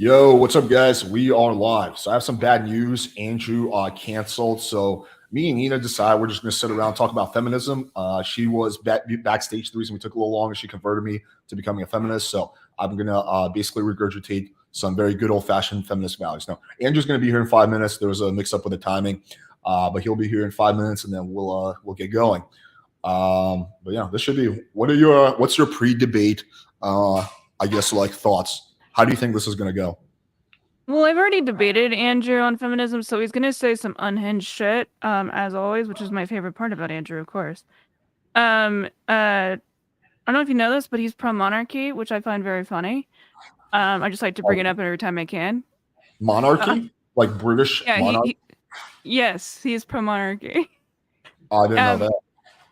Yo, what's up, guys? We are live. So I have some bad news. Andrew canceled. So me and Nina decided we're just going to sit around and talk about feminism. She was backstage. The reason we took a little longer, she converted me to becoming a feminist. So I'm going to basically regurgitate some very good old-fashioned feminist values. Now, Andrew's going to be here in 5 minutes. There was a mix-up with the timing, but he'll be here in 5 minutes, and then we'll get going. But yeah, this should be. What's your pre-debate? I guess like thoughts. How do you think this is going to go? Well, I've already debated Andrew on feminism, so he's going to say some unhinged shit, as always, which is my favorite part about Andrew, of course. I don't know if you know this, but he's pro-monarchy, which I find very funny. I just like to bring it up every time I can. Monarchy? Like British monarchy? Yes, he's pro-monarchy. I didn't know that.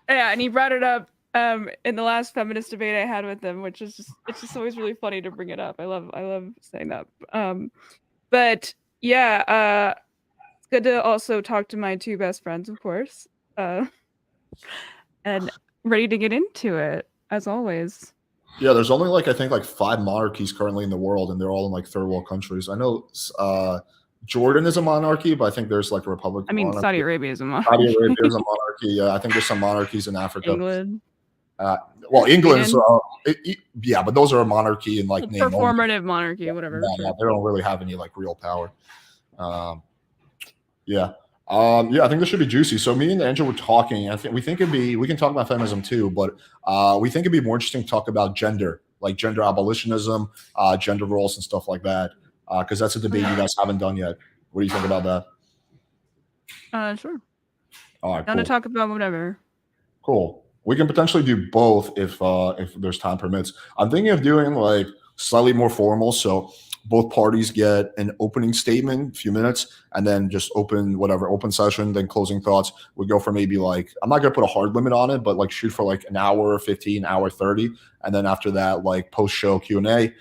Yeah, and he brought it up in the last feminist debate I had with him, which is it's just always really funny to bring it up. I love saying that. But yeah, it's good to also talk to my two best friends, of course, and ready to get into it as always. Yeah, there's only I think 5 monarchies currently in the world, and they're all in third world countries. I know Jordan is a monarchy, but I think there's a republic. I mean, monarchy. Saudi Arabia is a monarchy. Saudi Arabia is a monarchy. Yeah, I think there's some monarchies in Africa. England. Well, England's yeah, but those are a monarchy and name performative monarchy, whatever. Yeah, they don't really have any real power. Yeah, I think this should be juicy. So me and Andrew were talking. We think we can talk about feminism too, but we think it'd be more interesting to talk about gender, like gender abolitionism, gender roles and stuff like that, because that's a debate you guys haven't done yet. What do you think about that? Sure. All right, down to talk about whatever. Cool. We can potentially do both if there's time permits. I'm thinking of doing slightly more formal, so both parties get an opening statement, a few minutes, and then just open session, then closing thoughts. We go for maybe I'm not gonna put a hard limit on it, but shoot for an hour 15, hour 30, and then after that post show Q&A,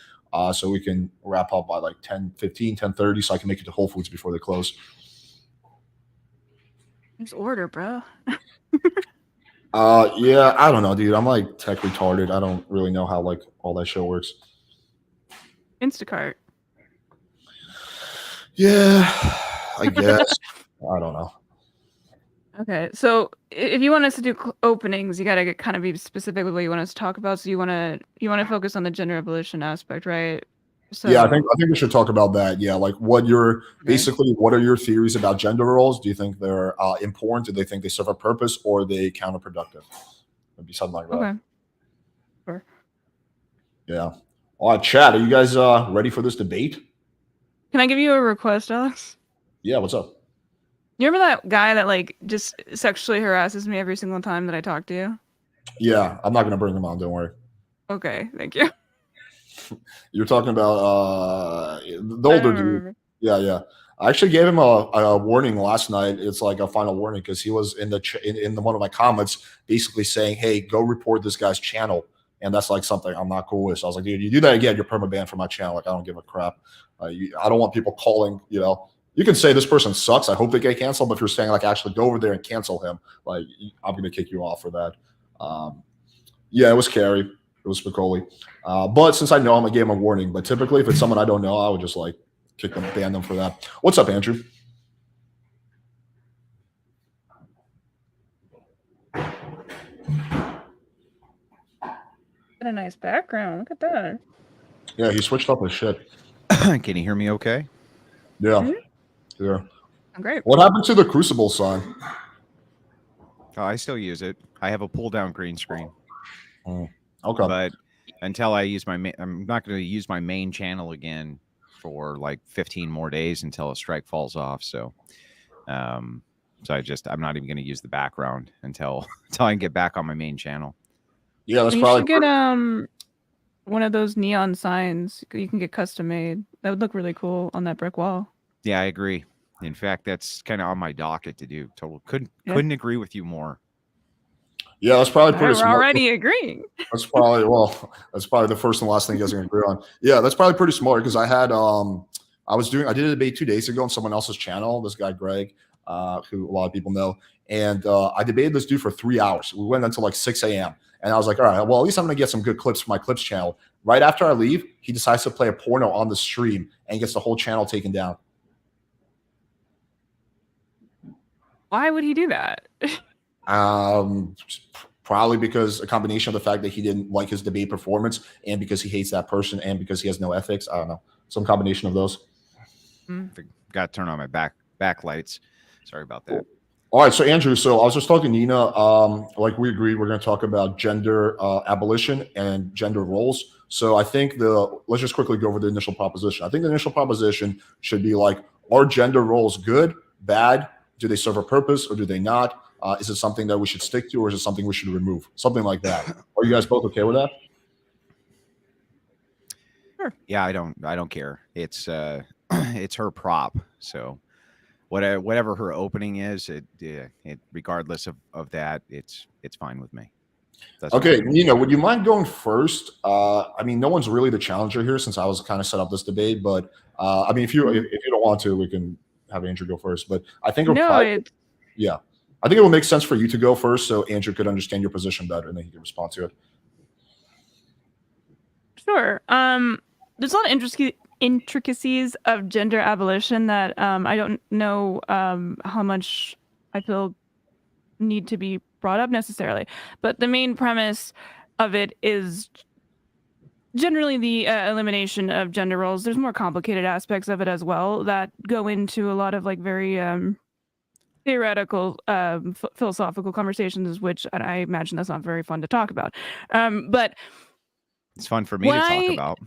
so we can wrap up by 10:15, 10:30, so I can make it to Whole Foods before they close. Just order, bro. Yeah, I don't know, dude. I'm tech retarded. I don't really know how all that shit works. Instacart. Yeah, I guess. I don't know. Okay, so if you want us to do openings, you gotta kind of be specific with what you want us to talk about. So you want to focus on the gender abolition aspect, right? So, yeah, I think we should talk about that. Yeah, what are your theories about gender roles? Do you think they're important? Do they think they serve a purpose, or are they counterproductive? Maybe something like that. Okay. Sure. Yeah. All right, chat. Are you guys ready for this debate? Can I give you a request, Alex? Yeah. What's up? You remember that guy that just sexually harasses me every single time that I talk to you? Yeah, I'm not gonna bring him on. Don't worry. Okay, thank you. You're talking about the older dude. Yeah. I actually gave him a warning last night. It's a final warning because he was in one of my comments basically saying, "Hey, go report this guy's channel," and that's something I'm not cool with. So I was like, "Dude, you do that again, you're permabanned from my channel." I don't give a crap. I don't want people calling. You can say this person sucks. I hope they get canceled. But if you're saying actually go over there and cancel him, I'm gonna kick you off for that. Yeah, it was Carrie. It was Spicoli. But since I know him, I gave him a warning. But typically, if it's someone I don't know, I would just kick them, ban them for that. What's up, Andrew? Got a nice background. Look at that. Yeah, he switched up his shit. Can you hear me okay? Yeah. Mm-hmm. Yeah. Great. What happened to the Crucible sign? Oh, I still use it. I have a pull-down green screen. Oh. Okay. But until I use I'm not going to use my main channel again for 15 more days until a strike falls off. So, I'm not even going to use the background until I can get back on my main channel. Yeah, that's you probably. You should get one of those neon signs. You can get custom made. That would look really cool on that brick wall. Yeah, I agree. In fact, that's kind of on my docket to do. Couldn't agree with you more. Yeah, that's probably pretty smart. We're already agreeing. That's probably the first and last thing you guys are gonna agree on. Yeah, that's probably pretty smart because I did a debate 2 days ago on someone else's channel, this guy Greg, who a lot of people know. And I debated this dude for 3 hours. We went until 6 a.m. And I was like, all right, well, at least I'm going to get some good clips for my clips channel. Right after I leave, he decides to play a porno on the stream and gets the whole channel taken down. Why would he do that? Probably because a combination of the fact that he didn't like his debate performance, and because he hates that person, and because he has no ethics. I don't know, some combination of those. Got to turn on my backlights. Sorry about that. All right, so Andrew, so I was just talking to Nina. Like we agreed, we're going to talk about gender abolition and gender roles. So I think let's just quickly go over the initial proposition. I think the initial proposition should be like, are gender roles good, bad? Do they serve a purpose or do they not? Is it something that we should stick to, or is it something we should remove? Something like that. Are you guys both okay with that? Sure. Yeah, I don't care. It's it's her prop. So whatever her opening is, it regardless of that, it's fine with me. That's okay. Nina, would you mind going first? I mean, no one's really the challenger here since I was kind of set up this debate, but I mean, if you don't want to, we can have Andrew go first. But I think I think it will make sense for you to go first, so Andrew could understand your position better, and then he can respond to it. Sure. There's a lot of intricacies of gender abolition that I don't know how much I feel need to be brought up necessarily. But the main premise of it is generally the elimination of gender roles. There's more complicated aspects of it as well that go into a lot of like very theoretical, philosophical conversations, which I imagine that's not very fun to talk about. But it's fun for me to talk about.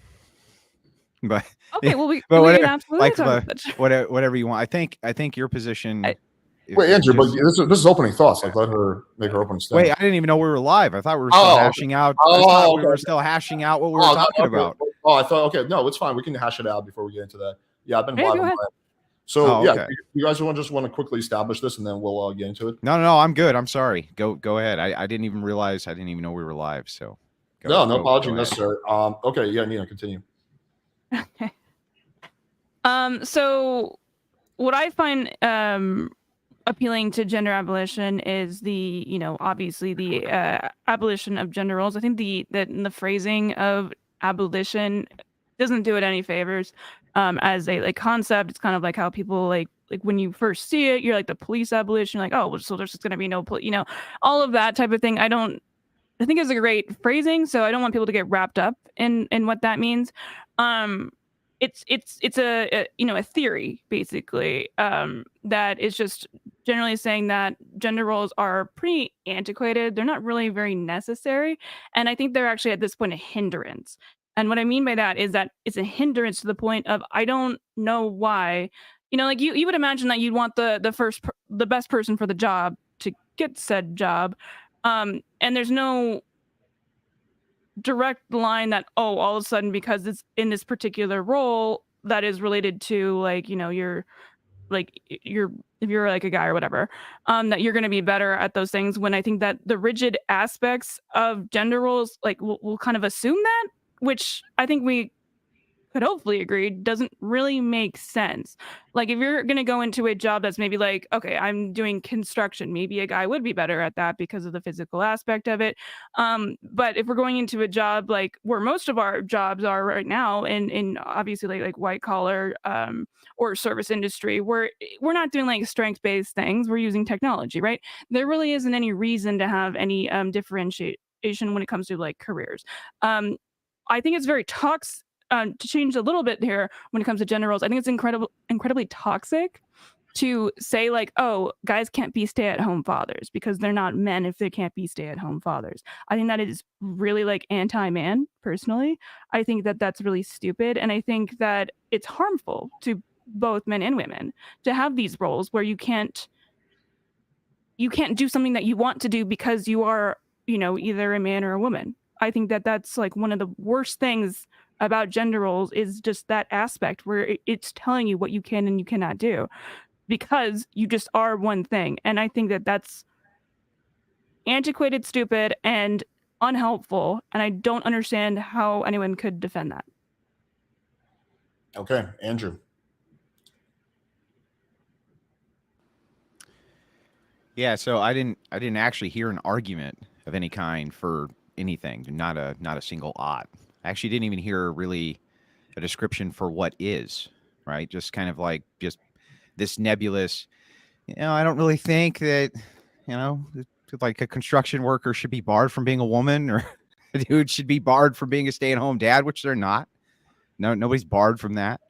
But okay, well, we whatever, can absolutely talk about whatever you want. I think your position. Wait, Andrew, but this is opening thoughts. Like, let her make her opening statement. Wait, I didn't even know we were live. I thought we were still hashing out. We were still hashing out what we were talking about. Oh, I thought, okay, no, it's fine. We can hash it out before we get into that. Yeah, I've been live. So you guys just want to quickly establish this, and then we'll get into it. No, I'm good. I'm sorry. Go ahead. I didn't even realize. I didn't even know we were live. So no apology necessary. Okay, yeah, Nina, continue. Okay. So what I find appealing to gender abolition is the, obviously the abolition of gender roles. I think the phrasing of abolition doesn't do it any favors. As a like concept, it's kind of like how people like when you first see it, you're like the police abolition, you're like, oh, well, so there's just going to be no, all of that type of thing. I think it's a great phrasing, so I don't want people to get wrapped up in what that means. It's a theory basically that is just generally saying that gender roles are pretty antiquated. They're not really very necessary, and I think they're actually at this point a hindrance. And what I mean by that is that it's a hindrance to the point of I don't know why. Like you would imagine that you'd want the best person for the job to get said job, and there's no direct line that all of a sudden because it's in this particular role that is related to like you're if you're like a guy or whatever that you're going to be better at those things, when I think that the rigid aspects of gender roles like we'll kind of assume that, which I think we could hopefully agree doesn't really make sense. Like if you're going to go into a job that's maybe like, okay, I'm doing construction, maybe a guy would be better at that because of the physical aspect of it. But if we're going into a job like where most of our jobs are right now in obviously like white collar or service industry, where we're not doing like strength-based things, we're using technology, right? There really isn't any reason to have any differentiation when it comes to like careers. I think it's very toxic. To change a little bit here when it comes to gender roles, I think it's incredibly toxic to say like, oh, guys can't be stay-at-home fathers because they're not men if they can't be stay-at-home fathers. I think that is really like anti-man personally. I think that that's really stupid. And I think that it's harmful to both men and women to have these roles where you can't do something that you want to do because you are, either a man or a woman. I think that that's like one of the worst things about gender roles is just that aspect where it's telling you what you can and you cannot do because you just are one thing. And I think that that's antiquated, stupid, and unhelpful. And I don't understand how anyone could defend that. Okay, Andrew. Yeah, so I didn't actually hear an argument of any kind for anything, not a single odd. I actually didn't even hear really a description for what is, right? Just kind of like just this nebulous, I don't really think that, like a construction worker should be barred from being a woman, or a dude should be barred from being a stay-at-home dad, which they're not. No, nobody's barred from that.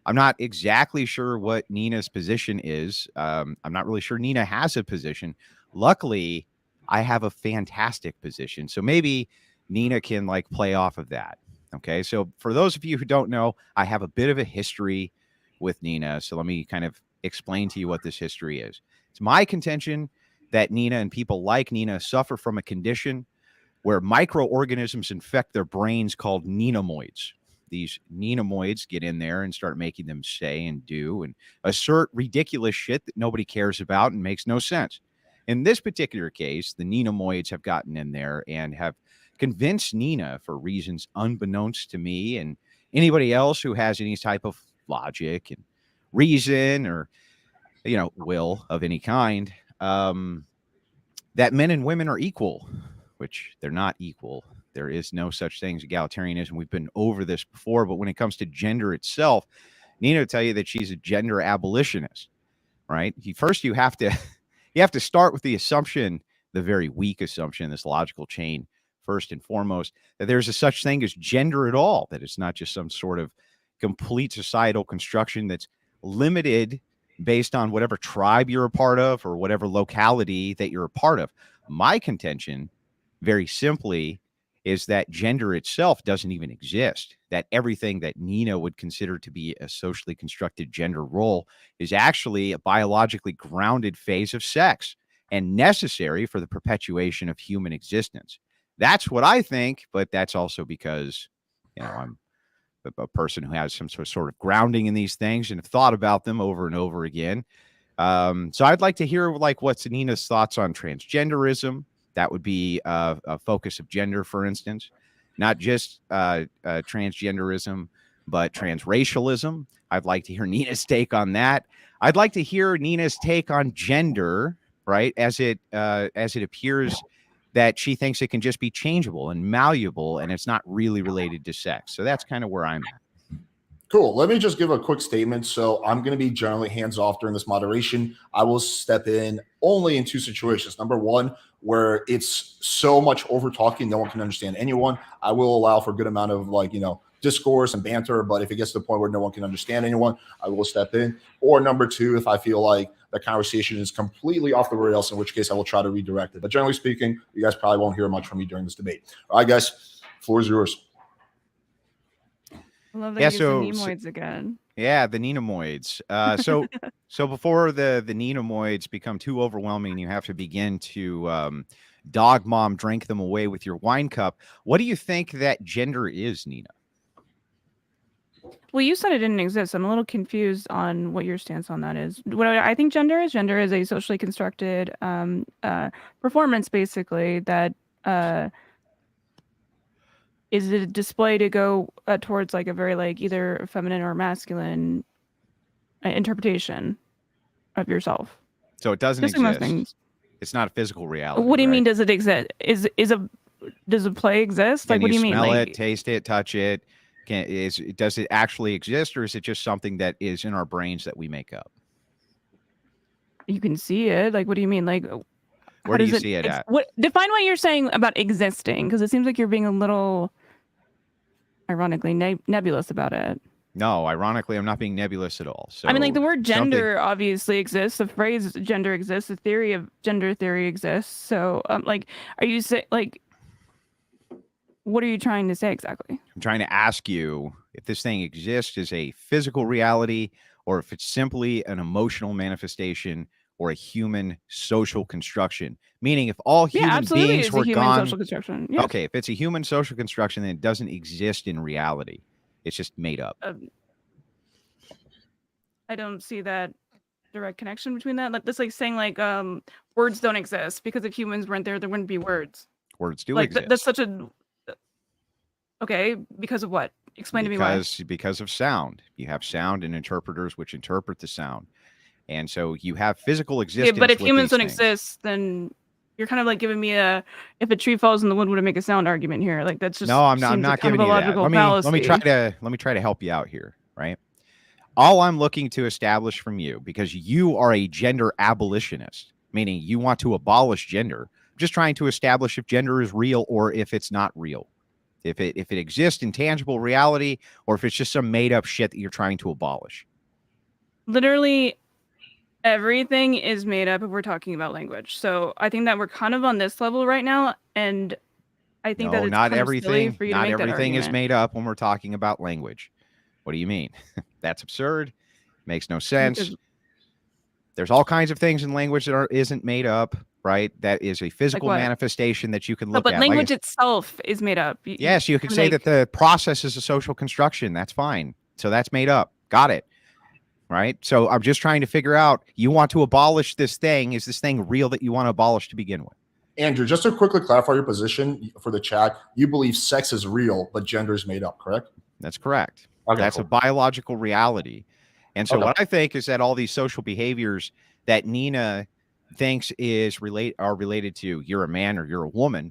I'm not exactly sure what Nina's position is. I'm not really sure Nina has a position. Luckily, I have a fantastic position. So maybe Nina can like play off of that. Okay. So for those of you who don't know, I have a bit of a history with Nina. So let me kind of explain to you what this history is. It's my contention that Nina and people like Nina suffer from a condition where microorganisms infect their brains called nenamoids. These nenamoids get in there and start making them say and do and assert ridiculous shit that nobody cares about and makes no sense. In this particular case, the nenamoids have gotten in there and have convinced Nina, for reasons unbeknownst to me and anybody else who has any type of logic and reason or, will of any kind, that men and women are equal, which they're not equal. There is no such thing as egalitarianism. We've been over this before, but when it comes to gender itself, Nina will tell you that she's a gender abolitionist, right? First, you have to start with the assumption, the very weak assumption, this logical chain, first and foremost, that there's a such thing as gender at all, that it's not just some sort of complete societal construction that's limited based on whatever tribe you're a part of or whatever locality that you're a part of. My contention, very simply, is that gender itself doesn't even exist, that everything that Nina would consider to be a socially constructed gender role is actually a biologically grounded phase of sex and necessary for the perpetuation of human existence. That's what I think, but that's also because, I'm a person who has some sort of grounding in these things and have thought about them over and over again. So I'd like to hear like what's Nina's thoughts on transgenderism. That would be a focus of gender, for instance, not just transgenderism, but transracialism. I'd like to hear Nina's take on that. I'd like to hear Nina's take on gender, right, as it appears that she thinks it can just be changeable and malleable, and it's not really related to sex. So that's kind of where I'm at. Cool. Let me just give a quick statement. So I'm going to be generally hands off during this moderation. I will step in only in two situations. Number one, where it's so much over talking, no one can understand anyone. I will allow for a good amount of discourse and banter. But if it gets to the point where no one can understand anyone, I will step in. Or number two, if I feel like the conversation is completely off the rails, in which case I will try to redirect it. But generally speaking, you guys probably won't hear much from me during this debate. All right, guys, floor is yours. I love that you use the nemoids again. Yeah, the nenamoids. So before the nenamoids become too overwhelming, you have to begin to dog mom drink them away with your wine cup. What do you think that gender is, Nina? Well, you said it didn't exist. I'm a little confused on what your stance on that is. What I think gender is a socially constructed performance, basically, that is a display to go towards like a very either feminine or masculine interpretation of yourself. So it doesn't exist. It's not a physical reality. What do you mean? Does it exist? Does a play exist? What do you mean? Smell it, taste it, touch it. Does it actually exist, or is it just something that is in our brains that we make up? You can see it. What do you mean? Where do you see it at? Define what you're saying about existing, because it seems like you're being a little, ironically, nebulous about it. No, ironically, I'm not being nebulous at all. So I mean, the word gender obviously exists. The phrase gender exists. The theory of gender theory exists. So, are you saying what are you trying to say exactly? I'm trying to ask you if this thing exists as a physical reality, or if it's simply an emotional manifestation or a human social construction. Meaning, if all human beings were gone, social construction. Yeah. Okay, if it's a human social construction, then it doesn't exist in reality. It's just made up. I don't see that direct connection between that. That's saying words don't exist, because if humans weren't there wouldn't be words. Words do exist. That's such a okay. Because of what? Explain to me why. Because of sound. You have sound and interpreters which interpret the sound, and so you have physical existence. Yeah, but if humans don't exist, then you're kind of like giving me a if a tree falls in the wood would it make a sound argument here. Like that's just No, I'm seems not like kind of giving a you that. logical Let me fallacy. try to help you out here, right? All I'm looking to establish from you, because you are a gender abolitionist, meaning you want to abolish gender, I'm just trying to establish if gender is real or if it's not real. If it exists in tangible reality or if it's just some made up shit that you're trying to abolish. Literally everything is made up if we're talking about language. So I think that we're kind of on this level right now, and I think that No, it's not kind of silly everything. for you to Not make that everything is argument. made up when we're talking about language. What do you mean? That's absurd. Makes no sense. Because There's all kinds of things in language that isn't made up, right? That is a like physical what? manifestation that you can No, look but at. language itself is made up. Yes, you could I mean, say like, that the process is a social construction. That's fine. So that's made up. Got it. Right. So I'm just trying to figure out, you want to abolish this thing. Is this thing real that you want to abolish to begin with? Andrew, just to quickly clarify your position for the chat, you believe sex is real, but gender is made up, correct? That's correct. Okay, That's cool. a biological reality. And so Okay. what I think is that all these social behaviors that Nina thinks are related to you're a man or you're a woman,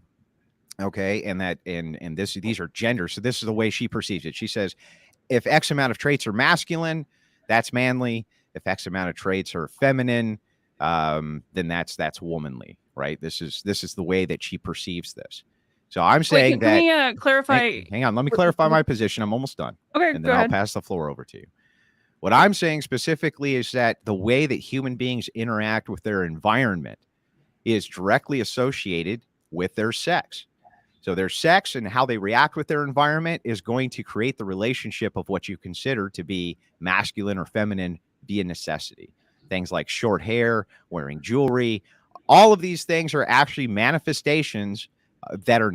okay, and that and these are genders. So this is the way she perceives it. She says if X amount of traits are masculine, that's manly. If X amount of traits are feminine, then that's womanly, right? This is the way that she perceives this. So I'm saying wait, can that. we clarify? Hang on, let me clarify my position. I'm almost done, Okay, and go then I'll ahead. pass the floor over to you. What I'm saying specifically is that the way that human beings interact with their environment is directly associated with their sex. So their sex and how they react with their environment is going to create the relationship of what you consider to be masculine or feminine via necessity. Things like short hair, wearing jewelry, all of these things are actually manifestations that are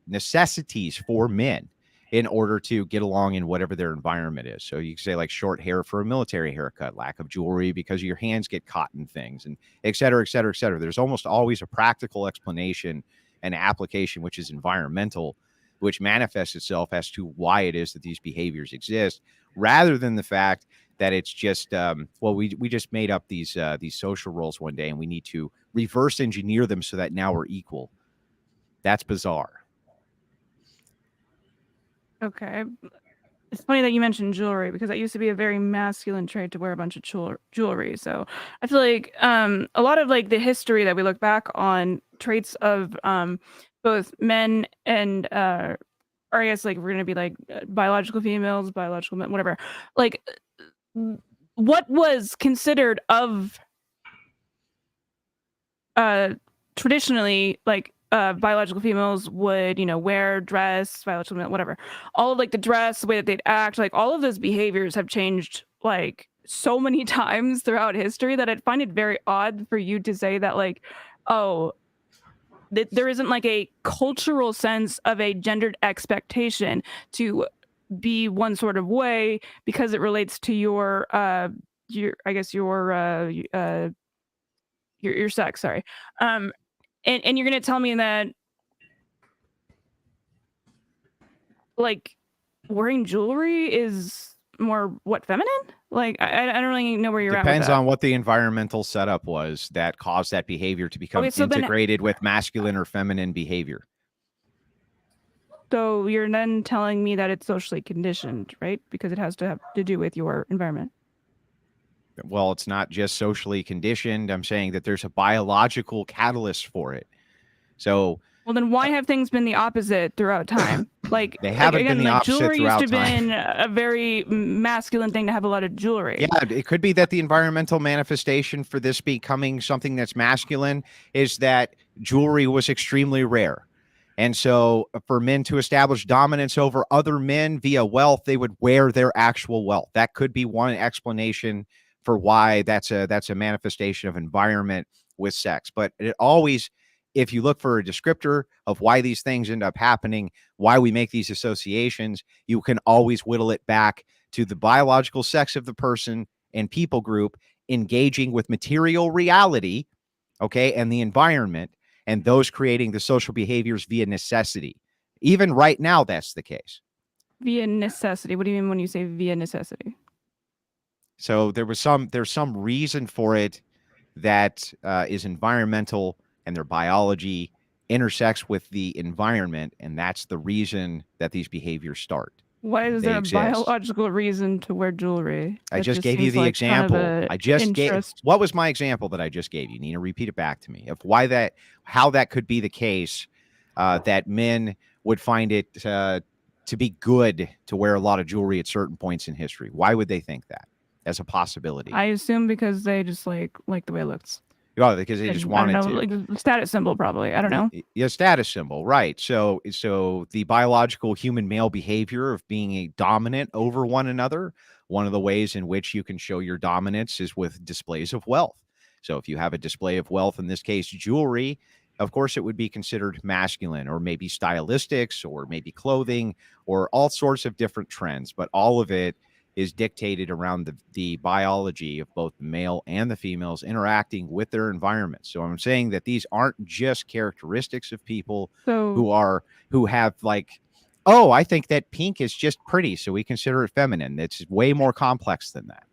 necessities for men in order to get along in whatever their environment is. So you can say like short hair for a military haircut, lack of jewelry because your hands get caught in things, and et cetera, et cetera, et cetera. There's almost always a practical explanation and application, which is environmental, which manifests itself as to why it is that these behaviors exist, rather than the fact that it's just, we just made up these social roles one day and we need to reverse engineer them so that now we're equal. That's bizarre. Okay. It's funny that you mentioned jewelry because that used to be a very masculine trait to wear a bunch of jewelry. So I feel like a lot of like the history that we look back on traits of both men and or I guess like we're gonna be like biological females, biological men, whatever. Like what was considered of traditionally like biological females would wear dress, biological male, whatever, all of like the dress, the way that they'd act, like all of those behaviors have changed like so many times throughout history that I'd find it very odd for you to say that like, oh, there isn't like a cultural sense of a gendered expectation to be one sort of way because it relates to your I guess your sex, sorry. And you're gonna tell me that like wearing jewelry is more what, feminine? Like I don't really know where you're at with Depends that. on what the environmental setup was that caused that behavior to become Okay, so then integrated with masculine or feminine behavior. so you're then telling me that it's socially conditioned, right? Because it has to have to do with your environment. Well, it's not just socially conditioned. I'm saying that there's a biological catalyst for it. So Well, then why have things been the opposite throughout time? Like they haven't been again, the like opposite jewelry used to throughout have time. been a very masculine thing to have a lot of jewelry. Yeah, it could be that the environmental manifestation for this becoming something that's masculine is that jewelry was extremely rare. And so for men to establish dominance over other men via wealth, they would wear their actual wealth. That could be one explanation for why that's a manifestation of environment with sex. But it always, if you look for a descriptor of why these things end up happening, why we make these associations, you can always whittle it back to the biological sex of the person and people group engaging with material reality, okay, and the environment, and those creating the social behaviors via necessity. Even right now, that's the case. Via necessity. What do you mean when you say via necessity? So there's some reason for it that is environmental and their biology intersects with the environment, and that's the reason that these behaviors start. Why is They there a exist. biological reason to wear jewelry? I That just just gave you seems the like example. kind of a I just gave. interest. What was my example that I just gave you? Nina, repeat it back to me of why that, how that could be the case, that men would find it to be good to wear a lot of jewelry at certain points in history. Why would they think that as a possibility? I assume because they just like the way it looks. Well, because they just I wanted don't know, to. like a status symbol, probably. I don't know. Yeah, status symbol, right? So the biological human male behavior of being a dominant over one another. One of the ways in which you can show your dominance is with displays of wealth. So if you have a display of wealth, in this case, jewelry, of course, it would be considered masculine, or maybe stylistics, or maybe clothing, or all sorts of different trends. But all of it is dictated around the biology of both the male and the females interacting with their environment. So I'm saying that these aren't just characteristics of people who have like, oh, I think that pink is just pretty, so we consider it feminine. It's way more complex than that.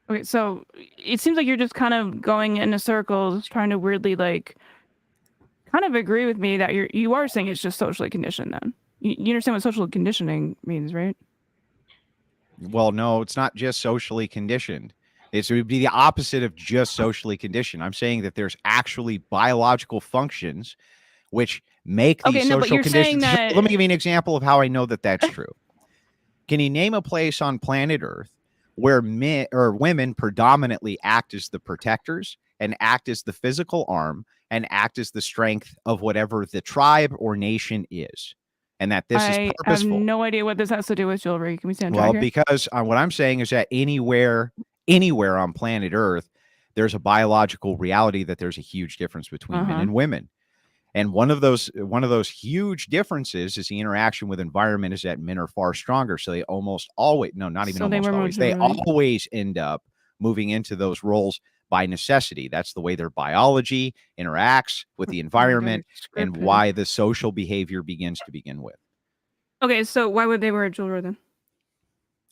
Okay, so it seems like you're just kind of going into circles, trying to weirdly like kind of agree with me that you are saying it's just socially conditioned. Then you understand what social conditioning means, right? Well, no, it's not just socially conditioned. It would be the opposite of just socially conditioned. I'm saying that there's actually biological functions which make these social but you're conditions. saying that... Let me give you an example of how I know that that's true. Can you name a place on planet Earth where men or women predominantly act as the protectors and act as the physical arm and act as the strength of whatever the tribe or nation is? And that this is purposeful. I have no idea what this has to do with jewelry. Can we stand Well, here? because what I'm saying is that anywhere on planet Earth, there's a biological reality that there's a huge difference between men and women. And one of those huge differences is the interaction with environment is that men are far stronger. So they almost always, no, not even almost always, they always end up moving into those roles by necessity. That's the way their biology interacts with the environment and why the social behavior begins to begin with. Okay, so why would they wear jewelry then?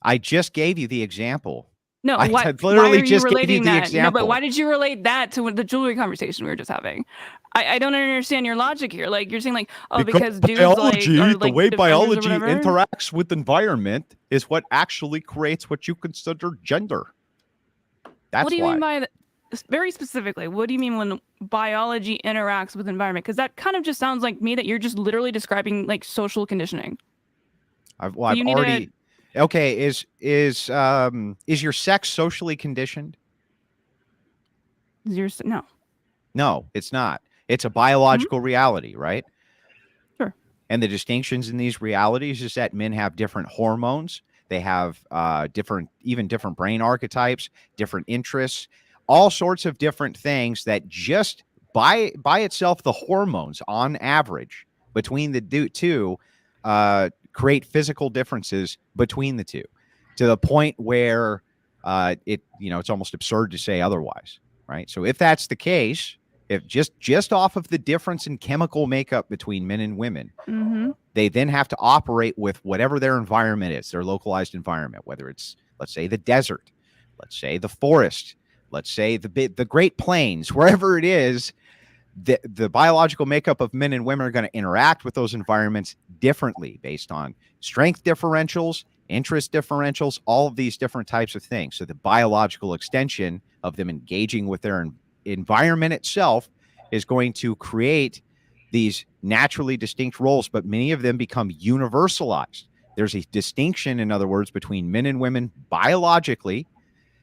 I just gave you the example. No, I literally just gave you the example. No, but why did you relate that to the jewelry conversation we were just having? I don't understand your logic here. Like you're saying, like, oh, because dudes biology, like, the way biology interacts with environment is what actually creates what you consider gender. That's what do you mean by that? Very specifically, what do you mean when biology interacts with environment? Because that kind of just sounds like me that you're just literally describing like social conditioning. I've already. Okay, is your sex socially conditioned? No, it's not. It's a biological reality, right? Sure. And the distinctions in these realities is that men have different hormones. They have different brain archetypes, different interests, all sorts of different things that just by itself, the hormones on average between the two create physical differences between the two, to the point where it's almost absurd to say otherwise, right? So if that's the case, if just off of the difference in chemical makeup between men and women, they then have to operate with whatever their environment is, their localized environment, whether it's, let's say, the desert, let's say the forest, let's say the Great Plains, wherever it is. The biological makeup of men and women are going to interact with those environments differently based on strength differentials, interest differentials, all of these different types of things. So the biological extension of them engaging with their environment itself is going to create these naturally distinct roles, but many of them become universalized. There's a distinction, in other words, between men and women biologically.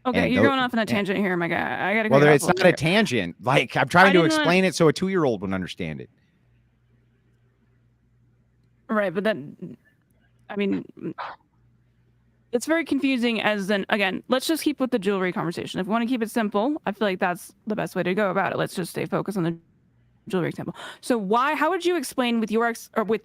Okay, you're going off on a tangent here, my guy. I gotta. Well, it's not a tangent. Like I'm trying to explain it so a 2-year-old would understand it. Right, but then, I mean, it's very confusing. As in, again, let's just keep with the jewelry conversation. If we want to keep it simple, I feel like that's the best way to go about it. Let's just stay focused on the jewelry example. So how would you explain with what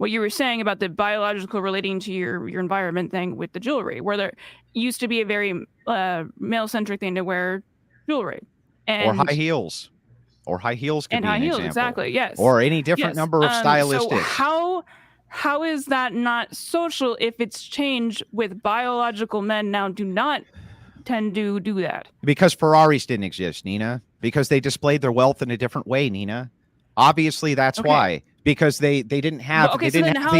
you were saying about the biological relating to your environment thing with the jewelry, where there used to be a very male-centric thing to wear jewelry or high heels could be an example. Exactly, yes, or any different number of stylistics. So how is that not social if it's changed with biological men now do not tend to do that? Because Ferraris didn't exist, Nina. Because they displayed their wealth in a different way, Nina. Obviously, that's why. Because they didn't have. Okay, they so didn't then have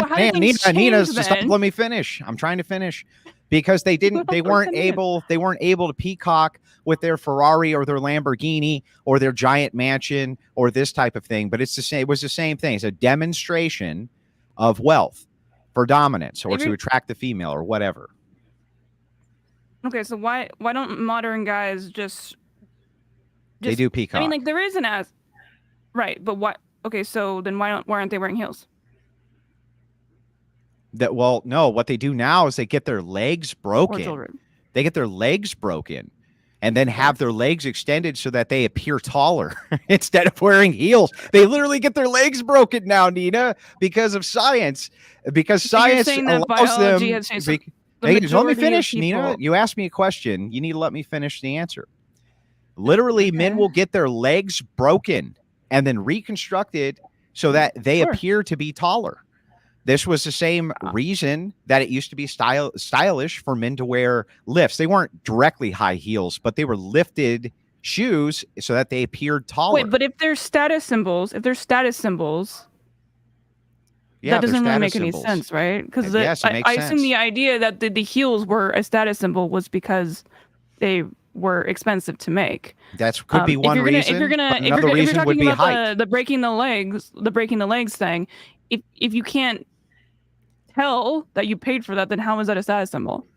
how did things change Nina, then? stop. Let me finish. I'm trying to finish. Because they didn't. They weren't able. They weren't able to peacock with their Ferrari or their Lamborghini or their giant mansion or this type of thing. But it's the same. It was the same thing. It's a demonstration of wealth for dominance or to attract the female or whatever. Okay, so why don't modern guys just they do peacock? I mean, like there is an ass, right? But why? Okay, so then why aren't they wearing heels? No. What they do now is they get their legs broken. They get their legs broken, and then have their legs extended so that they appear taller instead of wearing heels. They literally get their legs broken now, Nina, because of science. Because science allows them. Let me finish, Nina. You asked me a question. You need to let me finish the answer. Literally, men will get their legs broken and then reconstructed so that they appear to be taller. This was the same reason that it used to be stylish for men to wear lifts. They weren't directly high heels, but they were lifted shoes so that they appeared taller. Wait, but if they're status symbols, that doesn't really make any sense, right? Because I assume the idea that the heels were a status symbol was because they were expensive to make. That could be one reason. If you're talking about the breaking the legs thing, if you can't tell that you paid for that, then how is that a status symbol?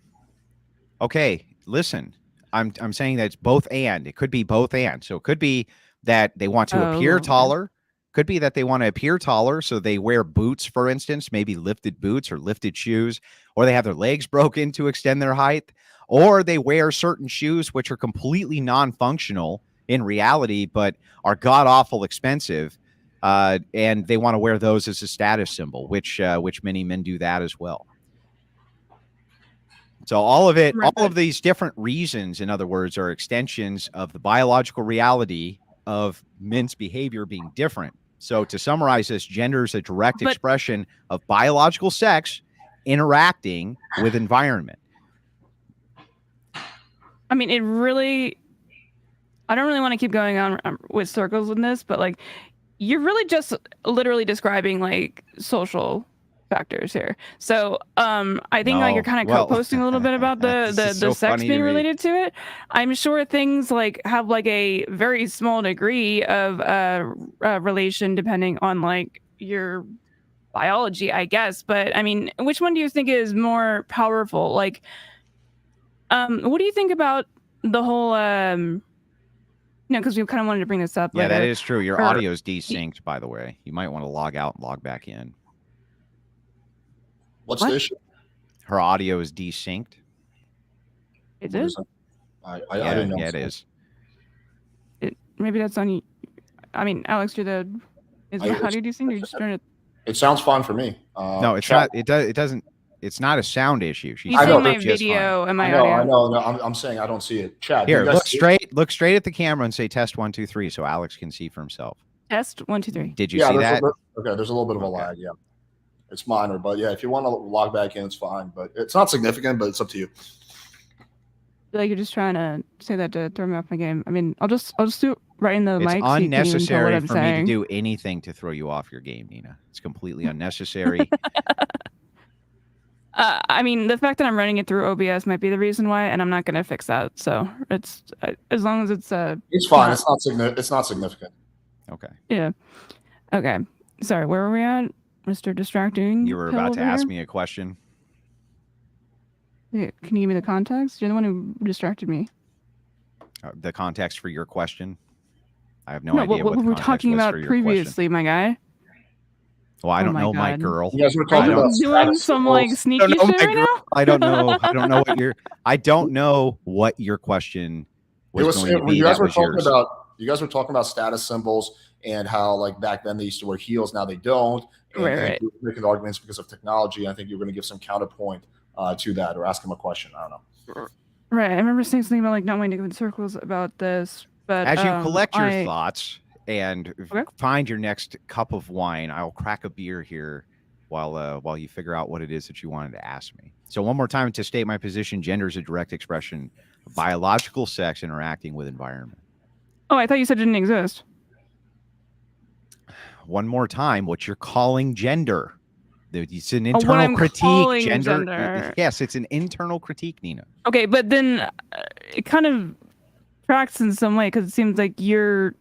Okay, listen. I'm saying that it's both and. It could be both and. So it could be that they want to appear taller. Could be that they want to appear taller, so they wear boots, for instance, maybe lifted boots or lifted shoes, or they have their legs broken to extend their height, or they wear certain shoes which are completely non-functional in reality, but are god-awful expensive, and they want to wear those as a status symbol, which many men do that as well. So all of it, all of these different reasons, in other words, are extensions of the biological reality of men's behavior being different. So to summarize this, gender is a direct expression of biological sex interacting with environment. I mean, I don't really want to keep going on with circles with this, but like, you're really just literally describing like social factors here. So I think you're kind of co-posting a little bit about the sex being related to it. I'm sure things like have like a very small degree of relation depending on like your biology, I guess. But I mean, which one do you think is more powerful? Like, what do you think about the whole because we kind of wanted to bring this up. Yeah, that is true. Your audio is desynced, by the way. You might want to log out and log back in. What's the issue? Her audio is desynced. It is? I didn't know. Yeah, it is. Maybe that's on you. I mean, Alex, is the audio desynced? Or you just turn it? It sounds fine for me. No, it's not. It doesn't. It's not a sound issue. She's saying my video and my audio. I know. No, I'm saying I don't see it. Chat. Here, look straight at the camera and say test 1 2 3 so Alex can see for himself. Test 1 2 3. Did you see that? Okay, there's a little bit of a lag. Yeah. It's minor, but yeah, if you want to log back in, it's fine. But it's not significant, but it's up to you. Like you're just trying to say that to throw me off my game. I mean, I'll just do it right in the mic. It's unnecessary for me to do anything to throw you off your game, Nina. It's completely unnecessary. I mean, the fact that I'm running it through OBS might be the reason why, and I'm not going to fix that. So it's as long as it's it's fine. It's not significant. Okay. Yeah. Okay. Sorry. Where were we at? Mr. Distracting. You were about to ask me a question. Yeah, can you give me the context? You're the one who distracted me. The context for your question? I have no idea what we were talking about previously, my guy. Well, I don't know, my girl. You guys were talking about doing some like sneaky shit right now? I don't know. I don't know what your question was going to be. You guys were talking about status symbols and how like back then they used to wear heels, now they don't. Right. Making arguments because of technology. I think you're going to give some counterpoint to that or ask him a question. I don't know. Right. I remember saying something about like not wanting to go in circles about this, but as you collect your thoughts and find your next cup of wine, I'll crack a beer here while you figure out what it is that you wanted to ask me. So one more time to state my position: gender is a direct expression Biological sex interacting with environment. Oh, I thought you said it didn't exist. One more time, what you're calling gender. It's an What internal I'm critique. calling Gender. gender. Yes, it's an internal critique, Nina. Okay, but then it kind of tracks in some way because it seems like you're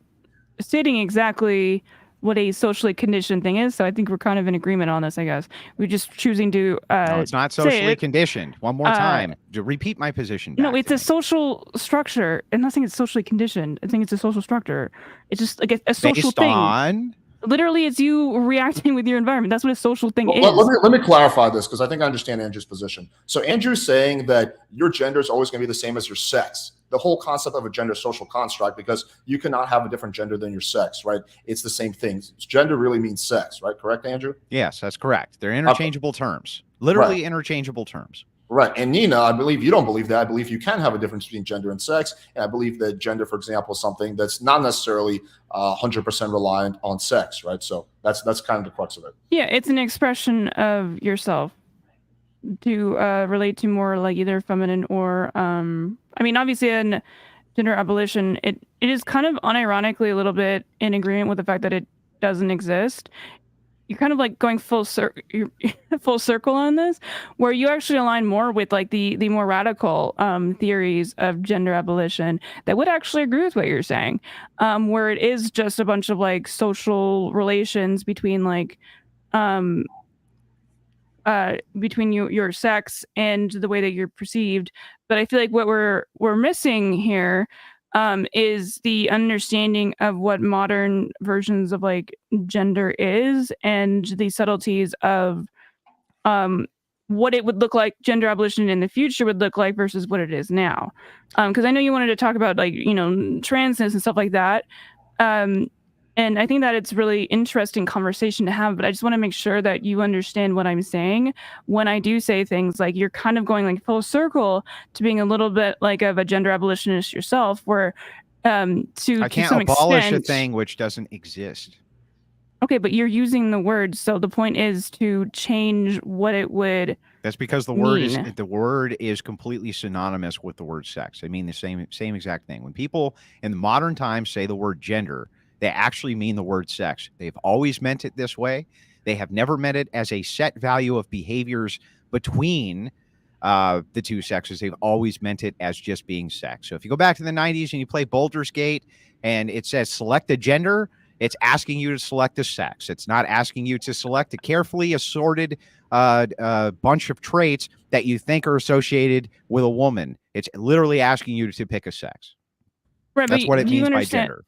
stating exactly what a socially conditioned thing is. So I think we're kind of in agreement on this, I guess. We're just choosing to No, it's not socially conditioned. One more time. To repeat my position back. No, it's a social structure. I'm not saying it's socially conditioned. I think it's a social structure. It's just like a social based thing. On? Literally, it's you reacting with your environment. That's what a social thing is. Let me clarify this because I think I understand Andrew's position. So Andrew's saying that your gender is always going to be the same as your sex. The whole concept of a gender social construct, because you cannot have a different gender than your sex, right? It's the same thing. Gender really means sex, right? Correct, Andrew? Yes, that's correct. They're interchangeable terms. Literally interchangeable terms. Right. And Nina, I believe you don't believe that. I believe you can have a difference between gender and sex. And I believe that gender, for example, is something that's not necessarily 100% reliant on sex, right? So that's kind of the crux of it. Yeah, it's an expression of yourself to relate to more like either feminine or, I mean, obviously in gender abolition, it is kind of unironically a little bit in agreement with the fact that it doesn't exist. You're kind of like going full circle on this, where you actually align more with like the more radical theories of gender abolition that would actually agree with what you're saying, where it is just a bunch of like social relations between like between your sex and the way that you're perceived. But I feel like what we're missing here is the understanding of what modern versions of like gender is and the subtleties of what it would look like gender abolition in the future would look like versus what it is now. Because I know you wanted to talk about like, you know, transness and stuff like that. And I think that it's really interesting conversation to have, but I just want to make sure that you understand what I'm saying when I do say things like you're kind of going like full circle to being a little bit like of a gender abolitionist yourself, where I can't abolish a thing which doesn't exist. Okay, but you're using the word, so the point is to change what it would. That's because the word is completely synonymous with the word sex. I mean the same exact thing. When people in the modern times say the word gender, they actually mean the word sex. They've always meant it this way. They have never meant it as a set value of behaviors between the two sexes. They've always meant it as just being sex. So if you go back to the 90s and you play Baldur's Gate and it says select a gender, it's asking you to select a sex. It's not asking you to select a carefully assorted bunch of traits that you think are associated with a woman. It's literally asking you to pick a sex. Right, that's what it means by gender.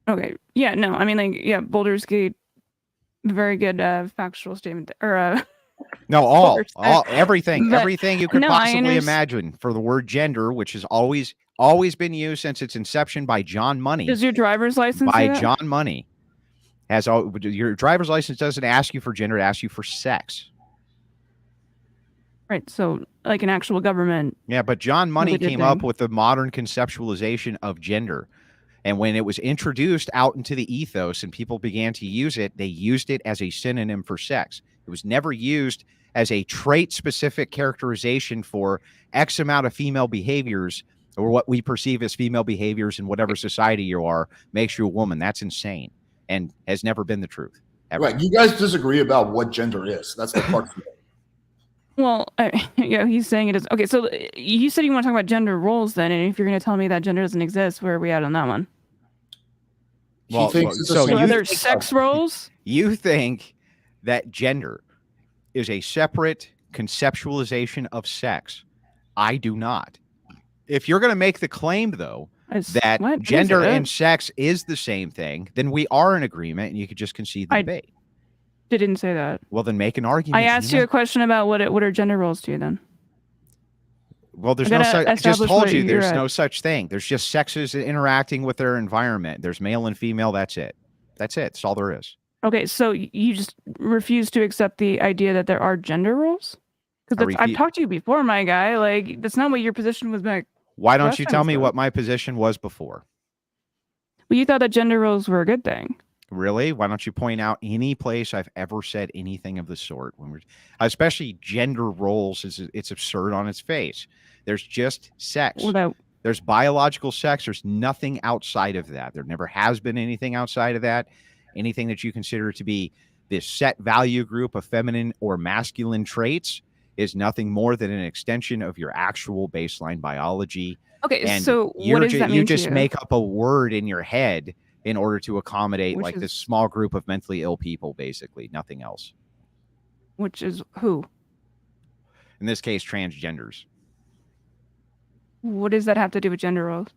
Okay. Yeah, no, I mean, like, yeah, Baldur's Gate, very good factual statement. Or no, everything you could possibly imagine for the word gender, which has always been used since its inception by John Money. Does your driver's license by John Money your driver's license doesn't ask you for gender, it asks you for sex. Right, so like an actual government. Yeah, but John Money came up with the modern conceptualization of gender. And when it was introduced out into the ethos and people began to use it, they used it as a synonym for sex. It was never used as a trait-specific characterization for X amount of female behaviors or what we perceive as female behaviors in whatever society you are makes you a woman. That's insane and has never been the truth. Ever. Right. You guys disagree about what gender is. That's the part. Well, yeah, he's saying it is. Okay, so you said you want to talk about gender roles then, and if you're going to tell me that gender doesn't exist, where are we at on that one? Well, so are there sex roles? You think that gender is a separate conceptualization of sex. I do not. If you're going to make the claim, though, that gender and sex is the same thing, then we are in agreement, and you could just concede the debate. Didn't say that. Well, then make an argument. I asked you a question about what are gender roles to you then? Well, there's no such. I just told you there's no such thing. There's just sexes interacting with their environment. There's male and female. That's it. That's all there is. Okay, so you just refuse to accept the idea that there are gender roles? Because I've talked to you before, my guy. Like, that's not what your position was back. Why don't you tell me what my position was before? Well, you thought that gender roles were a good thing. Really? Why don't you point out any place I've ever said anything of the sort? When we're, especially gender roles, it's absurd on its face. There's just sex. Well, There's biological sex. There's nothing outside of that. There never has been anything outside of that. Anything that you consider to be this set value group of feminine or masculine traits is nothing more than an extension of your actual baseline biology. okay, And so what does that mean you to just you? make up a word in your head in order to accommodate Which like this is- small group of mentally ill people, basically, nothing else. Which is who? In this case, transgenders. What does that have to do with gender roles?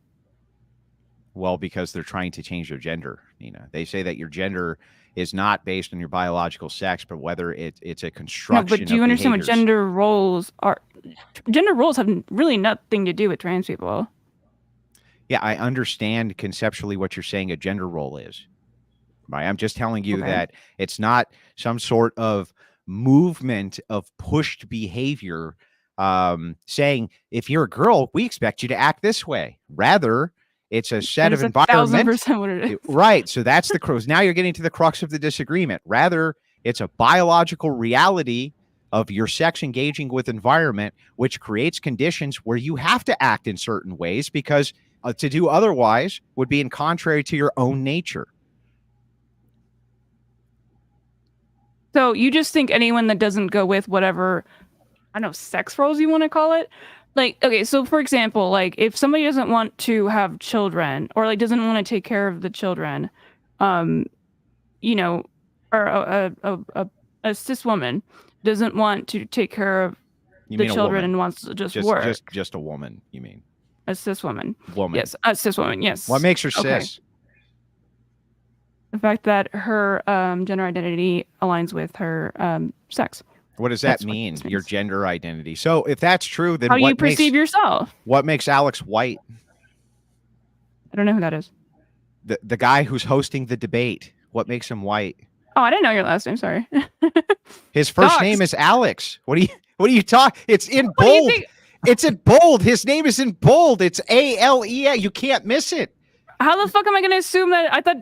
Well, because they're trying to change their gender, Nina. They say that your gender is not based on your biological sex, but whether it's a No, construction but do you of understand what behaviors. gender roles are? Gender roles have really nothing to do with trans people. Yeah, I understand conceptually what you're saying a gender role is. Right? I'm just telling you Okay. that it's not some sort of movement of pushed behavior saying, if you're a girl, we expect you to act this way. Rather, it's a set of That is environment. 1,000% what it is. Right. So that's the crux. Now you're getting to the crux of the disagreement. Rather, it's a biological reality of your sex engaging with environment, which creates conditions where you have to act in certain ways because to do otherwise would be in contrary to your own nature. So you just think anyone that doesn't go with whatever, I don't know, sex roles you want to call it? Like, okay, so for example, like if somebody doesn't want to have children or like doesn't want to take care of the children, you know, or a cis woman doesn't want to take care of the children and wants to just work. Just a woman, you mean? A cis woman. Woman. Yes, a cis woman, yes. What makes her Okay. cis? The fact that her gender identity aligns with her sex. What does that That's what mean? this Your means. gender identity. So if that's true, then How you what perceive yourself. what makes Alex white? I don't know who that is. The guy who's hosting the debate. What makes him white? Oh, I didn't know your last name. Sorry. His first Dogs. name is Alex. What do you talk? It's in What do you bold. think? It's in bold. His name is in bold. It's ALE. You can't miss it. How the fuck am I going to assume that? I thought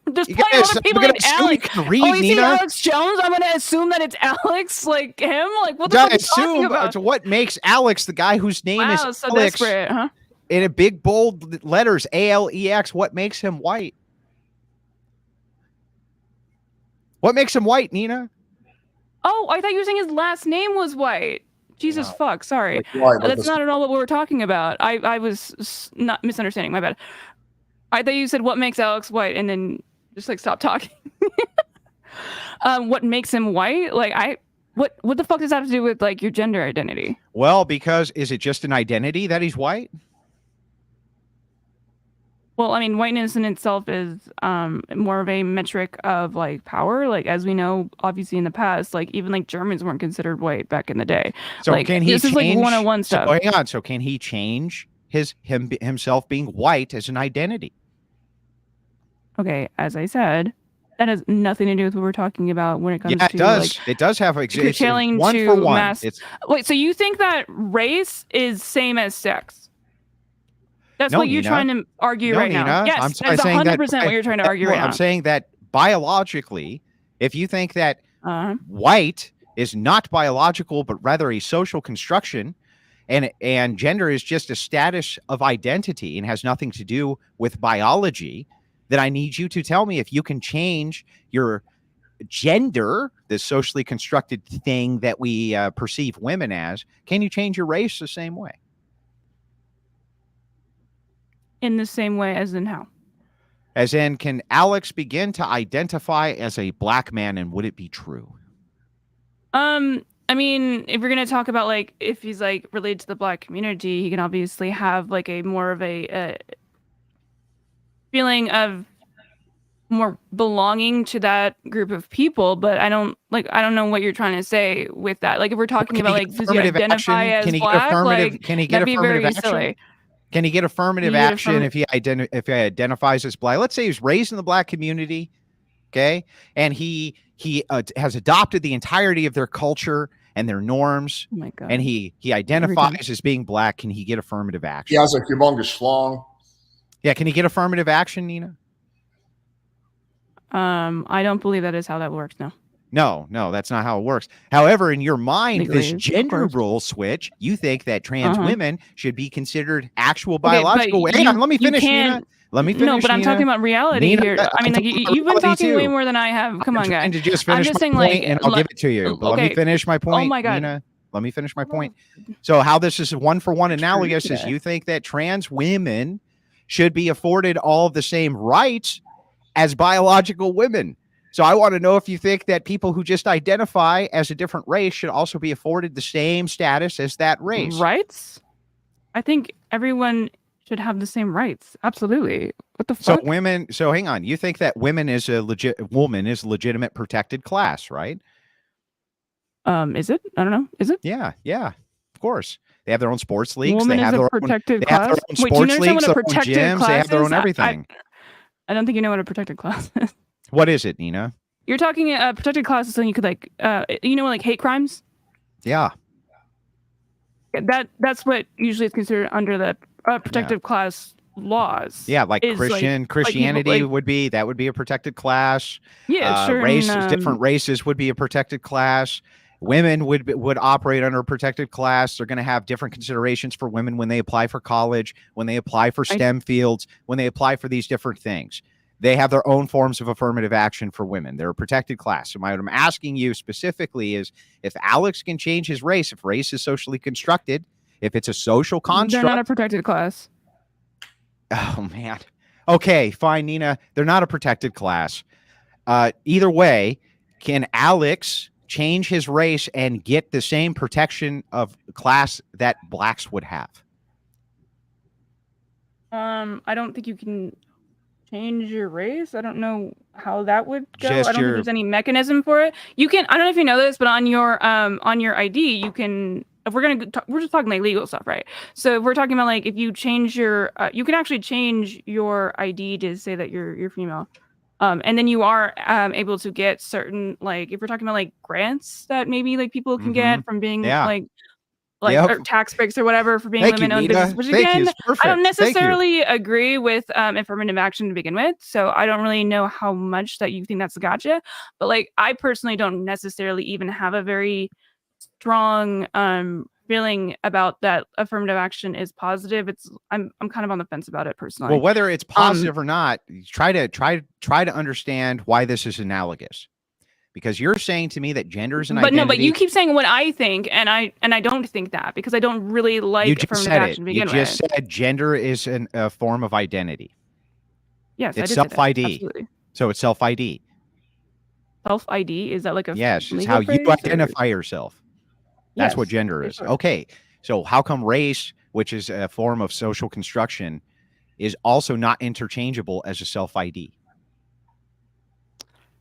there's You plenty of guys- other I'm people gonna named assume you Alex. can read, Oh, you see Nina. Alex Jones? I'm going to assume that it's Alex, like him? Like, what the Don't fuck are you talking assume about? what makes Alex the guy whose name is Wow, so Alex desperate, huh? in a big bold letters ALEX. What makes him white? What makes him white, Nina? Oh, I thought you were saying his last name was White. Jesus No. fuck, sorry. Like, why? Like That's this- not at all what we were talking about. I was not misunderstanding. My bad. I thought you said what makes Alex white, and then just like stop talking. What makes him white? Like what the fuck does that have to do with like your gender identity? Well, because is it just an identity that he's white? Well, I mean, whiteness in itself is more of a metric of like power. Like as we know, obviously in the past, like even like Germans weren't considered white back in the day. So Like, can he this is, change? like, 101 stuff. So hang on. So can he change himself being white as an identity? Okay, as I said, that has nothing to do with what we're talking about when it comes Yeah, it to does. like It does have curtailing one to for one. mass- It's wait, so you think that race is same as sex? That's No, what you're Nina. trying to argue No, right Nina. now. Yes, I'm that is saying that 100% what you're trying to argue right I'm now. saying that biologically, if you think that Uh-huh. white is not biological but rather a social construction, and gender is just a status of identity and has nothing to do with biology, then I need you to tell me if you can change your gender, this socially constructed thing that we perceive women as. Can you change your race the same way? In the same way as in how? As in, can Alex begin to identify as a black man, and would it be true? I mean, if we're gonna talk about like if he's like related to the black community, he can obviously have like a more of a feeling of more belonging to that group of people. But I don't know what you're trying to say with that. Like if we're talking Can about he like get does he affirmative identify action? as Can he get black? affirmative? Like Can he get that'd be affirmative very action? silly. Can he get affirmative Can he get action if he identifies as black? Let's say he's raised in the black community, okay, and he has adopted the entirety of their culture and their norms, Oh my god. and he identifies as being black. Can he get affirmative He action? has a humongous schlong. Yeah, can he get affirmative action, Nina? I don't believe that is how that works. No. No, that's not how it works. However, in your mind, Legally, this of gender course. role switch, you think that trans Uh-huh. women should be considered actual Okay, but biological. Hang on, let me you finish, Nina. can't. Let me No, finish, but I'm Nina. talking about reality Nina, here. I mean, like you've been reality talking way too. more than I have. Come I'm on, guy. trying to just I'm finish just my saying, point, like, and I'll give it to you. But let me okay. finish my point, Oh my God. Nina. Let me finish my point. Oh, So how this is one for one analogous is Teresa. you think that trans women should be afforded all of the same rights as biological women. So I want to know if you think that people who just identify as a different race should also be afforded the same status as that race. Rights? I think everyone should have the same rights. Absolutely. What the So fuck? women, so hang on. You think that woman is a legitimate protected class, right? Is it? I don't know. Is it? Yeah, of course. They have their own sports leagues. Woman They is have a their own. protected They have their class. own Wait, do you sports understand leagues, what a their own protected gyms. They class have their is? own everything. I don't think you know what a protected class is. What is it, Nina? You're talking protected class is something you could like like hate crimes? Yeah. That's what usually is considered under the protected class laws. Yeah, like is, Christianity like, would be a protected class. yeah, sure. Different races would be a protected class. Women would operate under a protected class. They're going to have different considerations for women when they apply for college, when they apply for STEM fields, when they apply for these different things. They have their own forms of affirmative action for women. They're a protected class. So what I'm asking you specifically is if Alex can change his race, if race is socially constructed, if it's a social construct. They're not a protected class. Oh, man. Okay, fine, Nina. They're not a protected class. Either way, can Alex change his race and get the same protection of class that blacks would have? I don't think you can change your race. I don't know how that would go. Just I don't think there's any mechanism for it. You can. I don't know if you know this, but on your ID, you can. If we're we're just talking like legal stuff, right? So if we're talking about like if you change your, you can actually change your ID to say that you're female, and then you are able to get certain like if we're talking about like grants that maybe like people can get from being or tax breaks or whatever for being women-owned business. Which again, I don't necessarily agree with affirmative action to begin with, so I don't really know how much that you think that's a gotcha. But like, I personally don't necessarily even have a very strong feeling about that affirmative action is positive. I'm kind of on the fence about it personally. Well, whether it's positive or not, try to understand why this is analogous. Because you're saying to me that gender is an identity. But you keep saying what I think, and I don't think that because I don't really like affirmative action to begin with. You just said gender is a form of identity. Yes, it's self-ID. So it's self-ID. Self-ID? Is that like a yes? It's how you identify yourself. That's what gender is. Sure. Okay, so how come race, which is a form of social construction, is also not interchangeable as a self-ID?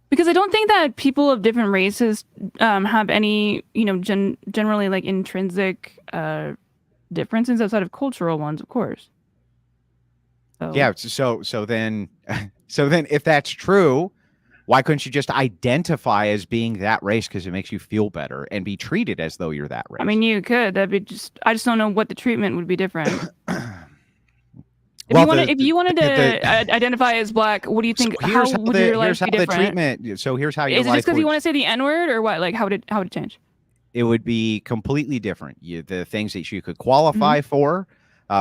Because I don't think that people of different races have any, generally like intrinsic differences outside of cultural ones, of course. So. Yeah. So then if that's true, why couldn't you just identify as being that race because it makes you feel better and be treated as though you're that race? I mean, you could. That'd be I just don't know what the treatment would be different. If you wanted to identify as black, what do you think? So how would your life be different? So here's how your life. Is it just because you want to say the N-word or what? Like, how would it change? It would be completely different. The things that you could qualify for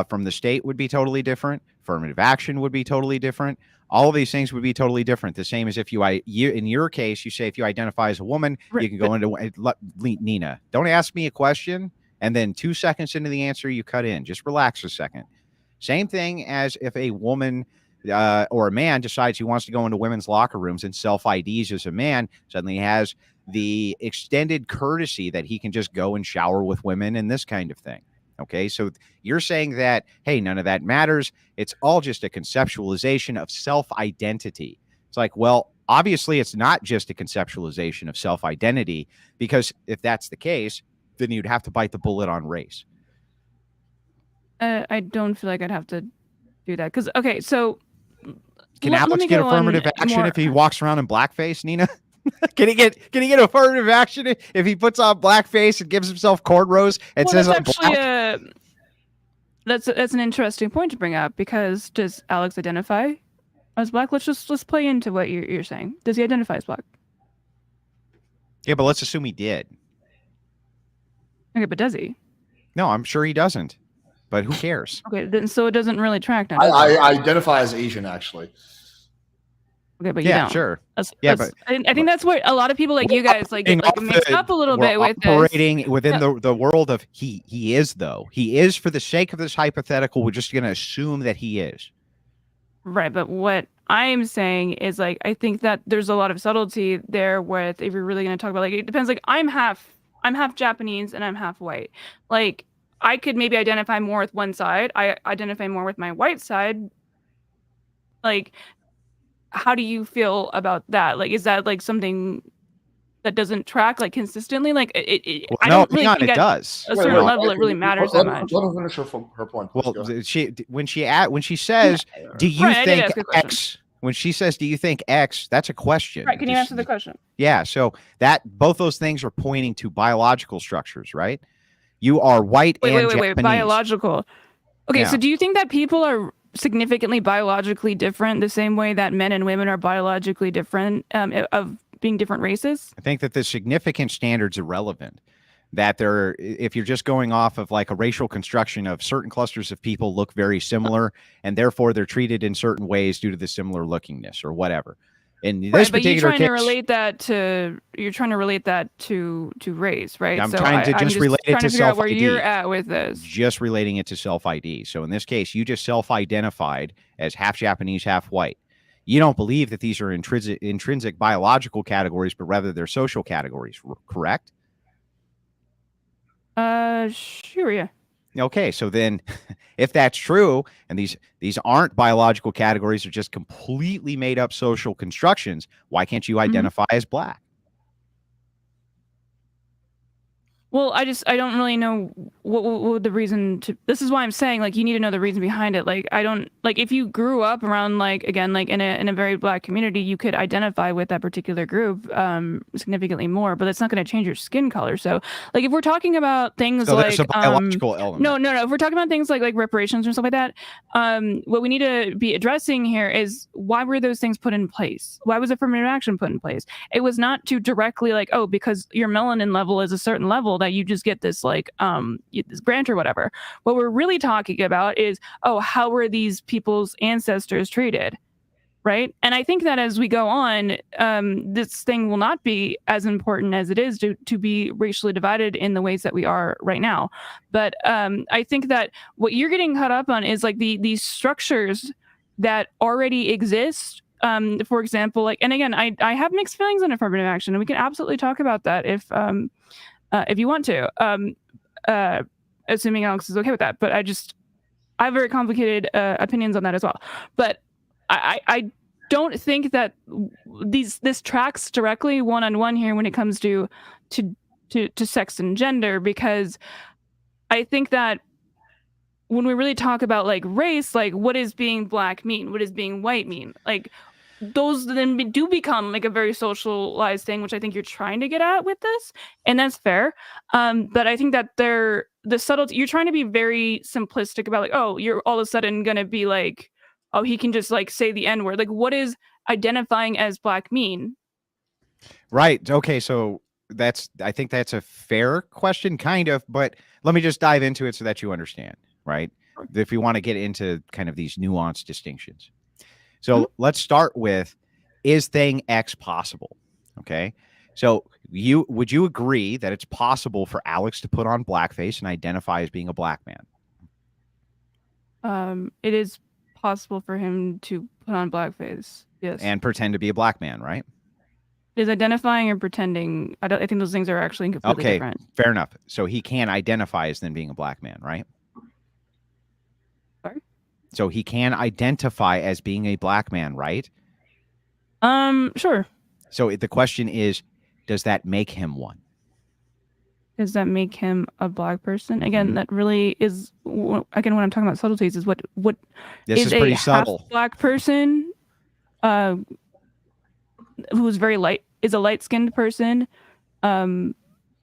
from the state would be totally different. Affirmative action would be totally different. All of these things would be totally different. The same as if you in your case, you say if you identify as a woman, you can go into Nina. Don't ask me a question, and then 2 seconds into the answer, you cut in. Just relax a second. Same thing as if a woman or a man decides he wants to go into women's locker rooms and self-IDs as a man, suddenly has the extended courtesy that he can just go and shower with women and this kind of thing. Okay, so you're saying that, hey, none of that matters. It's all just a conceptualization of self-identity. It's like, well, obviously it's not just a conceptualization of self-identity, because if that's the case, then you'd have to bite the bullet on race. I don't feel like I'd have to do that because okay, so can Alex get affirmative action if he walks around in blackface, Nina? Can he get affirmative action if he puts on blackface and gives himself cornrows and says I'm black? That's an interesting point to bring up because does Alex identify as black? Let's play into what you're saying. Does he identify as black? Yeah, but let's assume he did. Okay, but does he? No, I'm sure he doesn't. But who cares? Okay, then so it doesn't really track now. I identify as Asian, actually. Okay, but you Yeah, don't. sure. But I think that's what a lot of people like you guys like get like mixed up a little bit with operating this. within the world of he is, though. He is, for the sake of this hypothetical, we're just going to assume that he is. Right, but what I'm saying is like I think that there's a lot of subtlety there with if you're really going to talk about like it depends. Like I'm half Japanese and I'm half white. Like I could maybe identify more with one side. I identify more with my white side. Like, how do you feel about that? Like, is that like something that doesn't track like consistently? Like, Well, I no, don't really hang on, think it at does. a certain level it really matters that much. Let her finish her point. Well, when she says, "Do you Right, I did think ask a question. X?" When she says, "Do you think X?" That's a question. Right, can you answer the question? Yeah. So that both those things are pointing to biological structures, right? You are white and Japanese. Biological. Okay, Yeah. so do you think that people are significantly biologically different the same way that men and women are biologically different of being different races? I think that the significant standard's irrelevant. That if you're just going off of like a racial construction of certain clusters of people look very similar, and therefore they're treated in certain ways due to the similar lookingness or whatever. In this but particular you're trying to relate that to race, right? I'm trying to just relate it to self-ID. Where you're at with this. Just relating it to self-ID. So in this case, you just self-identified as half Japanese, half white. You don't believe that these are intrinsic biological categories, but rather they're social categories, correct? Sure, yeah. Okay, so then if that's true, and these aren't biological categories, they're just completely made up social constructions, why can't you identify as black? Well, I don't really know what the reason to. This is why I'm saying like you need to know the reason behind it. Like I don't like if you grew up around like again like in a very black community, you could identify with that particular group significantly more, but that's not going to change your skin color. So like if we're talking about things So like there's a biological element. No. If we're talking about things like reparations or stuff like that, what we need to be addressing here is why were those things put in place? Why was affirmative action put in place? It was not to directly like because your melanin level is a certain level that you just get this like this grant or whatever. What we're really talking about is how were these people's ancestors treated, right? And I think that as we go on, this thing will not be as important as it is to be racially divided in the ways that we are right now. But I think that what you're getting caught up on is like these structures that already exist. For example, like, and again, I have mixed feelings on affirmative action, and we can absolutely talk about that if you want to, assuming Alex is okay with that. But I have very complicated opinions on that as well. But I don't think that this tracks directly one-on-one here when it comes to sex and gender, because I think that when we really talk about like race, like what does being black mean? What does being white mean? Like those then do become like a very socialized thing, which I think you're trying to get at with this, and that's fair. But I think that the subtlety, you're trying to be very simplistic about like, you're all of a sudden gonna be like, he can just like say the N-word. Like, what is identifying as black mean? Right. Okay. So I think that's a fair question, kind of, but let me just dive into it so that you understand, right? If you want to get into kind of these nuanced distinctions. So let's start with, is thing X possible? Okay. So would you agree that it's possible for Alex to put on blackface and identify as being a black man? It is possible for him to put on blackface. Yes. And pretend to be a black man, right? Is identifying or pretending? I think those things are actually completely different. Fair enough. So he can identify as then being a black man, right? Sorry? So he can identify as being a black man, right? Sure. So the question is, does that make him one? Does that make him a black person? Again, that really is, again, when I'm talking about subtleties, is what this is pretty subtle. Black person who's very light, is a light-skinned person, a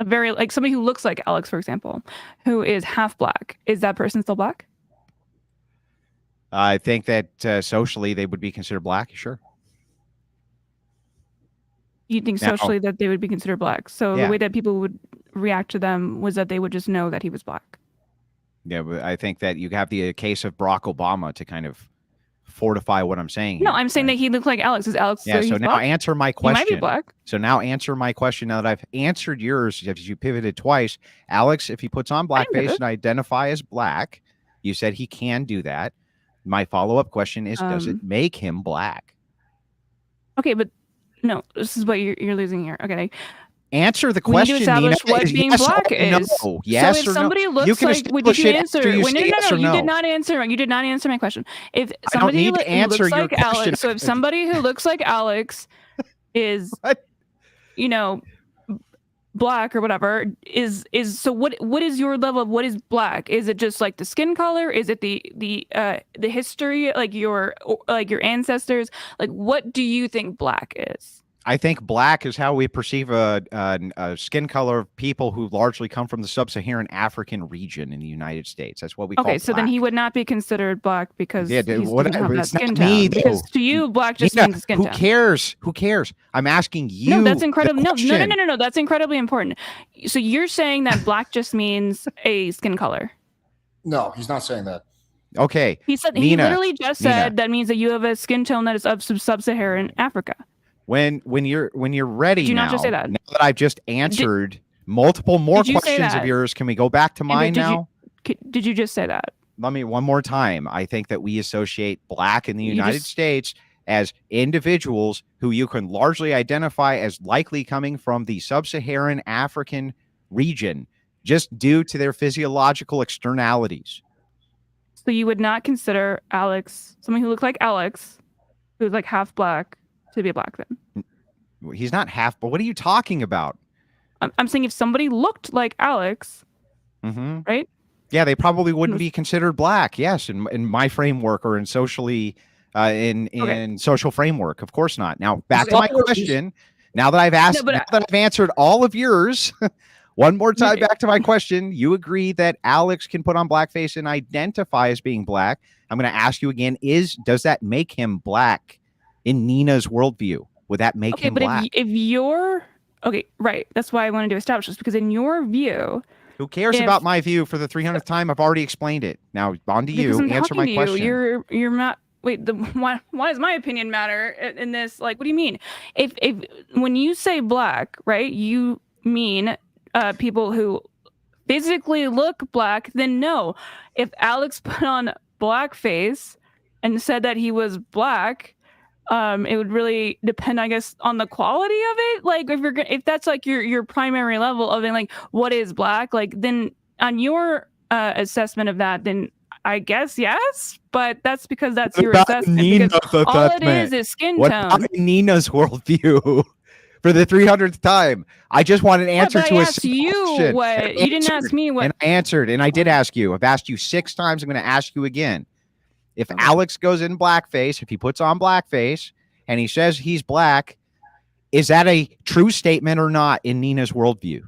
very, like somebody who looks like Alex, for example, who is half black. Is that person still black? I think that socially they would be considered black. Sure. You think socially that they would be considered black? So the way that people would react to them was that they would just know that he was black. Yeah, but I think that you have the case of Barack Obama to kind of fortify what I'm saying. No, I'm saying that he looked like Alex. Is Alex? Yeah. So now black? Answer my question. He might be black. So now answer my question. Now that I've answered yours, if you pivoted twice, Alex, if he puts on blackface and identify as black, you said he can do that. My follow-up question is, does it make him black? Okay, but no, this is what you're losing here. Okay. Answer the question. We need to establish Nina, what being black is. No. Yes so if or somebody no? looks like, what did you answer? You did not answer. You did not answer my question. If somebody who looks like Alex, so if somebody who looks like Alex is, you know, black or whatever, is so what is your level of what is black? Is it just like the skin color? Is it the history, like your ancestors? Like, what do you think black is? I think black is how we perceive a skin color of people who largely come from the sub-Saharan African region in the United States. That's what we call black. Okay, so then he would not be considered black because he doesn't have that skin tone. Because to you, black just means skin tone. Who cares? Who cares? I'm asking you. No, that's incredible. No. That's incredibly important. So you're saying that black just means a skin color? No, he's not saying that. Okay. He said he literally just said that means that you have a skin tone that is of sub-Saharan Africa. When you're ready, did you not just say that? Now that I've just answered multiple more questions of yours, can we go back to mine now? Did you just say that? Let me one more time. I think that we associate black in the United States as individuals who you can largely identify as likely coming from the sub-Saharan African region, just due to their physiological externalities. So you would not consider Alex, someone who looked like Alex, who's like half black, to be black then? He's not half, but what are you talking about? I'm saying if somebody looked like Alex, right? Yeah, they probably wouldn't be considered black. Yes, in my framework or in socially, in social framework, of course not. Now back to my question. Now that I've asked, now that I've answered all of yours, one more time back to my question. You agree that Alex can put on blackface and identify as being black? I'm going to ask you again: does that make him black? In Nina's worldview, would that make him black? If you're right, that's why I wanted to establish this, because in your view, who cares about my view? For the 300th time, I've already explained it. Now on to you. Answer my question. You're not. Wait, why does my opinion matter in this? Like, what do you mean? If when you say black, right, you mean people who physically look black? Then no. If Alex put on blackface and said that he was black, it would really depend, I guess, on the quality of it. Like if that's like your primary level of it, like what is black, like then on your assessment of that, then I guess yes, but that's because that's your assessment. Because all it is skin tone. What Nina's worldview? For the 300th time, I just want an answer to a question. You didn't ask me what. And I answered, and I did ask you. I've asked you 6 times. I'm going to ask you again. If Alex goes in blackface, if he puts on blackface and he says he's black, is that a true statement or not in Nina's worldview? Is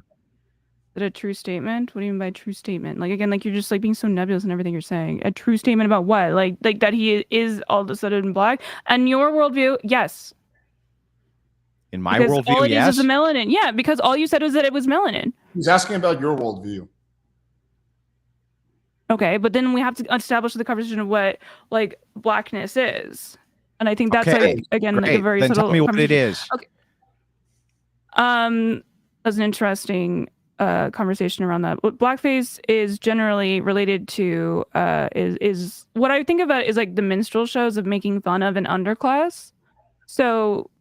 it a true statement? What do you mean by true statement? Like, again, like you're just like being so nebulous in everything you're saying. A true statement about what? Like that he is all of a sudden black? And your worldview, yes. In my worldview, all it is a melanin. Yeah, because all you said was that it was melanin. He's asking about your worldview. Okay, but then we have to establish the conversation of what like blackness is, and I think that's like again like a very then subtle. Tell me what it is. Okay. That's an interesting conversation around that. What blackface is generally related to is what I think about is like the minstrel shows of making fun of an underclass. So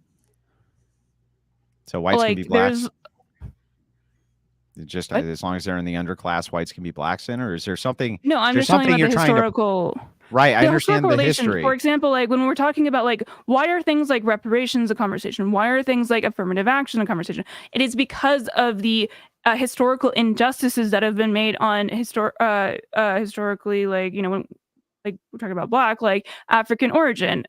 whites can be black. Just as long as they're in the underclass, whites can be blacks in, or is there something? No, I'm just talking about the historical. Right, I understand the history. For example, like when we're talking about like why are things like reparations a conversation? Why are things like affirmative action a conversation? It is because of the historical injustices that have been made on historically, like when like we're talking about black, like African origin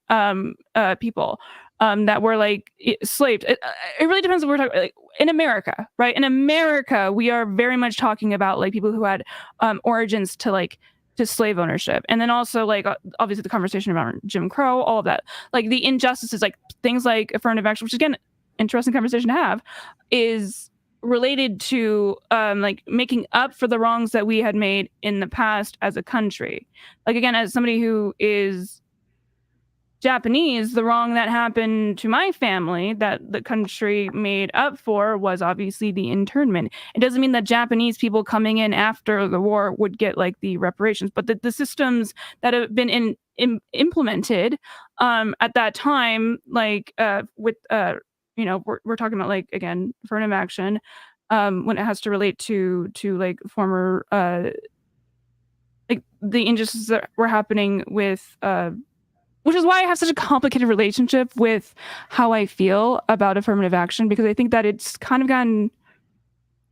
people. That were like enslaved. It really depends on what we're talking about. Like in America, right? In America, we are very much talking about like people who had origins to like to slave ownership. And then also like obviously the conversation about Jim Crow, all of that, like the injustices, like things like affirmative action, which again, interesting conversation to have, is related to like making up for the wrongs that we had made in the past as a country. Like again, as somebody who is Japanese, the wrong that happened to my family that the country made up for was obviously the internment. It doesn't mean that Japanese people coming in after the war would get like the reparations, but the systems that have been implemented at that time, like with we're talking about like again affirmative action when it has to relate to like former like the injustices that were happening with which is why I have such a complicated relationship with how I feel about affirmative action, because I think that it's kind of gotten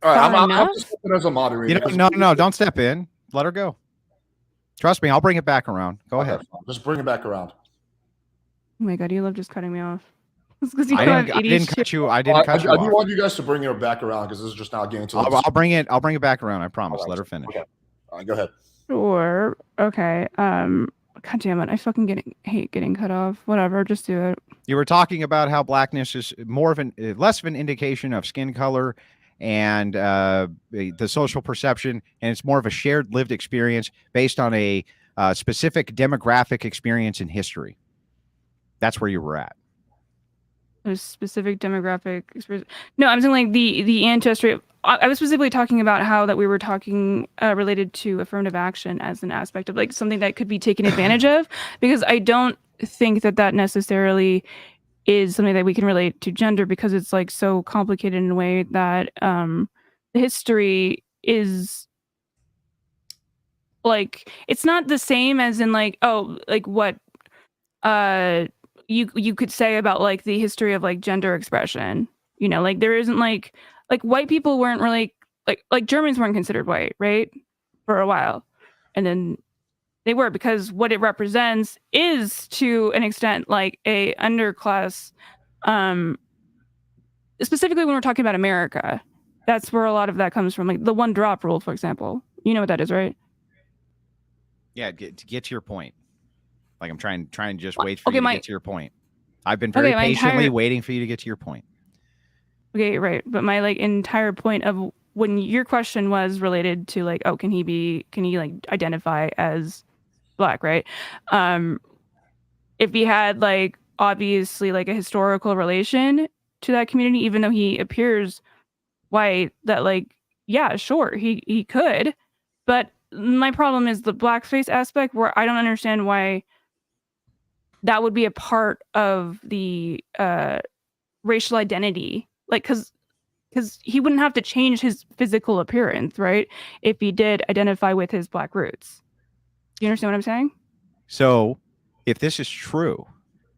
All right, I'm enough. just stepping as a moderator. No, don't step in. Let her go. Trust me, I'll bring it back around. Go ahead. Just bring it back around. Oh my god, you love just cutting me off. It's you I didn't cut you. I didn't cut you off. I do want you guys to bring it back around because this is just now getting to. I'll bring it back around. I promise. Right. Let her finish. Okay. All right, go ahead. Sure. Okay. God damn it! I fucking hate getting cut off. Whatever, just do it. You were talking about how blackness is less of an indication of skin color and the social perception, and it's more of a shared lived experience based on a specific demographic experience in history. That's where you were at. A specific demographic experience. No, I'm saying like the ancestry. I was specifically talking about how that we were talking related to affirmative action as an aspect of like something that could be taken advantage of, because I don't think that necessarily is something that we can relate to gender, because it's like so complicated in a way that the history is like, it's not the same as in like, oh, like what you could say about like the history of like gender expression. You know, like there isn't like white people weren't really like Germans weren't considered white, right? For a while. And then they were, because what it represents is to an extent like a underclass, specifically when we're talking about America. That's where a lot of that comes from. Like the one drop rule, for example. You know what that is, right? Yeah, to get to your point. Like I'm trying to just wait for you to get to your point. I've been very patiently waiting for you to get to your point. Okay, right. But my like entire point of when your question was related to like, oh, can he like identify as black, right? If he had like obviously like a historical relation to that community, even though he appears white, that like, yeah, sure, he could. But my problem is the blackface aspect, where I don't understand why that would be a part of the racial identity. Like, because he wouldn't have to change his physical appearance, right? If he did identify with his black roots. Do you understand what I'm saying? So if this is true,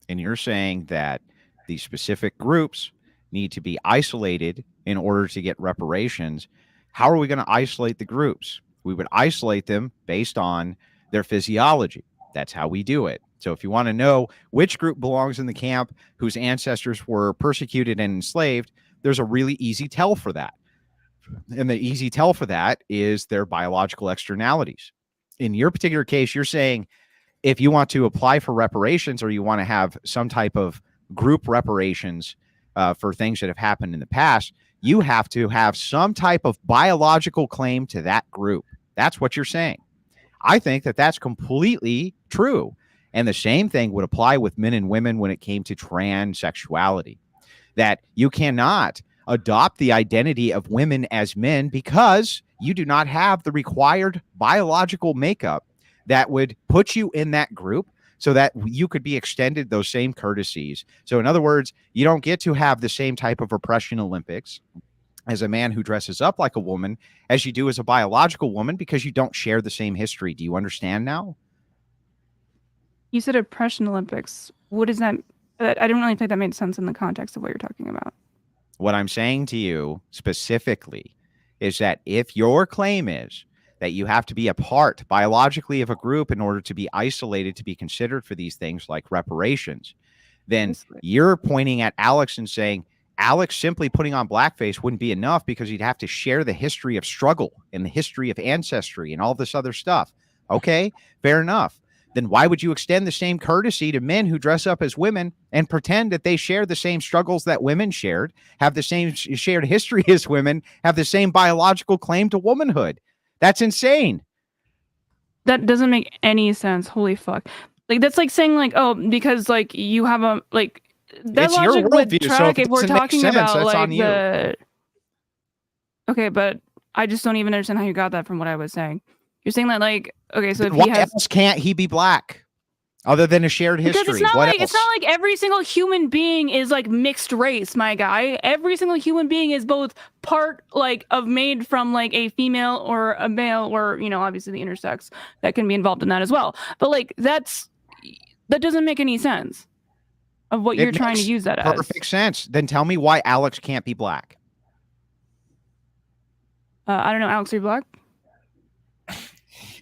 and you're saying that these specific groups need to be isolated in order to get reparations, how are we going to isolate the groups? We would isolate them based on their physiology. That's how we do it. So if you want to know which group belongs in the camp whose ancestors were persecuted and enslaved, there's a really easy tell for that. And the easy tell for that is their biological externalities. In your particular case, you're saying if you want to apply for reparations, or you want to have some type of group reparations for things that have happened in the past, you have to have some type of biological claim to that group. That's what you're saying. I think that that's completely true. And the same thing would apply with men and women when it came to transsexuality, that you cannot adopt the identity of women as men because you do not have the required biological makeup that would put you in that group so that you could be extended those same courtesies. So in other words, you don't get to have the same type of oppression Olympics as a man who dresses up like a woman as you do as a biological woman, because you don't share the same history. Do you understand now? You said oppression Olympics. What is that? I didn't really think that made sense in the context of what you're talking about. What I'm saying to you specifically is that if your claim is that you have to be a part biologically of a group in order to be isolated, to be considered for these things like reparations, then you're pointing at Alex and saying, Alex simply putting on blackface wouldn't be enough because he'd have to share the history of struggle and the history of ancestry and all this other stuff. Okay, fair enough. Then why would you extend the same courtesy to men who dress up as women and pretend that they share the same struggles that women shared, have the same shared history as women, have the same biological claim to womanhood? That's insane. That doesn't make any sense. Holy fuck. Like, that's like saying, like, oh, because, like, you have a, like, that It's your logic would worldview, so track if it if we're doesn't make talking sense, about, that's like, on you. Okay, but I just don't even understand how you got that from what I was saying. You're saying that, like, okay, so if Why he has, else can't he be black? Other than a shared because history. it's not What like else? it's not like every single human being is like mixed race, my guy. Every single human being is both part like of made from like a female or a male, or you know, obviously the intersex that can be involved in that as well. But like that doesn't make any sense of what you're trying to use that as. Perfect sense. Then tell me why Alex can't be black. I don't know, Alex, are you black?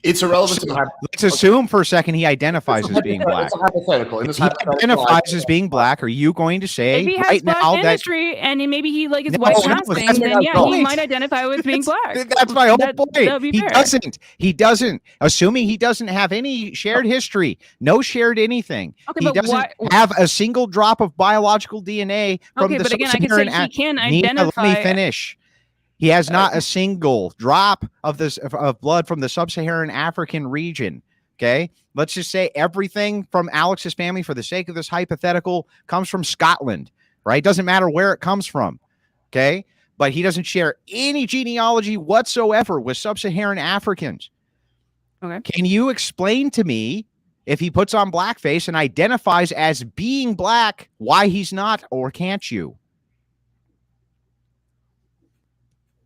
It's irrelevant to the Let's assume for a second he identifies as being black. It's a hypothetical. In this If he identifies as being black, are you going to say If he has right black now that history and maybe he like is No, white no, passing, that's then my yeah, he point. might identify with being black. That's my whole That point. would be He fair. doesn't. He doesn't. Assuming he doesn't have any shared history, no shared anything. Okay, He but doesn't have a single drop of biological DNA from Okay, the but again, I could say Sub-Saharan he can Nina, identify. let me finish. He has not a single drop of this of blood from the Sub-Saharan African region. Okay, let's just say everything from Alex's family, for the sake of this hypothetical, comes from Scotland. Right? Doesn't matter where it comes from. Okay, but he doesn't share any genealogy whatsoever with Sub-Saharan Africans. Okay. Can you explain to me, if he puts on blackface and identifies as being black, why he's not, or can't you?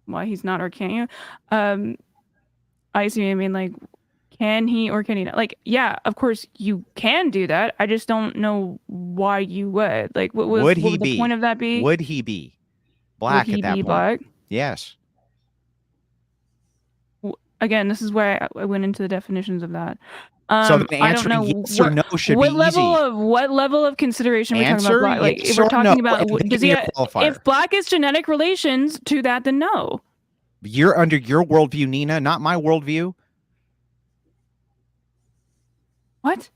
Why he's not, or can't you? I see what you mean. Like, can he or can he not? Like, yeah, of course you can do that. I just don't know why you would. Like, what would the point of that be? Would he be black at that point? Black? Yes. Again, this is where I went into the definitions of that. So the I don't answer know yes or no should what be level easy. of what level of consideration we're talking Answer about black. Like, yes if we're or talking no, about and then does he your qualifier. if black is genetic relations to that, then no. You're under your worldview, Nina, not my worldview. What?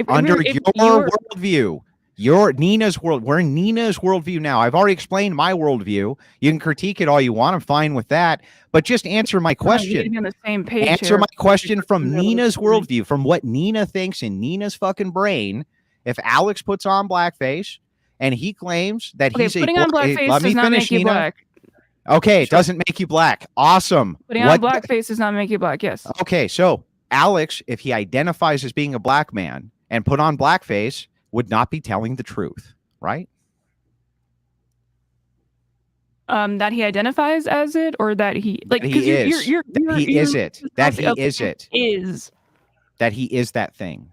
Under your worldview. Your Nina's world. We're in Nina's worldview now. I've already explained my worldview. You can critique it all you want. I'm fine with that. But just answer my question. Be on the same page Answer here. my question from Nina's worldview, from what Nina thinks in Nina's fucking brain. If Alex puts on blackface and he claims that he's putting on blackface let me does not finish, make you Nina. Black. Okay, it doesn't make you black. Awesome. Putting on blackface does not make you black. Yes. Okay, so Alex, if he identifies as being a black man and put on blackface, would not be telling the truth, right? That he identifies as it, or that he like that he is. That he is it. That he is it. Is that he is that thing.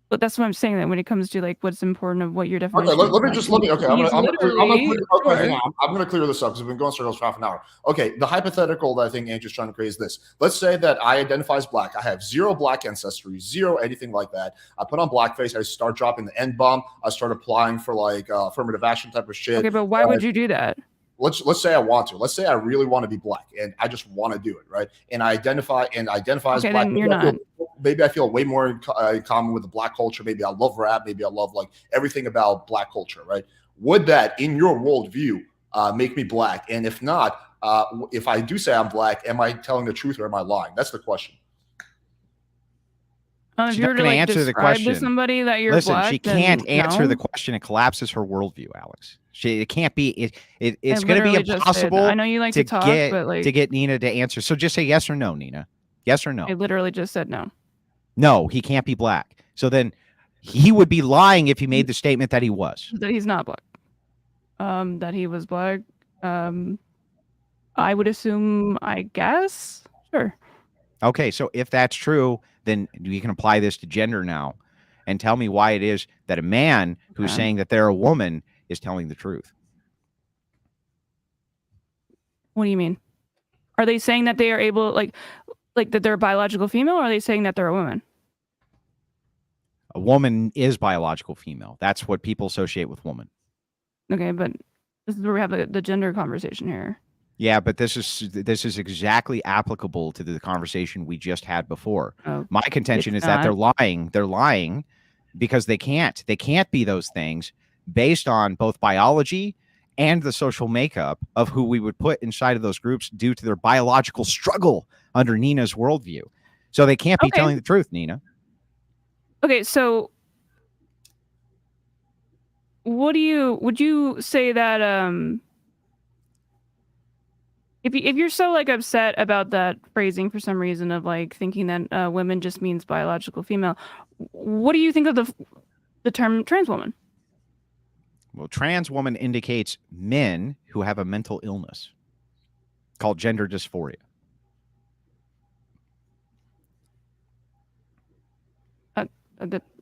But that's what I'm saying. That when it comes to like what's important of what your definition. Okay, let me just okay. I'm gonna clear this up because we've been going circles for half an hour. Okay, the hypothetical that I think Andrew's trying to create is this. Let's say that I identify as black. I have zero black ancestry, zero anything like that. I put on blackface. I start dropping the N-bomb. I start applying for like affirmative action type of shit. Okay, but why would you do that? Let's say I want to. Let's say I really want to be black, and I just want to do it, right? And I identify as black. Then you're not. Maybe I feel way more in common with the black culture. Maybe I love rap. Maybe I love like everything about black culture, right? Would that, in your worldview, make me black? And if not, if I do say I'm black, am I telling the truth or am I lying? That's the question. If you were to like answer the question to somebody that you're Listen, black, she can't answer no. the question. It collapses her worldview, Alex. It can't be. It's going to be impossible. I know you like to talk, but like to get Nina to answer. So just say yes or no, Nina. Yes or no. I literally just said no. No, he can't be black. So then he would be lying if he made the statement that he was. That he's not black. That he was black. I would assume. I guess. Sure. Okay, so if that's true, then you can apply this to gender now, and tell me why it is that a man who's saying that they're a woman is telling the truth. What do you mean? Are they saying that they are able, like that they're a biological female, or are they saying that they're a woman? A woman is biological female. That's what people associate with woman. Okay, but this is where we have the gender conversation here. Yeah, but this is exactly applicable to the conversation we just had before. Oh, My contention it's is that they're not. lying. They're lying because they can't. They can't be those things based on both biology and the social makeup of who we would put inside of those groups due to their biological struggle under Nina's worldview. So they can't be Okay. telling the truth, Nina. Okay, so would you say that if you're so like upset about that phrasing for some reason of like thinking that women just means biological female, what do you think of the term trans woman? Well, trans woman indicates men who have a mental illness called gender dysphoria.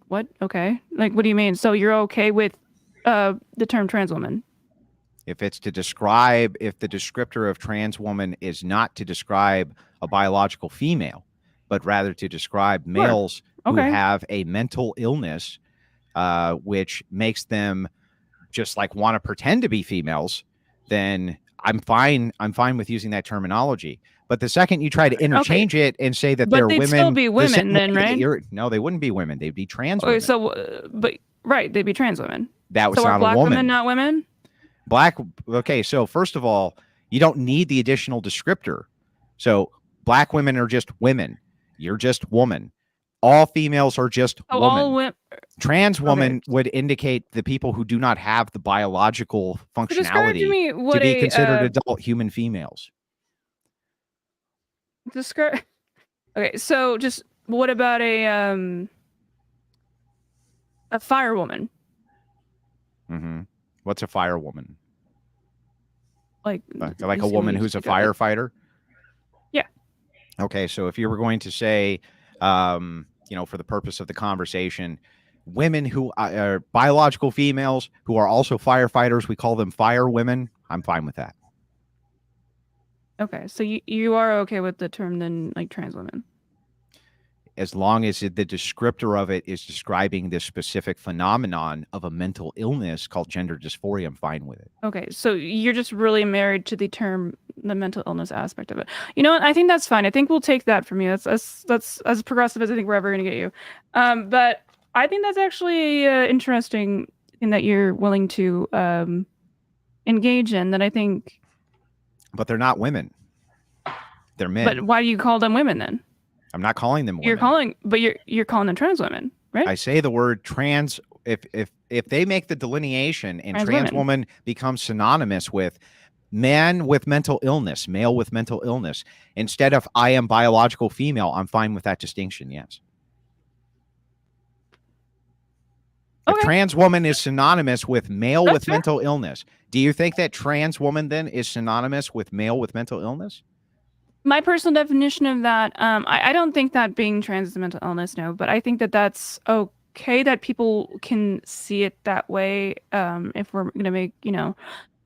What? Okay. Like, what do you mean? So you're okay with the term trans woman? If it's to describe, if the descriptor of trans woman is not to describe a biological female, but rather to describe males who Okay. have a mental illness, which makes them just like want to pretend to be females, then I'm fine. I'm fine with using that terminology. But the second you try to interchange it and say that But they're they'd women, still be the women same then, way that right? no, they wouldn't be women. They'd be trans Okay, women. so but right, they'd be trans women. That was So are not a black woman. women not women? Black. Okay, so first of all, you don't need the additional descriptor. So black women are just women. You're just woman. All females are just Oh, woman. all women. Trans woman Okay. would indicate the people who do not have the biological So describe to functionality me what to be a considered adult human females. describe. Okay, so just what about a firewoman? Mm-hmm. What's a firewoman? Like a woman who's a firefighter? Yeah. Okay, so if you were going to say, for the purpose of the conversation, women who are biological females who are also firefighters, we call them fire women. I'm fine with that. Okay, so you are okay with the term then, like trans women? As long as the descriptor of it is describing this specific phenomenon of a mental illness called gender dysphoria, I'm fine with it. Okay, so you're just really married to the mental illness aspect of it. You know what? I think that's fine. I think we'll take that from you. That's as progressive as I think we're ever going to get you. But I think that's actually interesting in that you're willing to engage in that. I think. But they're not women. They're men. But why do you call them women then? I'm not calling them women. You're calling them trans women, right? I say the word trans. If they make the delineation and trans woman becomes synonymous with man with mental illness, male with mental illness, instead of I am biological female, I'm fine with that distinction. Yes. Okay. If trans woman is synonymous with male with mental illness, do you think that trans woman then is synonymous with male with mental illness? My personal definition of that, I don't think that being trans is a mental illness, no, but I think that that's okay that people can see it that way if we're going to make,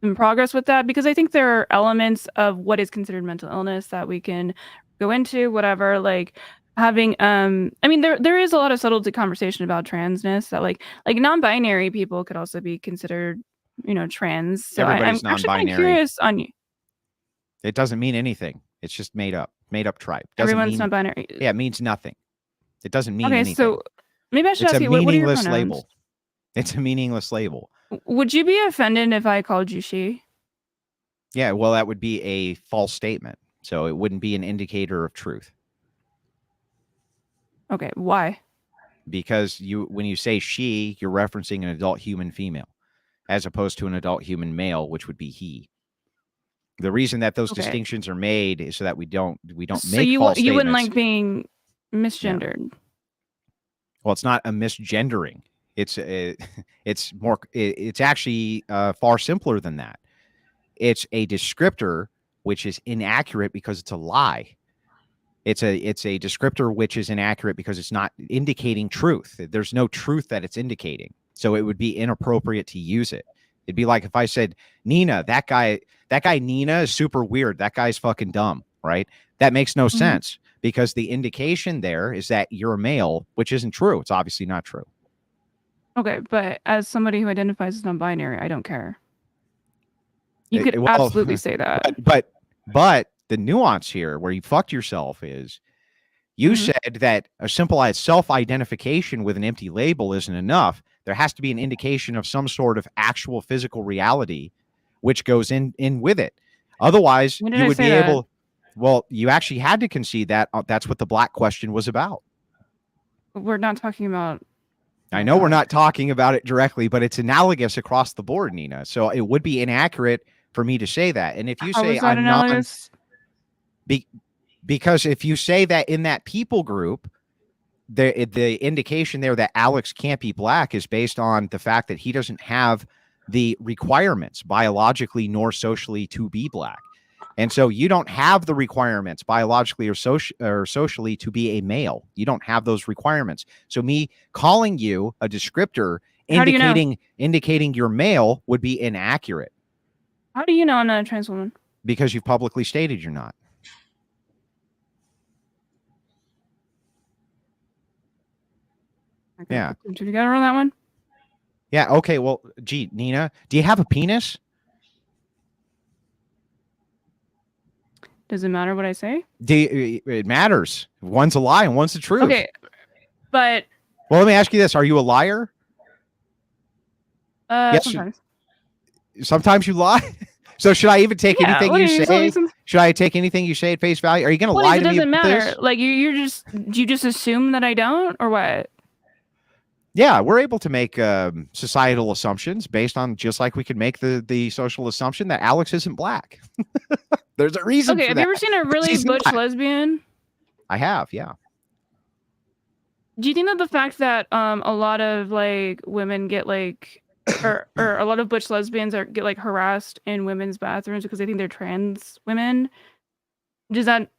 some progress with that, because I think there are elements of what is considered mental illness that we can go into, whatever, like having, there is a lot of subtlety conversation about transness that like non-binary people could also be considered, trans. So Everybody's I'm actually kind of non-binary. curious on you. It doesn't mean anything. It's just made up tribe. Everyone's non-binary. Yeah, it means nothing. It doesn't mean anything. So maybe I should ask you, what are your pronouns? Label. It's a meaningless label. Would you be offended if I called you she? Yeah, well, that would be a false statement. So it wouldn't be an indicator of truth. Okay, why? Because when you say she, you're referencing an adult human female, as opposed to an adult human male, which would be he. The reason that those distinctions are made is so that we don't make false statements. You wouldn't like being misgendered. Yeah. Well, it's not a misgendering. It's actually far simpler than that. It's a descriptor which is inaccurate because it's a lie. It's a descriptor which is inaccurate because it's not indicating truth. There's no truth that it's indicating. So it would be inappropriate to use it. It'd be like if I said, Nina, that guy Nina is super weird. That guy's fucking dumb, right? That makes no sense because the indication there is that you're a male, which isn't true. It's obviously not true. Okay, but as somebody who identifies as non-binary, I don't care. You could absolutely say that. But the nuance here where you fucked yourself is you said that a simple self-identification with an empty label isn't enough. There has to be an indication of some sort of actual physical reality which goes in with it. Otherwise, you would be able. Well, you actually had to concede that that's what the black question was about. We're not talking about. I know we're not talking about it directly, but it's analogous across the board, Nina. So it would be inaccurate for me to say that. And if you say I'm analogous? Because if you say that in that people group, the indication there that Alex can't be black is based on the fact that he doesn't have the requirements biologically nor socially to be black. And so you don't have the requirements biologically or socially to be a male. You don't have those requirements. So me calling you a descriptor indicating you're male would be inaccurate. How do you know I'm not a trans woman? Because you've publicly stated you're not. Okay. Yeah. Put you together on that one? Yeah. Okay. Well, gee, Nina, do you have a penis? Does it matter what I say? It matters. One's a lie and one's the truth. Okay. But. Well, let me ask you this. Are you a liar? Yes. Sometimes. Sometimes you lie? So should I even take anything you say? Should I take anything you say at face value? Are you going to lie to me? It doesn't matter. This? Like you just assume that I don't, or what? Yeah, we're able to make societal assumptions based on just like we could make the social assumption that Alex isn't black. There's a reason. Okay, for have that. You ever seen a really butch lesbian? I have, yeah. Do you think that the fact that a lot of like women get like or a lot of butch lesbians get like harassed in women's bathrooms because they think they're trans women? Does that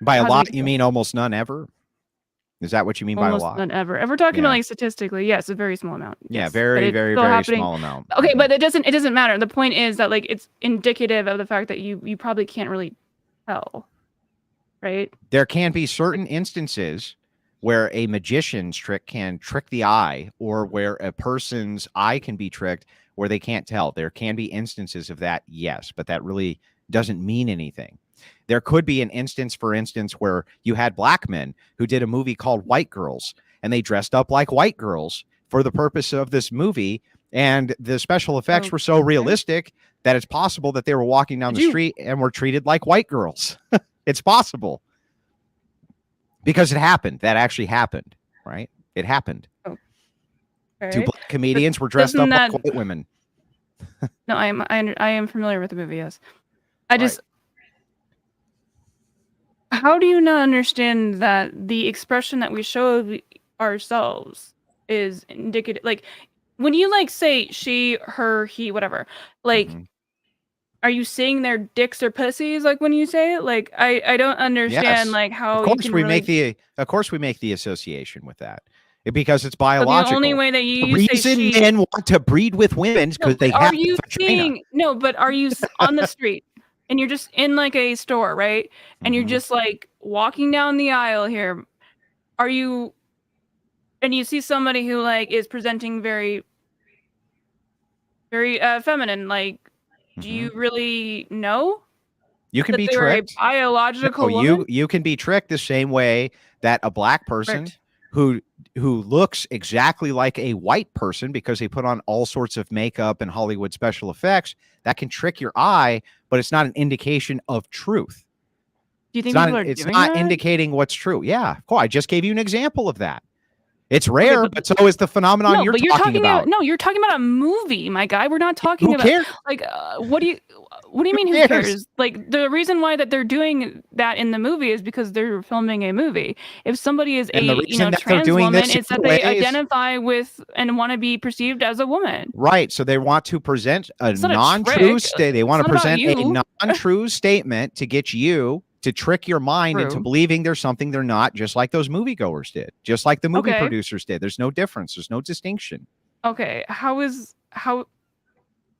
by a lot you mean almost none ever? Is that what you mean by a lot? None ever. If we're talking about like statistically, yes, a very small amount. Yeah, yes. very small amount. Okay, but it doesn't matter. The point is that like it's indicative of the fact that you probably can't really tell. Right? There can be certain instances where a magician's trick can trick the eye, or where a person's eye can be tricked where they can't tell. There can be instances of that, yes, but that really doesn't mean anything. There could be an instance, for instance, where you had black men who did a movie called White Girls, and they dressed up like white girls for the purpose of this movie, and the special effects were so realistic that it's possible that they were walking down the street and were treated like white girls. It's possible. Because it happened. That actually happened, right? It happened. Oh. Okay. Two black comedians were dressed up like white women. No, I am familiar with the movie, yes. How do you not understand that the expression that we show of ourselves is indicative? Like, when you like say she, her, he, whatever, like, are you saying their dicks or pussies? Like when you say it, like I don't understand like how. Of course we make the association with that because it's biological. The only way that you the reason men want to breed with women because they have a vagina. No, but are you on the street? And you're just in like a store, right? And you're just like walking down the aisle here. Are you, and you see somebody who like is presenting very, very feminine. Like, do you really know? You can be tricked. A biological woman? You can be tricked the same way that a black person who looks exactly like a white person because they put on all sorts of makeup and Hollywood special effects, that can trick your eye, but it's not an indication of truth. Do you think it's not indicating what's true? Yeah, of course. I just gave you an example of that. It's rare, but so is the phenomenon you're talking about. You're talking about a movie, my guy. We're not talking about like what do you mean who cares? Like the reason why that they're doing that in the movie is because they're filming a movie. If somebody is a trans woman, it's that they identify with and want to be perceived as a woman. Right. So they want to present a non-true state. They want to present a non-true statement to get you to trick your mind into believing there's something they're not, just like those moviegoers did, just like the movie producers did. There's no difference. There's no distinction. Okay.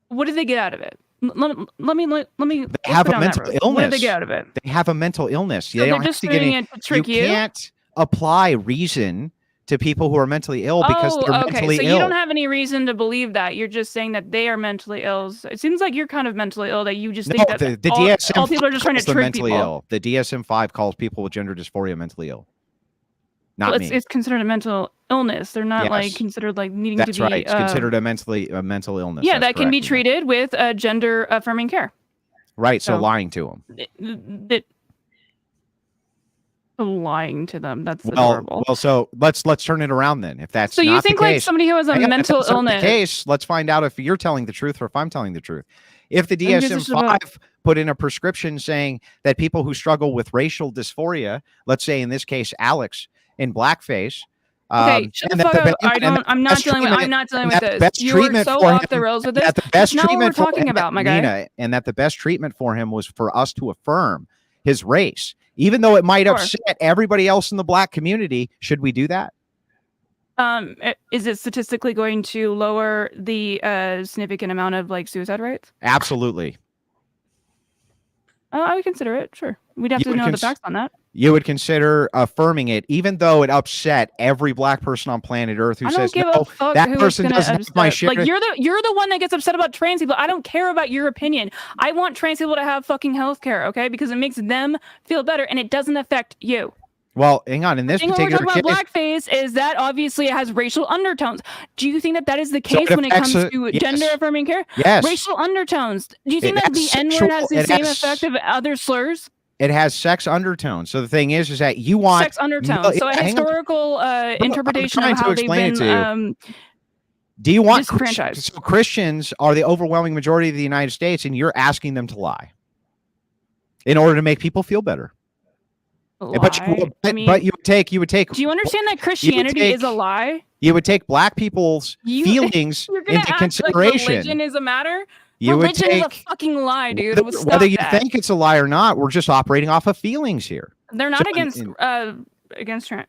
What did they get out of it? Let me. They have a mental illness. What did they get out of it? They have a mental illness. So they don't have to get any. You can't apply reason to people who are mentally ill because they're mentally so ill. you don't have any reason to believe that. You're just saying that they are mentally ill. So it seems like you're kind of mentally ill, that you just think that the all DSM people are just trying to calls them trick mentally people. ill. The DSM-5 calls people with gender dysphoria mentally ill. Not me. It's considered a mental illness. They're not like considered like needing to be. That's right. It's considered a mental illness. Yeah, That's that can be correct, treated with gender affirming care. Right. So lying to them. Lying to them. That's adorable. Well, so let's turn it around then. If that's so, you think like somebody who has a mental illness. Case, let's find out if you're telling the truth or if I'm telling the truth. If the DSM-5 put in a prescription saying that people who struggle with racial dysphoria, let's say in this case Alex in blackface, okay, shut the fuck up. I'm not dealing with this. You're so off the rails with this. That's not what we're talking about, my guy. And that the best treatment for him was for us to affirm his race, even though it might upset everybody else in the black community. Should we do that? Is it statistically going to lower the significant amount of like suicide rates? Absolutely. I would consider it. Sure, we'd have to know the facts on that. You would consider affirming it, even though it upset every black person on planet Earth who says, "No, that person doesn't have my shit." Like you're the one that gets upset about trans people. I don't care about your opinion. I want trans people to have fucking health care, okay? Because it makes them feel better and it doesn't affect you. Well, hang on. In this particular case, we're talking about blackface is that obviously it has racial undertones. Do you think that that is the case when it comes to gender affirming care? Yes. Racial undertones. Do you think that the N-word has the same effect of other slurs? It has sex undertones. So the thing is that you want sex undertones. So a historical interpretation of how they've been. Do you want Christians are the overwhelming majority of the United States, and you're asking them to lie in order to make people feel better? But you would take. Do you understand that Christianity is a lie? You would take black people's feelings into consideration. Like religion is a matter. Religion is a fucking lie, dude. Whether you think it's a lie or not, we're just operating off of feelings here. They're not against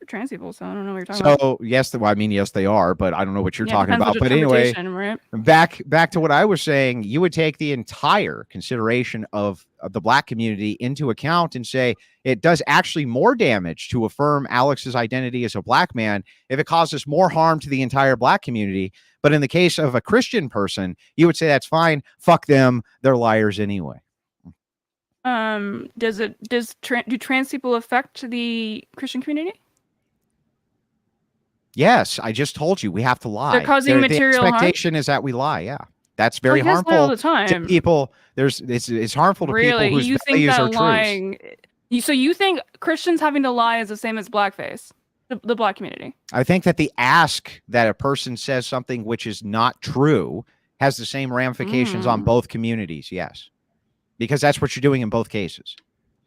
trans people, so I don't know what you're talking about. So yes, yes, they are, but I don't know what you're talking about. But anyway, right? back to what I was saying. You would take the entire consideration of the black community into account and say it does actually more damage to affirm Alex's identity as a black man if it causes more harm to the entire black community. But in the case of a Christian person, you would say that's fine. Fuck them. They're liars anyway. Do trans people affect the Christian community? Yes, I just told you we have to lie. They're causing material harm. The expectation is that we lie. Yeah, that's very harmful all the time. to people. It's harmful to people whose values are lying. So you think Christians having to lie is the same as blackface? The black community. I think that the ask that a person says something which is not true has the same ramifications on both communities. Yes, because that's what you're doing in both cases.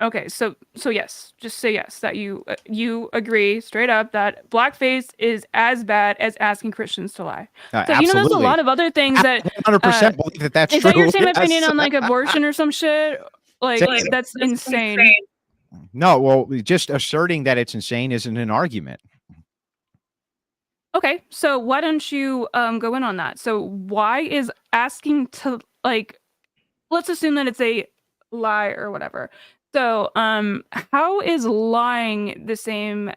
Okay, so yes, just say yes that you agree straight up that blackface is as bad as asking Christians to lie. So absolutely. There's a lot of other things that 100% believe that that's true. Is that your same opinion on like abortion or some shit? Like that's insane. No, well, just asserting that it's insane isn't an argument. Okay, so why don't you go in on that? So why is asking to let's assume that it's a lie or whatever. So how is lying the same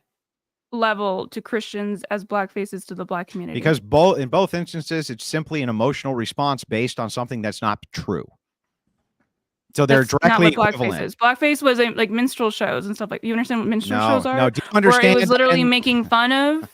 level to Christians as blackface is to the black community? Because in both instances, it's simply an emotional response based on something that's not true. So they're directly equivalent. Blackface was like minstrel shows and stuff like. You understand what minstrel shows are? No, do you understand? Where it was literally making fun of.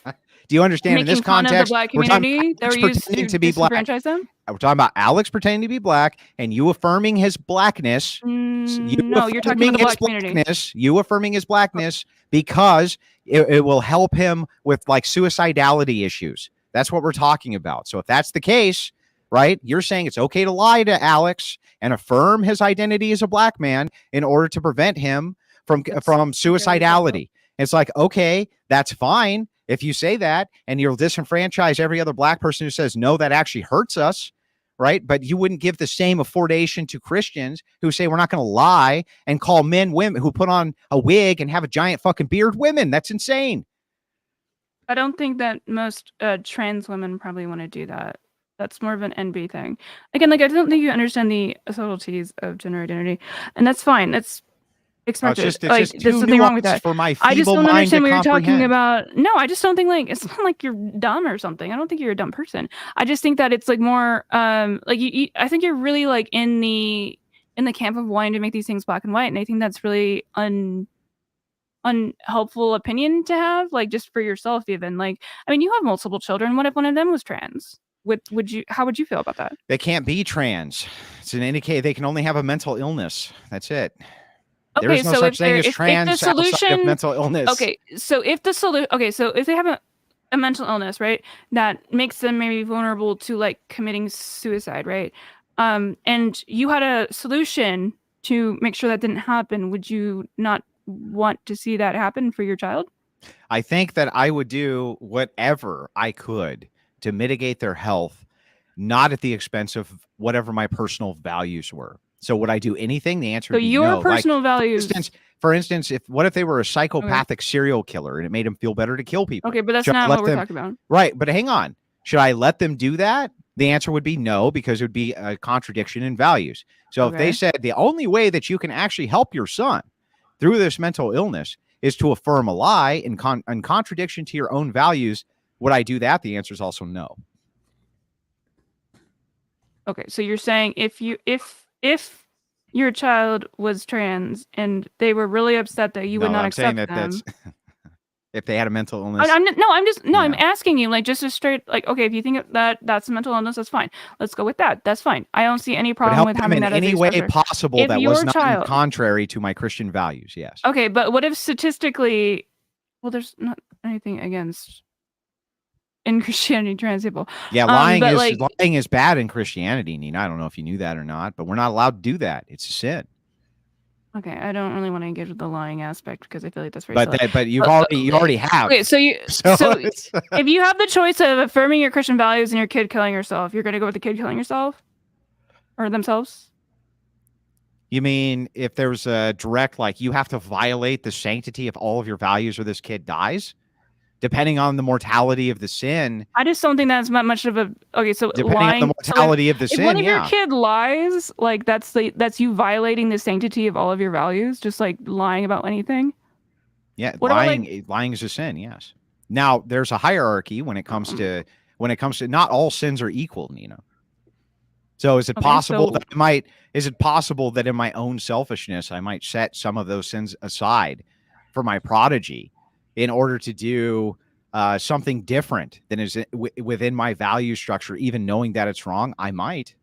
Do you understand in this context? The black community that were used to be black. Them? We're talking about Alex pretending to be black and you affirming his blackness. No, you're talking about the black community. You affirming his blackness because it will help him with like suicidality issues. That's what we're talking about. So if that's the case, right, you're saying it's okay to lie to Alex and affirm his identity as a black man in order to prevent him from suicidality. It's like, okay, that's fine. If you say that and you'll disenfranchise every other black person who says, no, that actually hurts us, right? But you wouldn't give the same affordation to Christians who say we're not going to lie and call men women who put on a wig and have a giant fucking beard women. That's insane. I don't think that most trans women probably want to do that. That's more of an NB thing. Again, like I don't think you understand the subtleties of gender identity, and that's fine. Expected. It's like, just there's too something wrong with nuanced that. for my I just feeble don't mind understand to what you're talking comprehend. about. No, I just don't think like it's not like you're dumb or something. I don't think you're a dumb person. I just think that it's like more like you I think you're really like in the camp of wanting to make these things black and white, and I think that's really unhelpful opinion to have, like just for yourself even. Like, I mean, you have multiple children. What if one of them was trans? How would you feel about that? They can't be trans. It's an indicator they can only have a mental illness. That's it. There Okay, is no so such if thing as the trans outside of solution, mental illness. okay, so if they have a mental illness, right, that makes them maybe vulnerable to like committing suicide, right? And you had a solution to make sure that didn't happen, would you not want to see that happen for your child? I think that I would do whatever I could to mitigate their health, not at the expense of whatever my personal values were. So would I do anything? The answer So would be your no. personal values. For instance, what if they were a psychopathic serial killer and it made them feel better to kill people? Okay, but that's Should I not let what we're them- talking about. Right, but hang on. Should I let them do that? The answer would be no, because it would be a contradiction in values. So if they Okay. said the only way that you can actually help your son through this mental illness is to affirm a lie in contradiction to your own values, would I do that? The answer is also no. Okay, so you're saying if your child was trans and they were really upset that you would not I'm saying accept that them. that's if they had a mental illness. I'm Yeah. asking you, like, just a straight, like, okay, if you think that that's a mental illness, that's fine. Let's go with that. That's fine. I don't see any But problem help with them having in that as any a way stressor. possible If that your was not child- contrary to my Christian values. Yes. Okay, but what if statistically, well, there's not anything against in Christianity trans people. Yeah, but, lying is bad in Christianity, Nina. I don't know if you knew that or not, but we're not allowed to do that. It's a sin. Okay, I don't really want to engage with the lying aspect because I feel like that's very silly. But you already have. Okay, so it's- if you have the choice of affirming your Christian values and your kid killing herself, you're gonna go with the kid killing herself or themselves? You mean if there's a direct, like, you have to violate the sanctity of all of your values or this kid dies? Depending on the mortality of the sin. I just don't think that's not much of a okay. So Depending lying, on the mortality of the if sin, one of your kid lies, like that's you violating the sanctity of all of your values, just like lying about anything. Yeah, What about, lying is a sin. Yes. Now there's a hierarchy when it comes to not all sins are equal, Nina. So is it possible that in my own selfishness I might set some of those sins aside for my prodigy in order to do something different than is within my value structure, even knowing that it's wrong? I might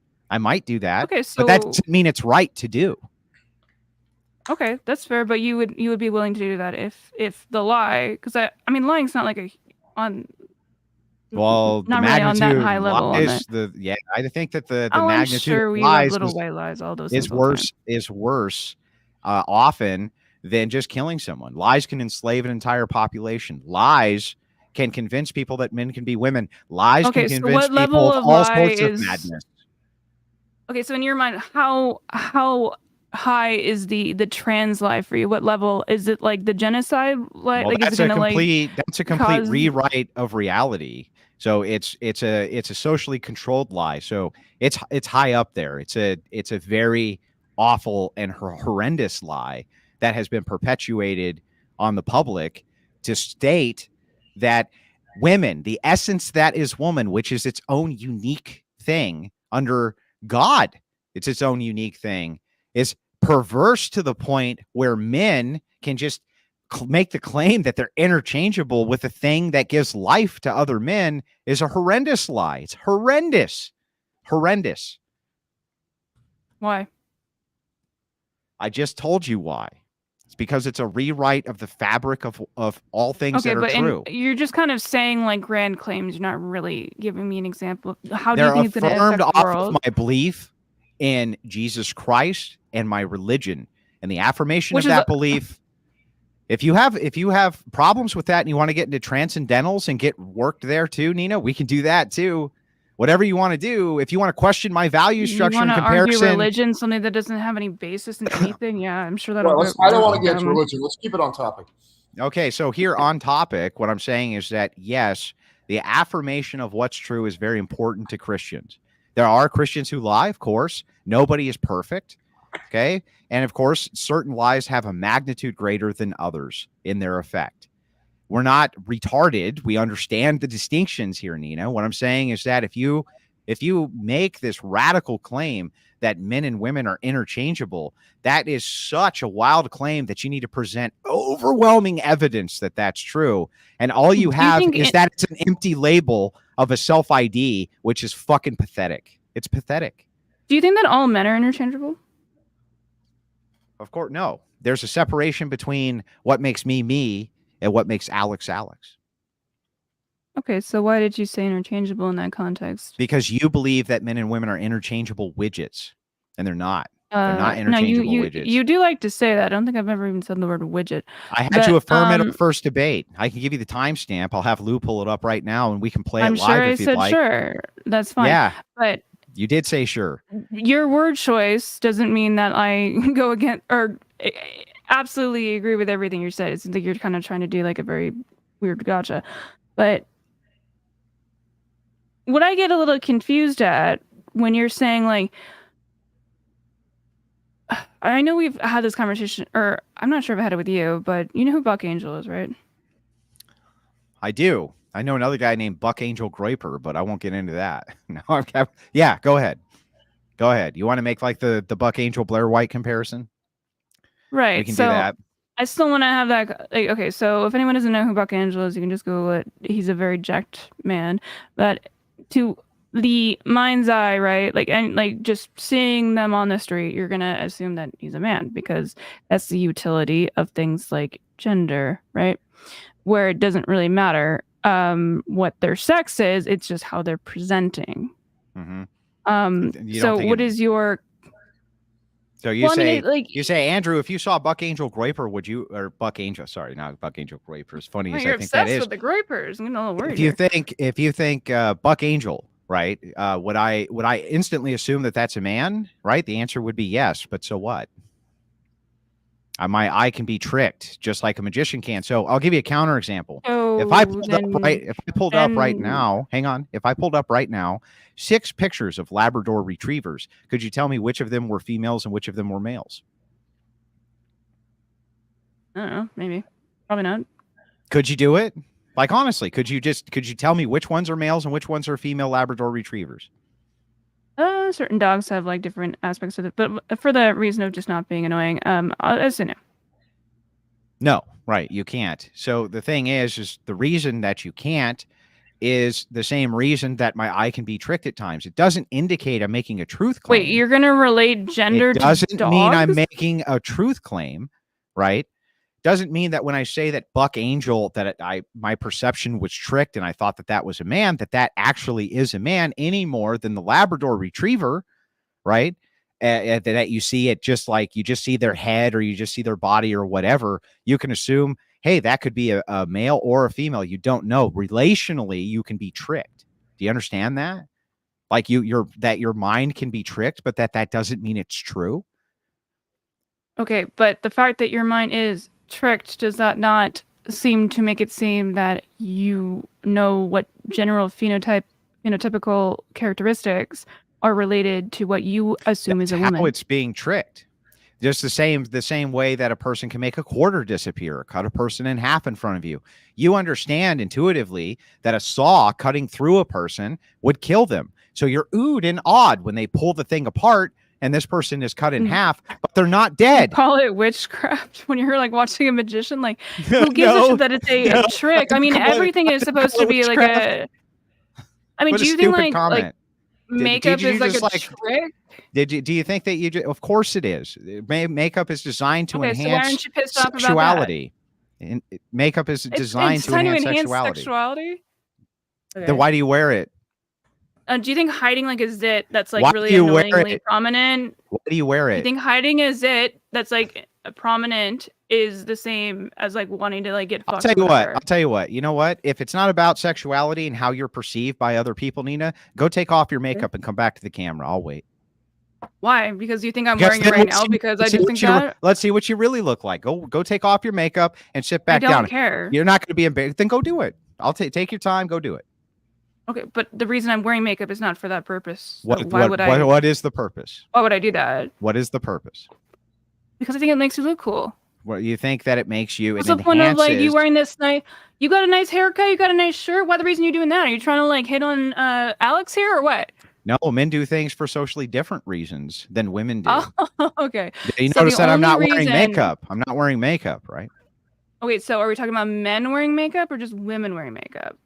do that. Okay, so but that doesn't mean it's right to do. Okay, that's fair. But you would be willing to do that if the lie, because I mean lying's not like Well, not the really on magnitude that high level. I think that the I'm magnitude sure of we love lies little white lies, all those is things all the time. worse often than just killing someone. Lies can enslave an entire population. Lies can convince people that men can be women. Lies can convince what people level of of all lie sorts of is- madness. Okay, so in your mind, how high is the trans lie for you? What level is it? Like the genocide lie? Well, like that's is it gonna that's a complete cause- rewrite of reality. So it's a socially controlled lie. So it's high up there. It's a very awful and horrendous lie that has been perpetuated on the public to state that women, the essence that is woman, which is its own unique thing under God, it's its own unique thing, is perverse to the point where men can just make the claim that they're interchangeable with the thing that gives life to other men is a horrendous lie. It's horrendous. Why? I just told you why. It's because it's a rewrite of the fabric of all things that are true. You're just kind of saying like grand claims. You're not really giving me an example. How do They're you think it's going to affirmed affect the off world? of my belief in Jesus Christ and my religion, and the affirmation Which of is that belief. If you have problems with that and you want to get into transcendentals and get worked there too, Nina, we can do that too. Whatever you want to do. If you want to question my value structure you in want to argue comparison, religion, something that doesn't have any basis in anything. Yeah, I'm sure Well, that'll. I don't want to get into religion. Let's keep it on topic. okay, so here on topic, what I'm saying is that yes, the affirmation of what's true is very important to Christians. There are Christians who lie, of course. Nobody is perfect. Okay. And of course, certain lies have a magnitude greater than others in their effect. We're not retarded. We understand the distinctions here, Nina. What I'm saying is that if you make this radical claim that men and women are interchangeable, that is such a wild claim that you need to present overwhelming evidence that that's true. And all you have is that it's an empty label of a self-ID, which is fucking pathetic. It's pathetic. Do you think that all men are interchangeable? Of course, no. There's a separation between what makes me me and what makes Alex Alex. Okay, so why did you say interchangeable in that context? Because you believe that men and women are interchangeable widgets, and they're not. They're not No, interchangeable widgets. you do like to say that. I don't think I've ever even said the word widget. I had to affirm it at the first debate. I can give you the timestamp. I'll have Lou pull it up right now, and we can play it live if you'd like. Sure. That's fine. Yeah, but you did say sure. Your word choice doesn't mean that I go against or absolutely agree with everything you said. It's like you're kind of trying to do like a very weird gotcha. But what I get a little confused at when you're saying like, I know we've had this conversation, or I'm not sure if I had it with you, but you know who Buck Angel is, right? I do. I know another guy named Buck Angel Groiper, but I won't get into that. No, yeah, go ahead. Go ahead. You want to make like the Buck Angel Blair White comparison? Right. We can do that. I still want to have that. Like, okay, so if anyone doesn't know who Buck Angel is, you can just Google it. He's a very jacked man. But to the mind's eye, right? Like, and like just seeing them on the street, you're gonna assume that he's a man because that's the utility of things like gender, right? Where it doesn't really matter what their sex is, it's just how they're presenting. Mm-hmm. So what is your... So you you say, Andrew, if you saw Buck Angel Groiper, would you, or Buck Angel, sorry, not Buck Angel Groiper, as funny as I think that is. You're obsessed with the Groipers. I'm a little worried. If you think Buck Angel, right, would I instantly assume that that's a man, right? The answer would be yes, but so what? My eye can be tricked just like a magician can. So I'll give you a counter example. If I pulled up right now, hang on. If I pulled up right now, 6 pictures of Labrador retrievers, could you tell me which of them were females and which of them were males? I don't know. Maybe. Probably not. Could you do it? Like, honestly, could you tell me which ones are males and which ones are female Labrador retrievers? Certain dogs have like different aspects of it, but for the reason of just not being annoying, I'll say no. No, right. You can't. So the thing is the reason that you can't is the same reason that my eye can be tricked at times. It doesn't indicate I'm making a truth claim. Wait, you're going to relate gender to dogs? It doesn't mean I'm making a truth claim, right? Doesn't mean that when I say that Buck Angel, that my perception was tricked and I thought that was a man, that actually is a man any more than the Labrador Retriever, right? That you see it just like you just see their head or you just see their body or whatever. You can assume, hey, that could be a male or a female. You don't know. Relationally, you can be tricked. Do you understand that? Like that your mind can be tricked, but that doesn't mean it's true. Okay, but the fact that your mind is tricked, does that not seem to make it seem that you know what general phenotypical characteristics are related to what you assume is a woman? How it's being tricked. Just the same way that a person can make a quarter disappear or cut a person in half in front of you. You understand intuitively that a saw cutting through a person would kill them. So you're oohed and awed when they pull the thing apart and this person is cut in half, but they're not dead. You call it witchcraft when you're like watching a magician. Like, who gives a shit that it's a trick? I mean, everything is supposed to be like a... I mean, do you think like makeup is like a trick? Do you think that of course it is. Makeup is designed to enhance so why aren't you pissed off sexuality. About that? Makeup is designed to enhance sexuality. Okay. Then why do you wear it? Do you think hiding like a zit that's like really annoyingly prominent? Why do you wear it? Do you think hiding a zit that's like prominent is the same as like wanting to like get fucked? I'll tell you what. You know what? If it's not about sexuality and how you're perceived by other people, Nina, go take off your makeup and come back to the camera. I'll wait. Why? Because you think I'm wearing it right now? Because I just think that. Let's see what you really look like. Go take off your makeup and sit back down. I don't care. You're not going to be embarrassed. Then go do it. I'll take your time. Go do it. Okay, but the reason I'm wearing makeup is not for that purpose. So What why would I? what is the purpose? Why would I do that? What is the purpose? Because I think it makes you look cool. What you think that it makes you? What's It the point of like you enhances. wearing this nice? You got a nice haircut. You got a nice shirt. Why the reason you doing that? Are you trying to like hit on Alex here or what? No, men do things for socially different reasons than women do. Oh, okay. You So notice the that I'm only not wearing reason- makeup. I'm not wearing makeup, right? Oh, wait, so are we talking about men wearing makeup or just women wearing makeup?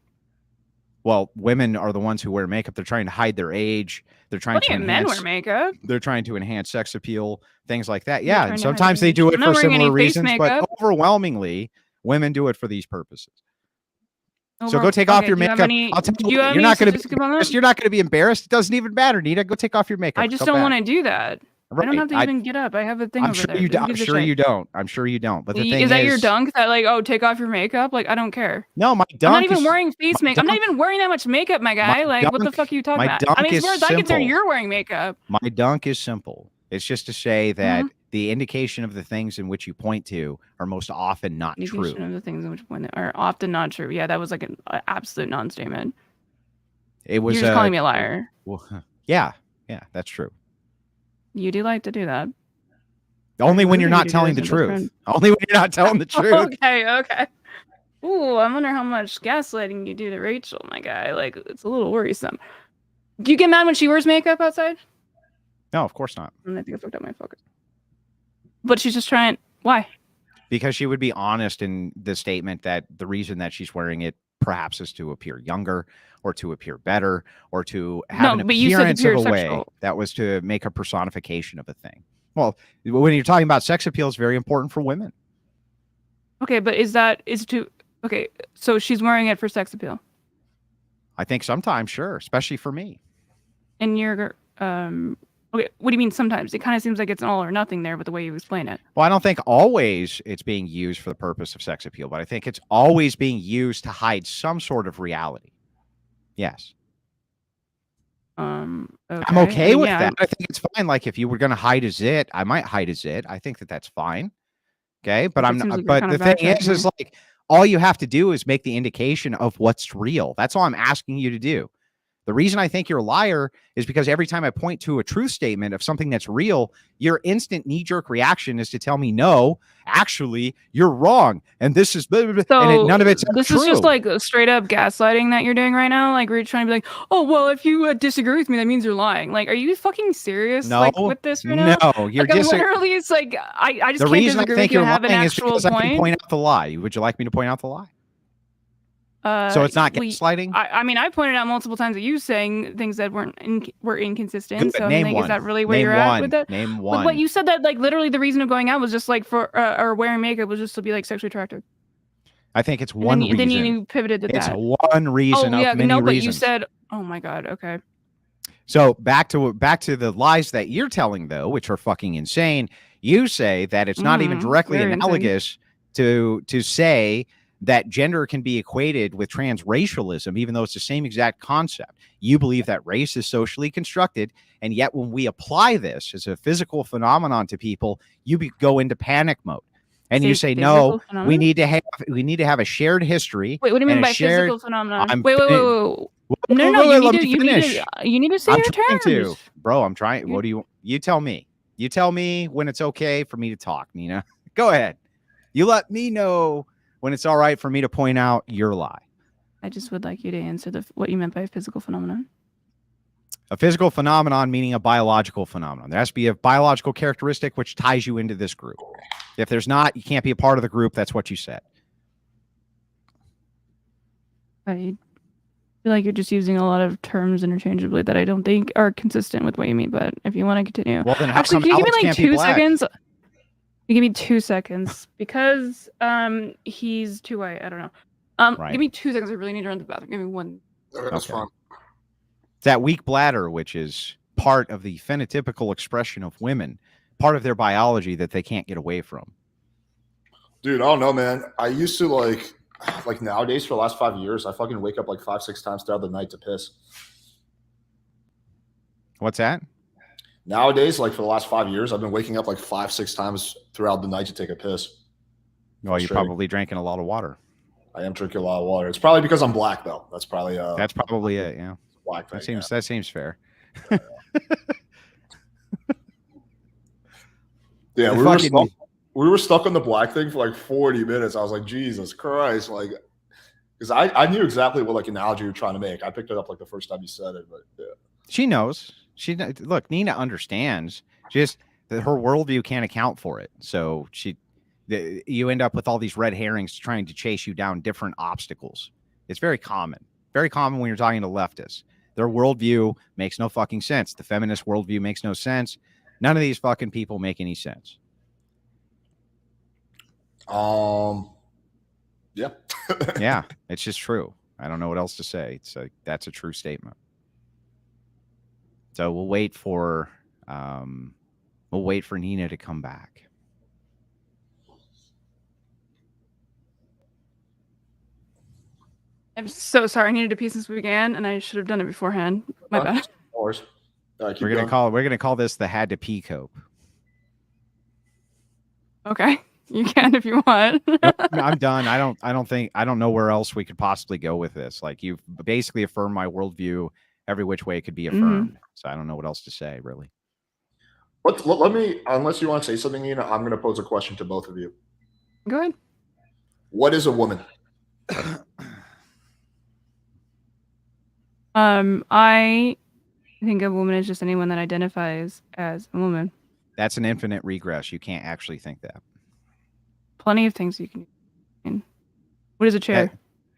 Well, women are the ones who wear makeup. They're trying to hide their age. They're trying Plenty to of men enhance. wear makeup. They're trying to enhance sex appeal, things like that. They're Yeah, trying and to hide sometimes their they age. do it I'm not for wearing any similar face reasons, but makeup. overwhelmingly, women do it for these purposes. So Over- go take off okay, your do you have makeup. any- I'll tell do you, you have you're any not going to be statistic about that? embarrassed. You're not going to be embarrassed. It doesn't even matter, Nita. Go take off your makeup. I just don't want to do that. I don't have to even get up. I have a thing I'm over sure there. you. Who I'm gives a sure shit? you don't. I'm sure you don't. But the thing Is that your dunk? That like, oh, take off your makeup? Like, I don't care. No, my I'm dunk not even is wearing face my makeup. I'm not dunk- even wearing that much makeup, my guy. my Like, what the dunk- fuck are you talking my about? dunk I mean, as is far as I'm concerned, simple. you're wearing makeup. My dunk is simple. It's just to say that Mm-hmm. the indication of the things in which you point to are most often not Indication true. of the things in which one are often not true. Yeah, that was like an absolute non-statement. It was You're just calling me a liar. Well, yeah, that's true. You do like to do that. Only when Who you're do not you do telling as the a best truth. friend? Only when you're not telling the truth. Okay. Ooh, I wonder how much gaslighting you do to Rachel, my guy. Like, it's a little worrisome. Do you get mad when she wears makeup outside? No, of course not. I think I fucked up my focus. But she's just trying. Why? Because she would be honest in the statement that the reason that she's wearing it perhaps is to appear younger or to appear better or to have No, an but you said appearance of a appear way sexual. that was to make a personification of a thing. Well, when you're talking about sex appeal, it's very important for women. Okay, but okay, so she's wearing it for sex appeal. I think sometimes, sure, especially for me. And you're okay, what do you mean sometimes? It kind of seems like it's an all or nothing there with the way you explain it. Well, I don't think always it's being used for the purpose of sex appeal, but I think it's always being used to hide some sort of reality. Yes. Okay. I'm okay with yeah, that. I think it's fine. Like if you were going to hide a zit, I might hide a zit. I think that that's fine. Okay. But It I'm seems not, like you're but kind the of thing backtracking is like all you have to do is make the indication of what's real. That's all I'm asking you to do. The reason I think you're a liar is because every time I point to a truth statement of something that's real, your instant knee-jerk reaction is to tell me, no, actually, you're wrong. And this is, blah, blah, blah, So and none of it's this true. is just like a straight up gaslighting that you're doing right now. Like, we're trying to be like, oh, well, if you disagree with me, that means you're lying. Like, are you fucking serious? No, like, with this right now? no, you're like, I'm literally, it's like, I just the can't reason I disagree think with you you're and have an lying is actual because I can point. point out the lie. Would you like me to point out the lie? So it's not gaslighting? I mean, I pointed out multiple times that you saying things that were inconsistent. Good. So I Name mean, like, one. is that really where Name you're one. at with that? Name But one. what you said that like literally the reason of going out was just like for or wearing makeup was just to be like sexually attractive. I think it's And one then, reason. Then you pivoted to It's that. one reason Oh yeah, of many no, but reasons. you said, oh my god, okay. So back to the lies that you're telling, though, which are fucking insane. You say that it's not even directly very analogous to say that gender can be equated with transracialism, even though it's the same exact concept. You believe that race is socially constructed, and yet when we apply this as a physical phenomenon to people, you go into panic mode, and you say, "No, we need to have a shared history." Wait, what do you mean by physical phenomenon? Wait. No, you need to say your terms. Bro, I'm trying. What do you tell me? You tell me when it's okay for me to talk, Nina. Go ahead. You let me know when it's all right for me to point out your lie. I just would like you to answer what you meant by a physical phenomenon. A physical phenomenon meaning a biological phenomenon. There has to be a biological characteristic which ties you into this group. If there's not, you can't be a part of the group. That's what you said. I feel like you're just using a lot of terms interchangeably that I don't think are consistent with what you mean. But if you want to continue, well, then how actually, come can you give Alex me like can't be 2 black? seconds? You give me 2 seconds because he's too white. I don't know. Right. Give me 2 seconds. I really need to run to the bathroom. Give me one. That's fine. It's that weak bladder, which is part of the phenotypical expression of women, part of their biology that they can't get away from. Dude, I don't know, man. I used to like nowadays for the last 5 years, I fucking wake up like 5-6 times throughout the night to piss. What's that? Nowadays, like for the last 5 years, I've been waking up like 5-6 times throughout the night to take a piss. Well, you're probably drinking a lot of water. I am drinking a lot of water. It's probably because I'm black, though. That's probably it. Yeah, black thing. That seems fair. Yeah, we were stuck on the black thing for like 40 minutes. I was like, Jesus Christ, like, because I knew exactly what like analogy you're trying to make. I picked it up like the first time you said it, but yeah. She knows. Look, Nina understands. Just that her worldview can't account for it. So you end up with all these red herrings trying to chase you down different obstacles. It's very common when you're talking to leftists. Their worldview makes no fucking sense. The feminist worldview makes no sense. None of these fucking people make any sense. Yeah. Yeah, it's just true. I don't know what else to say. That's a true statement. So we'll wait for Nina to come back. I'm so sorry. I needed to pee since we began, and I should have done it beforehand. My bad. Of course. Right, we're gonna call this the had to pee cope. Okay, you can if you want. I'm done. I don't know where else we could possibly go with this. Like, you've basically affirmed my worldview every which way it could be affirmed. Mm-hmm. So I don't know what else to say, really. Let me, unless you want to say something, Nina, I'm going to pose a question to both of you. Go ahead. What is a woman? I think a woman is just anyone that identifies as a woman. That's an infinite regress. You can't actually think that. Plenty of things you can. What is a chair?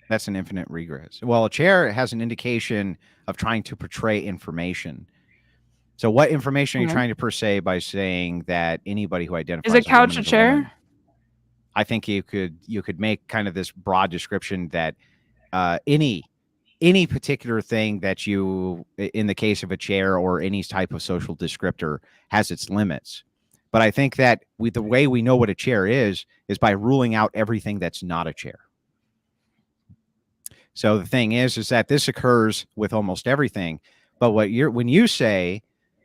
That's an infinite regress. Well, a chair has an indication of trying to portray information. So what information are you trying to portray by saying that anybody who identifies as a couch a chair? Woman, I think you could make kind of this broad description that any particular thing that you, in the case of a chair or any type of social descriptor, has its limits. But I think that the way we know what a chair is by ruling out everything that's not a chair. So the thing is that this occurs with almost everything. But when you say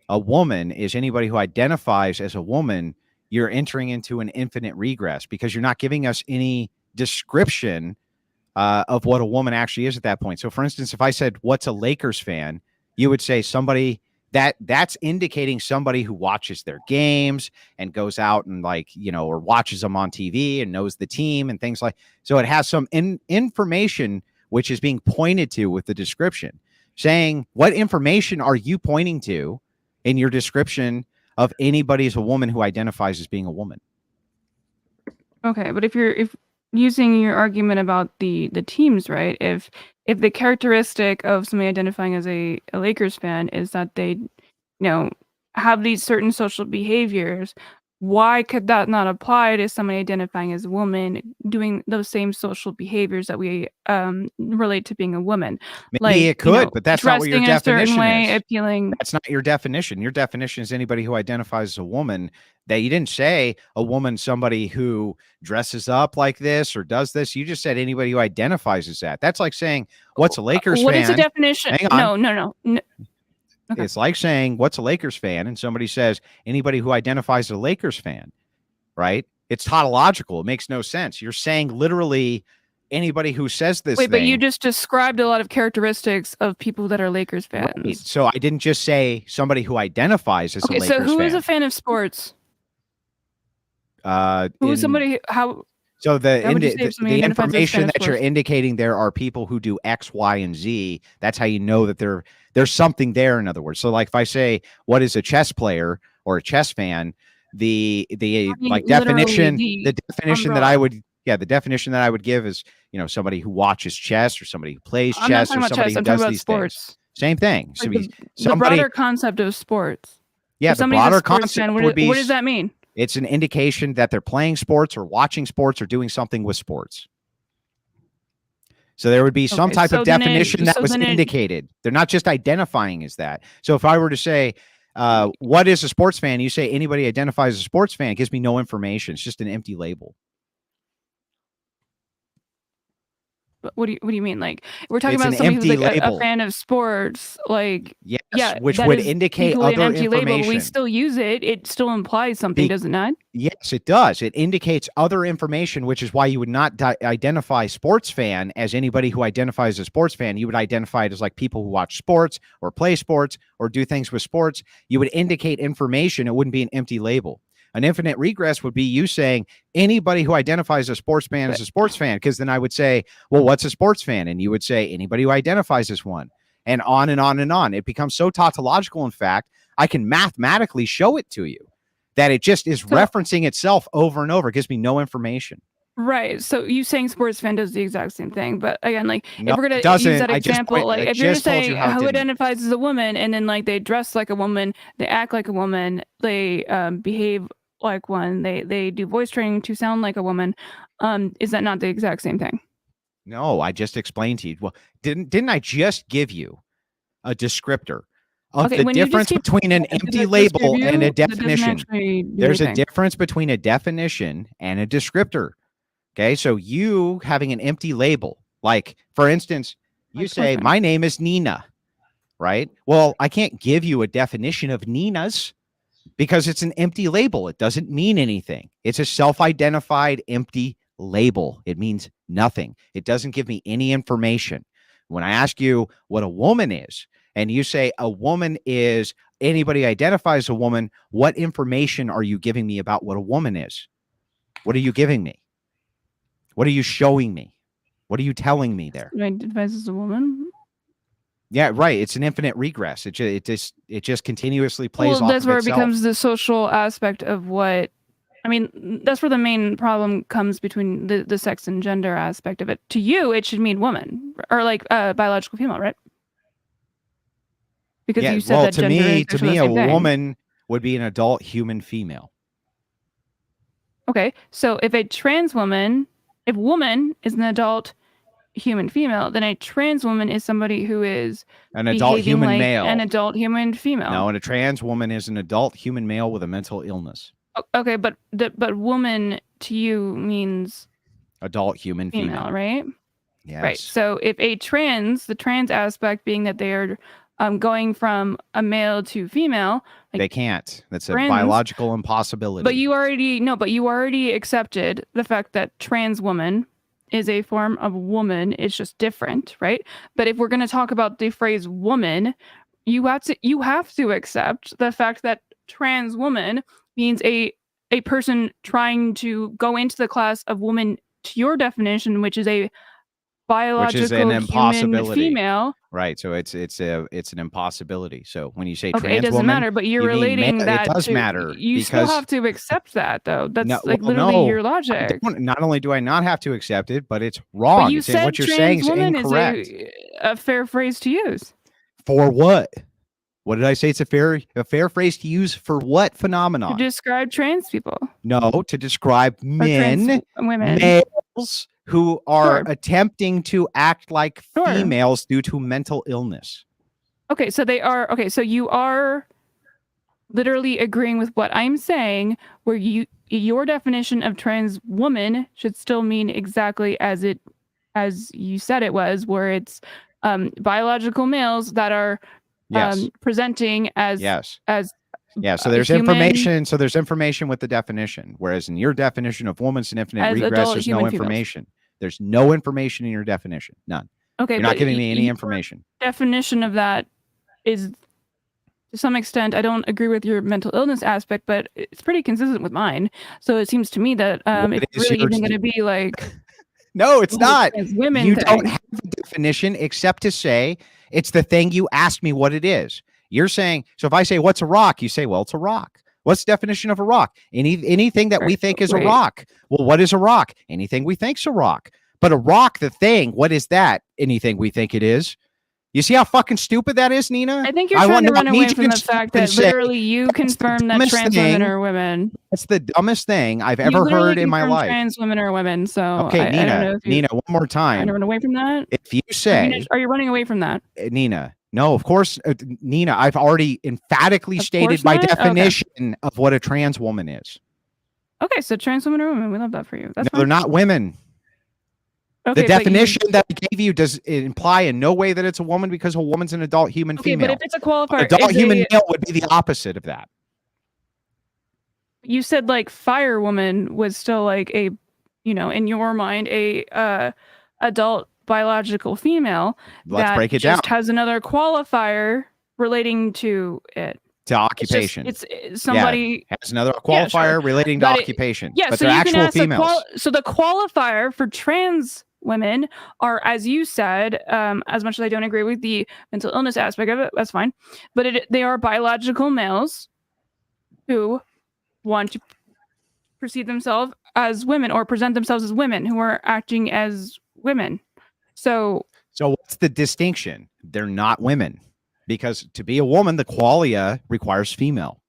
a woman is anybody who identifies as a woman, you're entering into an infinite regress because you're not giving us any description of what a woman actually is at that point. So, for instance, if I said, what's a Lakers fan? You would say somebody that's indicating somebody who watches their games and goes out and or watches them on TV and knows the team and things like. So it has some information which is being pointed to with the description, saying what information are you pointing to in your description of anybody as a woman who identifies as being a woman. Okay, but if using your argument about the teams, right? If the characteristic of somebody identifying as a Lakers fan is that they, have these certain social behaviors, why could that not apply to somebody identifying as a woman doing those same social behaviors that we relate to being a woman? Maybe it could, but that's not what your definition is. Appealing. That's not your definition. Your definition is anybody who identifies as a woman. That you didn't say a woman, somebody who dresses up like this or does this. You just said anybody who identifies as that. That's like saying, what's a Lakers fan? What is the definition? Hang on. No. Okay. It's like saying, what's a Lakers fan? And somebody says, anybody who identifies as a Lakers fan, right? It's tautological. It makes no sense. You're saying literally anybody who says this Wait, but you just described a lot of characteristics of people that are Lakers fans. Right. So I didn't just say somebody who identifies as a Lakers fan. Okay, so who is a fan of sports? Who is somebody, how... So the information that you're indicating there are people who do X, Y, and Z. That's how you know that there's something there. In other words, so like if I say what is a chess player or a chess fan, the definition that I would give is somebody who watches chess or somebody who plays chess or somebody who does these things. Same thing. So the broader concept of sports. Yeah, the broader concept would be. What does that mean? It's an indication that they're playing sports or watching sports or doing something with sports. So there would be some type of definition that was indicated. They're not just identifying as that. So if I were to say, what is a sports fan? You say anybody identifies as a sports fan. It gives me no information. It's just an empty label. What do you mean? Like, we're talking It's about an somebody who's empty like a label. fan of sports, like, Yes, yeah, which that would is indicate equally an other empty label. We information. still use it. It still implies something, does it not? Yes, it does. It indicates other information, which is why you would not identify sports fan as anybody who identifies as a sports fan. You would identify it as like people who watch sports or play sports or do things with sports. You would indicate information. It wouldn't be an empty label. An infinite regress would be you saying anybody who identifies as a sports fan is a sports fan, because then I would say, well, what's a sports fan? And you would say anybody who identifies as one, and on and on and on. It becomes so tautological. In fact, I can mathematically show it to you that it just is referencing itself over and over. It gives me no information. Right. So you saying sports fan does the exact same thing. But again, like, No, if we're going it to use doesn't. that example, like, if you're just saying who identifies as a woman, and then like they dress like a woman, they act like a woman, they behave like one, they do voice training to sound like a woman, is that not the exact same thing? No, I just explained to you. Well, didn't I just give you a descriptor of the difference between an empty label and a definition? There's a difference between a definition and a descriptor. Okay, so you having an empty label, like, for instance, you say, my name is Nina, right? Well, I can't give you a definition of Nina's because it's an empty label. It doesn't mean anything. It's a self-identified empty label. It means nothing. It doesn't give me any information. When I ask you what a woman is, and you say a woman is anybody identifies a woman, what information are you giving me about what a woman is? What are you giving me? What are you showing me? What are you telling me there? Identifies as a woman. Yeah, right. It's an infinite regress. It just continuously plays off. That's where it becomes the social aspect of what. I mean, that's where the main problem comes between the sex and gender aspect of it. To you, it should mean woman, or like biological female, right? Because you said that gender. To me, a woman would be an adult human female. Okay, so if woman is an adult human female, then a trans woman is somebody who is an adult human like male. An adult human female. No, and a trans woman is an adult human male with a mental illness. Okay, but woman to you means adult human female, right? Yes. Right. So if the trans aspect being that they are going from a male to female, like, they can't. That's a biological impossibility. But you already accepted the fact that trans woman is a form of woman. It's just different, right? But if we're going to talk about the phrase woman, you have to accept the fact that trans woman means a person trying to go into the class of woman to your definition, which is a biological human female. Right. So it's an impossibility. So when you say trans woman, it doesn't matter, but you're relating that. It does matter. You still have to accept that, though. That's literally your logic. Not only do I not have to accept it, but it's wrong. But you said what you're saying is incorrect. Is a fair phrase to use. For what? What did I say? It's a fair phrase to use for what phenomenon? To describe trans people. No, to describe women males who are attempting to act like females due to mental illness. Okay, so they are so you are literally agreeing with what I'm saying, where your definition of trans woman should still mean exactly as you said it was, where it's biological males that are presenting as so there's information. So there's information with the definition, whereas in your definition of woman's an infinite regress, there's no information. There's no information in your definition. None. Okay, you're not giving me any information. Definition of that is, to some extent, I don't agree with your mental illness aspect, but it's pretty consistent with mine. So it seems to me that it's really even going to be like. No, it's not. Women you don't have a definition except to say it's the thing you asked me what it is. You're saying, so if I say, what's a rock? You say, well, it's a rock. What's the definition of a rock? Anything that we think is a rock. Well, what is a rock? Anything we think's a rock. But a rock, the thing, what is that? Anything we think it is. You see how fucking stupid that is, Nina? I think you're trying to run away from the fact that literally you confirm that trans women are women. That's the dumbest thing I've ever heard in my life. Trans women are women. So okay, Nina, one more time. Trying to run away from that? If you say, are you running away from that, Nina? No, of course, Nina. I've already emphatically stated my definition of what a trans woman is. Okay, so trans women are women. We love that for you. They're not women. The definition that I gave you does it imply in no way that it's a woman because a woman's an adult human female. But if it's a qualifier, adult human male would be the opposite of that. You said like firewoman was still like a, in your mind, a adult biological female. Let's break it down. Just has another qualifier relating to it. To occupation. It's somebody has another qualifier relating to occupation. But so they're actual females. So the qualifier for trans women are, as you said, as much as I don't agree with the mental illness aspect of it, that's fine. But they are biological males who want to perceive themselves as women or present themselves as women who are acting as women. So what's the distinction? They're not women. Because to be a woman, the qualia requires female.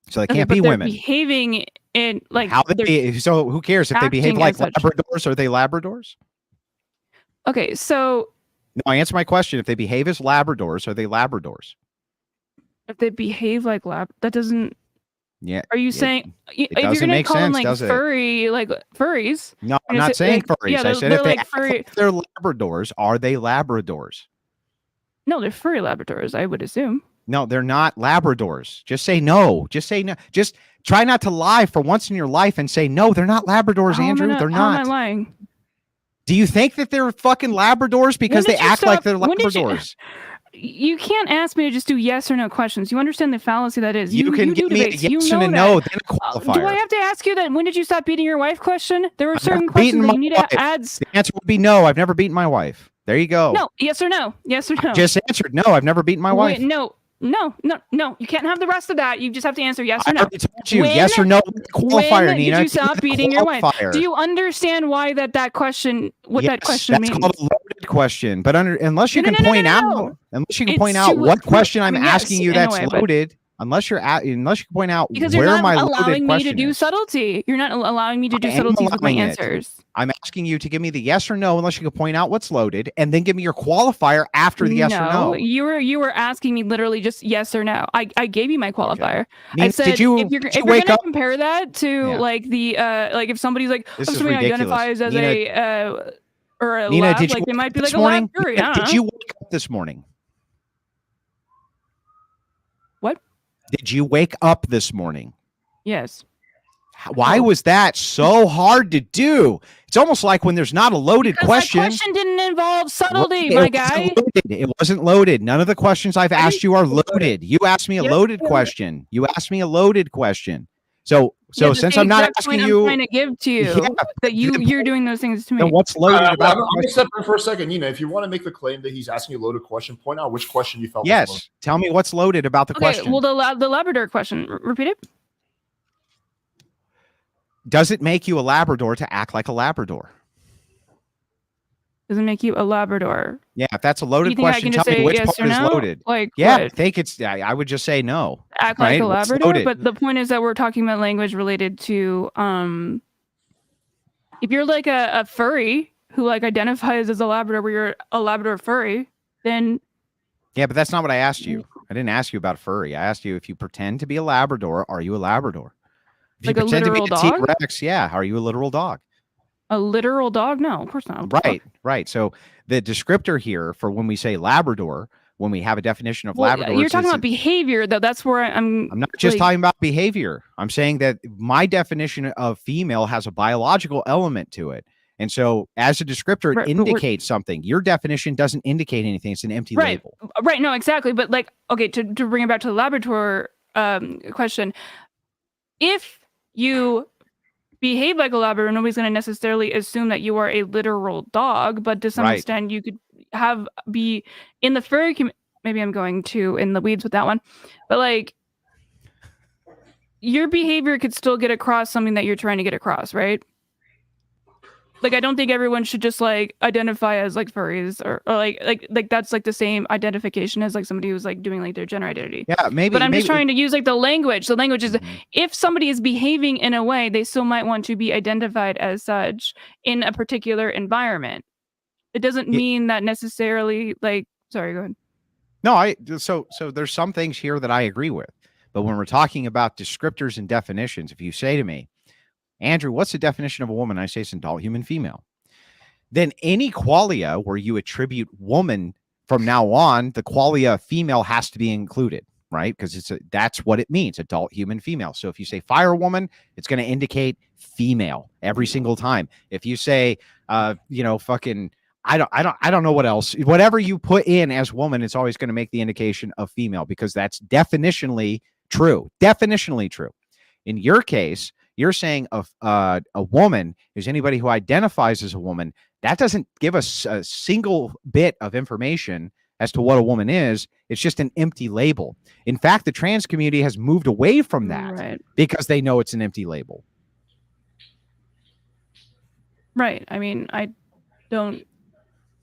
So they can't be women. Behaving in like so who cares if they behave like Labradors? Are they Labradors? Okay, so no, answer my question. If they behave as Labradors, are they Labradors? If they behave like that doesn't. Yeah. Are you saying if you're gonna call them like furry, like furries? No, I'm not saying furries. Yeah, I said if they're Labradors, are they Labradors? No, they're furry Labradors, I would assume. No, they're not Labradors. Just say no. Just say no. Just try not to lie for once in your life and say, no, they're not Labradors, Andrew. They're not. How am I lying? Do you think that they're fucking Labradors because they act like they're Labradors? You can't ask me to just do yes or no questions. You understand the fallacy that is. You can give me a yes and a no, then a qualifier. Do I have to ask you that? When did you stop beating your wife? Question. There were certain questions that you need to add. The answer would be no. I've never beaten my wife. There you go. No. Yes or no. Yes or no. I just answered no. I've never beaten my wife. No. You can't have the rest of that. You just have to answer yes or no. I already told you yes or no qualifier, when Nina. Did you stop beating your wife? Do you understand why that question? That question means? That's called a loaded question. But unless you can point out, what question I'm asking you that's loaded. Unless you can point out where my loaded question is. Because you're not allowing me to do subtlety. You're not allowing me to do subtleties with my answers. I'm asking you to give me the yes or no, unless you can point out what's loaded, and then give me your qualifier after the yes or no. You were asking me literally just yes or no. I gave you my qualifier. Okay. I said if you're gonna compare that to like the like if somebody's like somebody identifies as Nina, or a Nina, lab, like they might be like a lab furry. Did you wake up this morning? What? Did you wake up this morning? Yes. Why was that so hard to do? It's almost like when there's not a loaded question. That question didn't involve subtlety, my guy. It wasn't loaded. None of the questions I've asked you are loaded. You asked me a loaded question. You asked me a loaded question. So since I'm not asking you, I'm trying to give to you that you're doing those things to me. Then what's loaded about? I'm gonna step in for a second. If you want to make the claim that he's asking you a loaded question, point out which question you felt. Yes, tell me what's loaded about the question. Well, the Labrador question. Repeat it. Does it make you a Labrador to act like a Labrador? Does it make you a Labrador? Yeah, if that's a loaded question, tell me which part is loaded. Like, yeah, I think it's. I would just say no. Act like a Labrador, but the point is that we're talking about language related to if you're like a furry who like identifies as a Labrador, where you're a Labrador furry, then yeah, but that's not what I asked you. I didn't ask you about furry. I asked you if you pretend to be a Labrador, are you a Labrador? If like you pretend a literal to be a dog? T-Rex, yeah, are you a literal dog? A literal dog? No, of course not. Right. So the descriptor here for when we say Labrador, when we have a definition of Labrador, you're talking about behavior, though. That's where I'm not just talking about behavior. I'm saying that my definition of female has a biological element to it. And so as a descriptor, it indicates something. Your definition doesn't indicate anything. It's an empty label. Right. No, exactly. But like, okay, to bring it back to the Labrador question, if you behave like a Labrador, nobody's going to necessarily assume that you are a literal dog, but to some extent you could be in the furry community. Maybe I'm going too in the weeds with that one, but like your behavior could still get across something that you're trying to get across, right? Like, I don't think everyone should just like identify as like furries or like that's like the same identification as like somebody who's like doing like their gender identity. Yeah, maybe. But I'm just trying to use like the language. The language is if somebody is behaving in a way, they still might want to be identified as such in a particular environment. It doesn't mean that necessarily like. Sorry, go ahead. No, so there's some things here that I agree with, but when we're talking about descriptors and definitions, if you say to me, Andrew, what's the definition of a woman? I say it's an adult human female. Then any qualia where you attribute woman from now on, the qualia female has to be included, right? Because that's what it means, adult human female. So if you say firewoman, it's going to indicate female every single time. If you say, fucking, I don't know what else. Whatever you put in as woman, it's always going to make the indication of female because that's definitionally true. Definitionally true. In your case, you're saying a woman is anybody who identifies as a woman. That doesn't give us a single bit of information as to what a woman is. It's just an empty label. In fact, the trans community has moved away from that because they know it's an empty label. Right. I mean, I don't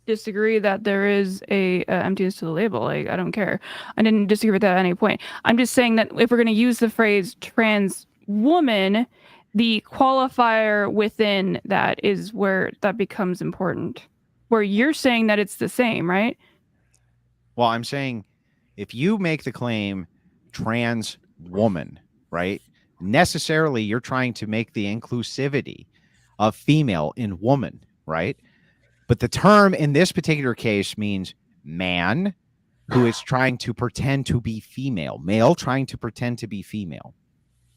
disagree that there is a emptiness to the label. Like, I don't care. I didn't disagree with that at any point. I'm just saying that if we're going to use the phrase trans woman, the qualifier within that is where that becomes important. Where you're saying that it's the same, right? Well, I'm saying if you make the claim trans woman, right, necessarily you're trying to make the inclusivity of female in woman, right? But the term in this particular case means man who is trying to pretend to be female, male trying to pretend to be female.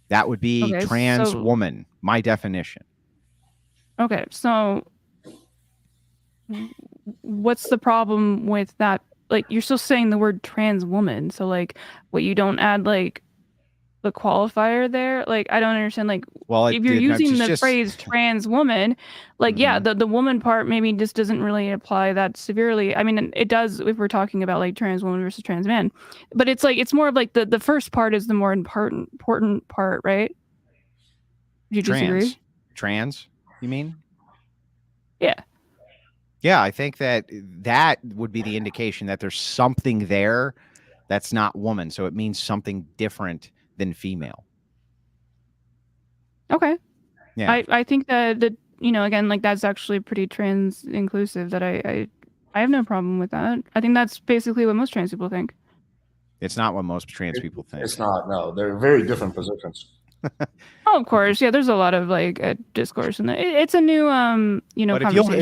That would be trans woman, my definition. Okay, so what's the problem with that? Like, you're still saying the word trans woman, so like, what, you don't add like the qualifier there? Like, I don't understand. Like, well, if you're using the phrase trans woman, like, yeah, the woman part maybe just doesn't really apply that severely. I mean, it does if we're talking about like trans woman versus trans man, but it's like, it's more of like the first part is the more important part, right? Do you disagree? Trans, you mean? Yeah. Yeah, I think that would be the indication that there's something there that's not woman. So it means something different than female. Okay. Yeah. I think that again, like, that's actually pretty trans inclusive. That I have no problem with that. I think that's basically what most trans people think. It's not what most trans people think. It's not. No, they're very different positions. Oh, of course, yeah. There's a lot of like discourse, and it's a new But conversation.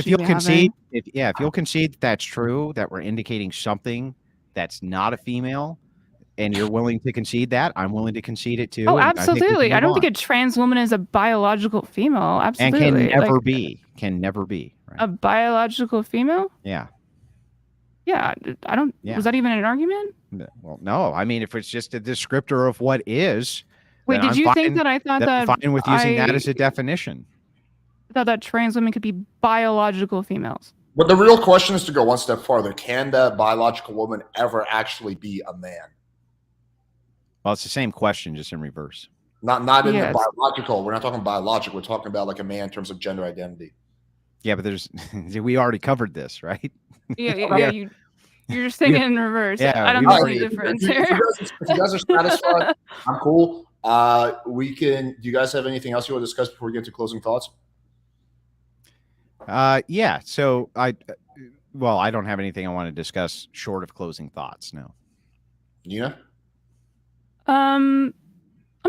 if you'll concede that's true, that we're indicating something that's not a female, and you're willing to concede that, I'm willing to concede it too. Oh, absolutely. I don't think a trans woman is a biological female. Absolutely. And can never be. Right? A biological female? Yeah. Yeah. I don't. Yeah. Was that even an argument? Well, no. I mean, if it's just a descriptor of what is. Wait, did you think that I thought that I'm fine with using that as a definition? I thought that trans women could be biological females. But the real question is to go one step farther. Can that biological woman ever actually be a man? Well, it's the same question, just in reverse. Not in the biological. We're not talking biological. We're talking about like a man in terms of gender identity. Yeah, but we already covered this, right? Yeah. You're just thinking in reverse. Yeah, I don't see the difference here. If you guys are satisfied, I'm cool. Do you guys have anything else you want to discuss before we get to closing thoughts? Yeah. So I don't have anything I want to discuss short of closing thoughts. No. Nina? I'm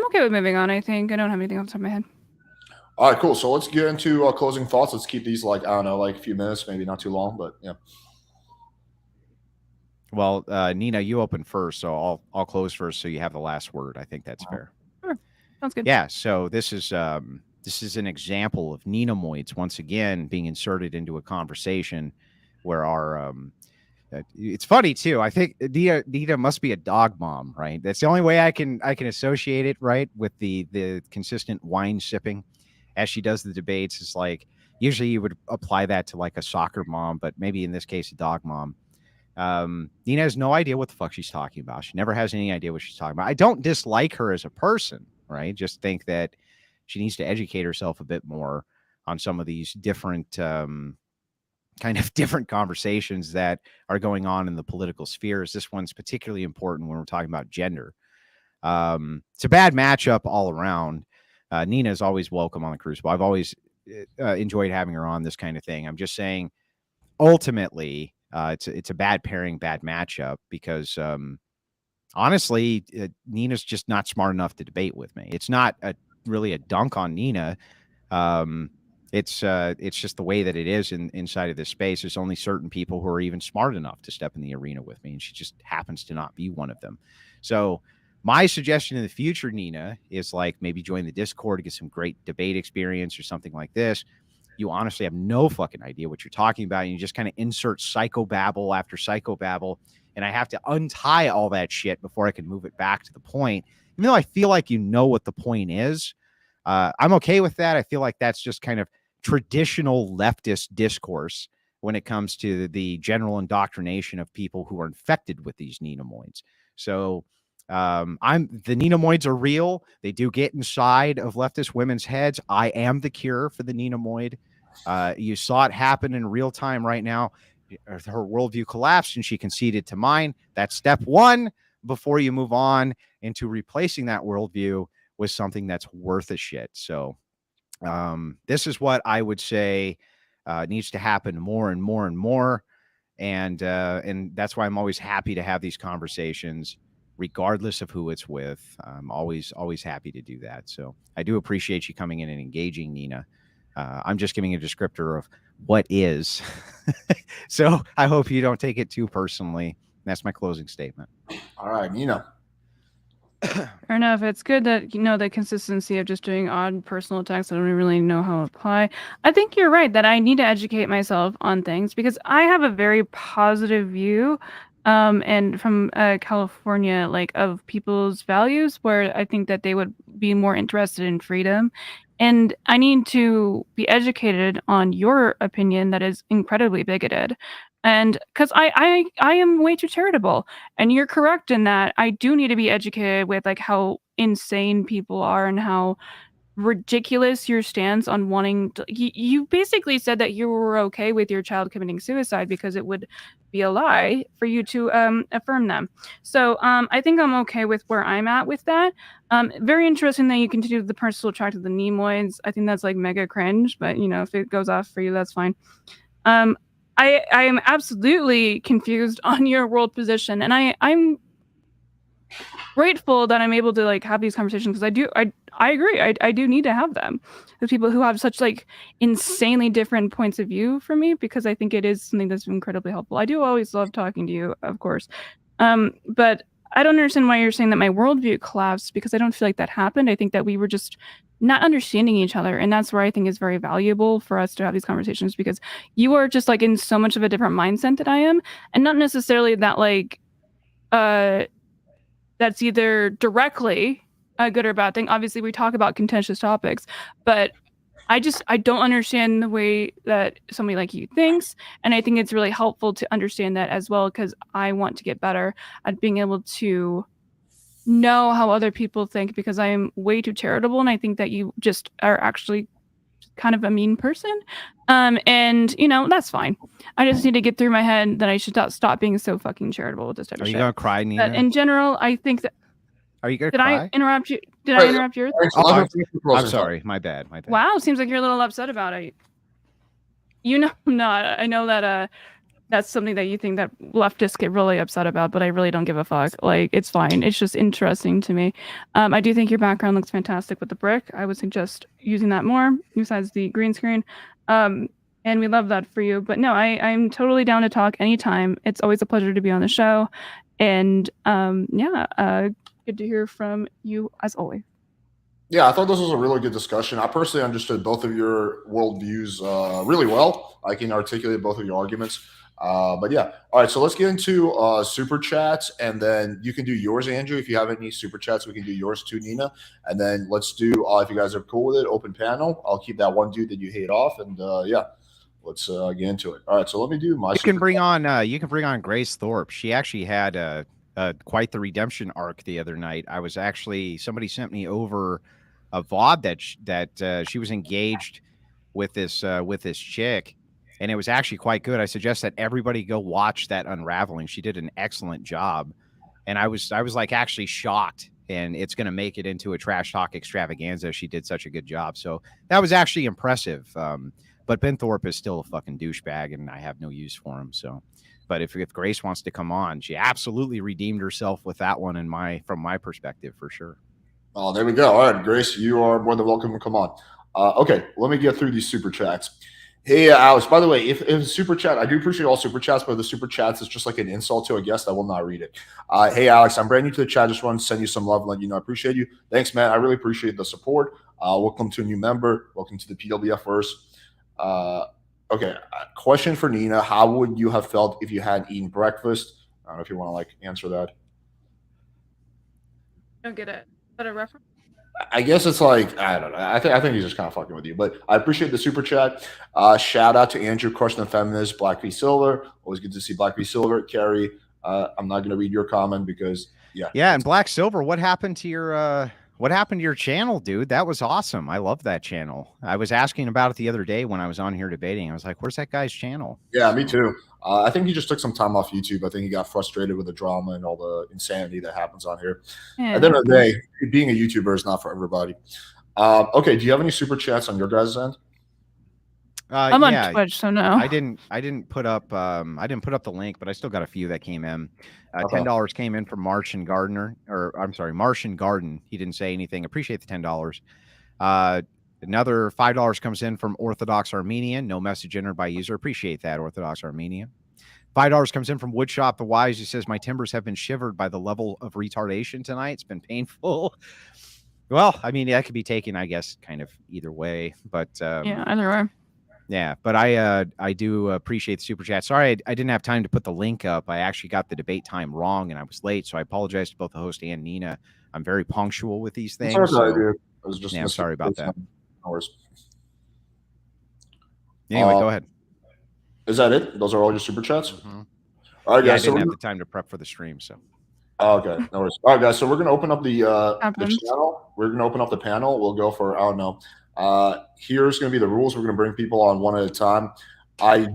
okay with moving on. I think I don't have anything off the top of my head. All right, cool. So let's get into closing thoughts. Let's keep these like, I don't know, like a few minutes, maybe not too long, but yeah. Well, Nina, you open first, so I'll close first, so you have the last word. I think that's fair. Sure, sounds good. Yeah. So this is an example of Ninamoids once again being inserted into a conversation where our it's funny too. I think Nina must be a dog mom, right? That's the only way I can associate it, right, with the consistent wine sipping as she does the debates. It's like usually you would apply that to like a soccer mom, but maybe in this case a dog mom. Nina has no idea what the fuck she's talking about. She never has any idea what she's talking about. I don't dislike her as a person, right? Just think that she needs to educate herself a bit more on some of these different kind of different conversations that are going on in the political spheres. This one's particularly important when we're talking about gender. It's a bad matchup all around. Nina is always welcome on the Crucible. I've always enjoyed having her on this kind of thing. I'm just saying, ultimately, it's a bad pairing, bad matchup because honestly, Nina's just not smart enough to debate with me. It's not really a dunk on Nina. It's just the way that it is inside of this space. There's only certain people who are even smart enough to step in the arena with me, and she just happens to not be one of them. So my suggestion in the future, Nina, is like maybe join the Discord to get some great debate experience or something like this. You honestly have no fucking idea what you're talking about, and you just kind of insert psychobabble after psychobabble, and I have to untie all that shit before I can move it back to the point. Even though I feel like you know what the point is, I'm okay with that. I feel like that's just kind of traditional leftist discourse when it comes to the general indoctrination of people who are infected with these Ninamoids. So the Ninamoids are real. They do get inside of leftist women's heads. I am the cure for the Ninamoid. You saw it happen in real time right now. Her worldview collapsed and she conceded to mine. That's step one before you move on into replacing that worldview with something that's worth a shit. So this is what I would say needs to happen more and more and more. And that's why I'm always happy to have these conversations, regardless of who it's with. I'm always happy to do that. So I do appreciate you coming in and engaging, Nina. I'm just giving a descriptor of what is. So I hope you don't take it too personally. That's my closing statement. All right, Nina. Fair enough. It's good that, you know, the consistency of just doing odd personal attacks I don't really know how to apply. I think you're right that I need to educate myself on things because I have a very positive view and from California, like of people's values where I think that they would be more interested in freedom. And I need to be educated on your opinion that is incredibly bigoted. And because I am way too charitable. And you're correct in that I do need to be educated with like how insane people are and how ridiculous your stance on wanting to you basically said that you were okay with your child committing suicide because it would be a lie for you to affirm them. So I think I'm okay with where I'm at with that. Very interesting that you continue the personal track of the Nemoids. I think that's like mega cringe, but you know, if it goes off for you, that's fine. I am absolutely confused on your world position, and I'm grateful that I'm able to like have these conversations because I agree. I do need to have them with people who have such like insanely different points of view from me because I think it is something that's incredibly helpful. I do always love talking to you, of course. But I don't understand why you're saying that my worldview collapsed because I don't feel like that happened. I think that we were just not understanding each other. And that's where I think is very valuable for us to have these conversations because you are just like in so much of a different mindset than I am. And not necessarily that like that's either directly a good or bad thing. Obviously, we talk about contentious topics, but I don't understand the way that somebody like you thinks. And I think it's really helpful to understand that as well, because I want to get better at being able to know how other people think because I am way too charitable. And I think that you just are actually kind of a mean person. And you know, that's fine. I just need to get through my head that I should stop being so fucking charitable with this type of shit. Are you gonna cry, Nina? But in general, I think that. Are you gonna Did cry? I interrupt you? Did I interrupt yours? I'm sorry. My bad. Wow, seems like you're a little upset about it. You know, I'm not. I know that that's something that you think that leftists get really upset about, but I really don't give a fuck. Like, it's fine. It's just interesting to me. I do think your background looks fantastic with the brick. I would suggest using that more besides the green screen. And we love that for you. But no, I'm totally down to talk anytime. It's always a pleasure to be on the show. And good to hear from you as always. Yeah, I thought this was a really good discussion. I personally understood both of your worldviews really well. I can articulate both of your arguments. But yeah, all right. So let's get into super chats, and then you can do yours, Andrew. If you have any super chats, we can do yours too, Nina. And then let's do if you guys are cool with it, open panel. I'll keep that one dude that you hate off, and let's get into it. All right. So let me do my. You can bring on Grace Thorpe. She actually had quite the redemption arc the other night. Somebody sent me over a VOD that she was engaged with this chick, and it was actually quite good. I suggest that everybody go watch that unraveling. She did an excellent job, and I was like actually shocked. And it's going to make it into a trash talk extravaganza. She did such a good job, so that was actually impressive. But Ben Thorpe is still a fucking douchebag, and I have no use for him. So. But if Grace wants to come on, she absolutely redeemed herself with that one from my perspective, for sure. Oh, there we go. All right, Grace, you are more than welcome to come on. Okay, let me get through these super chats. Hey, Alex, by the way, if super chat, I do appreciate all super chats, but if the super chats is just like an insult to a guest, I will not read it. Hey, Alex, I'm brand new to the chat. Just want to send you some love and let you know I appreciate you. Thanks, man. I really appreciate the support. Welcome to a new member. Welcome to the PWFverse. Okay, question for Nina. How would you have felt if you hadn't eaten breakfast? I don't know if you want to like answer that. I don't get it. Is that a reference? I guess it's like I don't know. I think he's just kind of fucking with you. But I appreciate the super chat. Shout out to Andrew, crushing the feminist, Black v Silver. Always good to see Black v Silver. Carrie, I'm not going to read your comment because yeah. And Black Silver, what happened to your channel, dude? That was awesome. I love that channel. I was asking about it the other day when I was on here debating. I was like, "Where's that guy's channel?" Yeah, me too. I think he just took some time off YouTube. I think he got frustrated with the drama and all the insanity that happens on here. Yeah, At the end of the day, being a YouTuber is not for everybody. Okay, do you have any super chats on your guys' end? I'm on Twitch, so no. I didn't put up the link, but I still got a few that came in. $10 came in from Martian Garden. He didn't say anything. Appreciate the $10. Another $5 comes in from Orthodox Armenian. No message entered by user. Appreciate that, Orthodox Armenian. $5 comes in from Woodshop the Wise, who says, my timbers have been shivered by the level of retardation tonight. It's been painful. Well, I mean, that could be taken, I guess, kind of either way. But yeah, either way. Yeah, but I do appreciate the super chat. Sorry, I didn't have time to put the link up. I actually got the debate time wrong, and I was late, so I apologize to both the host and Nina. I'm very punctual with these things. I was just I'm sorry about that. Hours. Anyway, go ahead. Is that it? Those are all your super chats? Mm-hmm. All right, guys. I didn't have the time to prep for the stream, so. Okay, no worries. All right, guys. So we're gonna open up the channel. We're gonna open up the panel. We'll go for I don't know. Here's gonna be the rules. We're gonna bring people on one at a time. I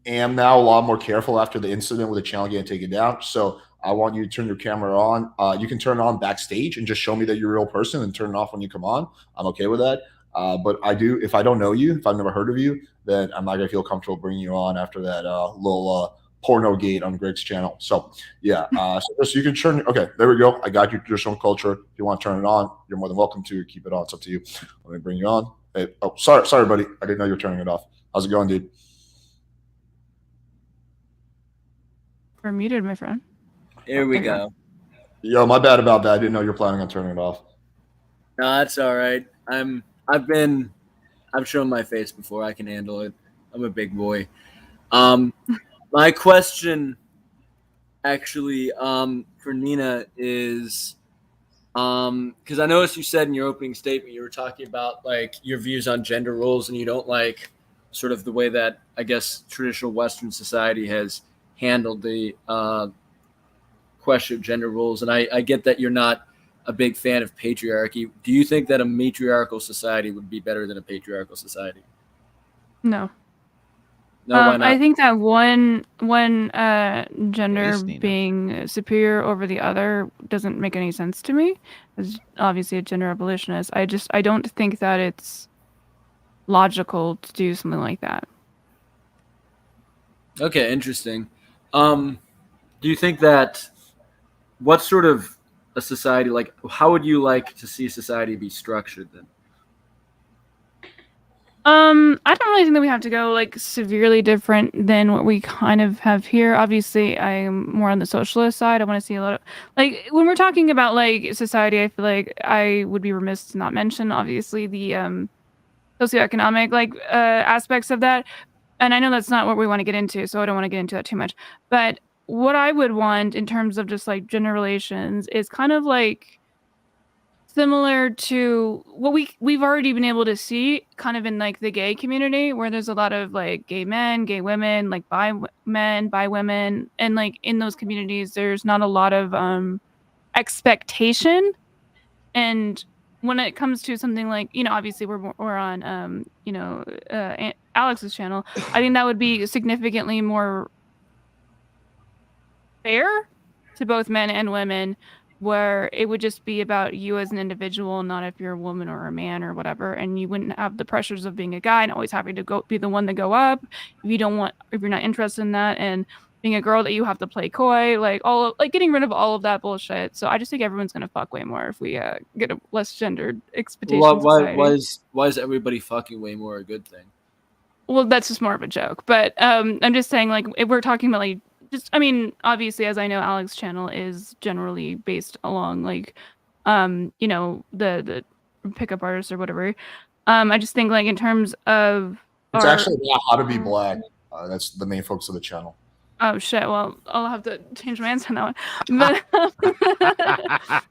am now a lot more careful after the incident with the channel getting taken down. So I want you to turn your camera on. You can turn it on backstage and just show me that you're a real person and turn it off when you come on. I'm okay with that. But if I don't know you, if I've never heard of you, then I'm not gonna feel comfortable bringing you on after that little porno gate on Greg's channel. So yeah, so you can turn. Okay, there we go. I got your traditional culture. If you want to turn it on, you're more than welcome to keep it on. It's up to you. Let me bring you on. Hey, oh, sorry, buddy. I didn't know you were turning it off. How's it going, dude? We're muted, my friend. Here we go. Yo, my bad about that. I didn't know you're planning on turning it off. No, that's all right. I've shown my face before. I can handle it. I'm a big boy. My question, actually, for Nina is, because I noticed you said in your opening statement you were talking about like your views on gender roles, and you don't like sort of the way that I guess traditional Western society has handled the question of gender roles. And I get that you're not a big fan of patriarchy. Do you think that a matriarchal society would be better than a patriarchal society? No. No, why not? I think that one gender being superior over the other doesn't make any sense to me. As obviously a gender abolitionist, I don't think that it's logical to do something like that. Okay, interesting. Do you think that what sort of a society, like how would you like to see society be structured then? I don't really think that we have to go like severely different than what we kind of have here. Obviously, I'm more on the socialist side. I want to see a lot of like when we're talking about like society, I feel like I would be remiss to not mention obviously the socioeconomic like aspects of that. And I know that's not what we want to get into, so I don't want to get into that too much. But what I would want in terms of just like gender relations is kind of like similar to what we've already been able to see kind of in like the gay community, where there's a lot of like gay men, gay women, like bi men, bi women, and like in those communities there's not a lot of expectation. And when it comes to something like, you know, obviously we're on Alex's channel, I think that would be significantly more fair to both men and women, where it would just be about you as an individual, not if you're a woman or a man or whatever, and you wouldn't have the pressures of being a guy and always having to be the one to go up if you're not interested in that. And being a girl that you have to play coy, like getting rid of all of that bullshit. So I just think everyone's gonna fuck way more if we get a less gendered expectation society. Why is everybody fucking way more a good thing? Well, that's just more of a joke, but I'm just saying, like, if we're talking about like just, I mean, obviously, as I know, Alex's channel is generally based along like, the pickup artists or whatever. I just think like in terms of It's our actually about how to be black. That's the main focus of the channel. oh shit, well, I'll have to change my answer on that one. But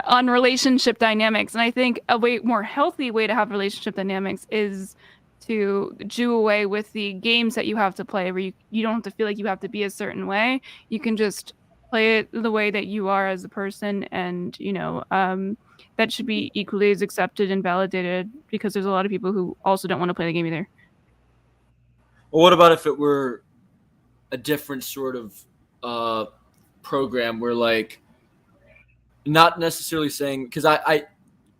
on relationship dynamics, and I think a way more healthy way to have relationship dynamics is to do away with the games that you have to play where you don't have to feel like you have to be a certain way. You can just play it the way that you are as a person, and that should be equally as accepted and validated, because there's a lot of people who also don't want to play the game either. Well, what about if it were a different sort of program where, like, not necessarily saying, because I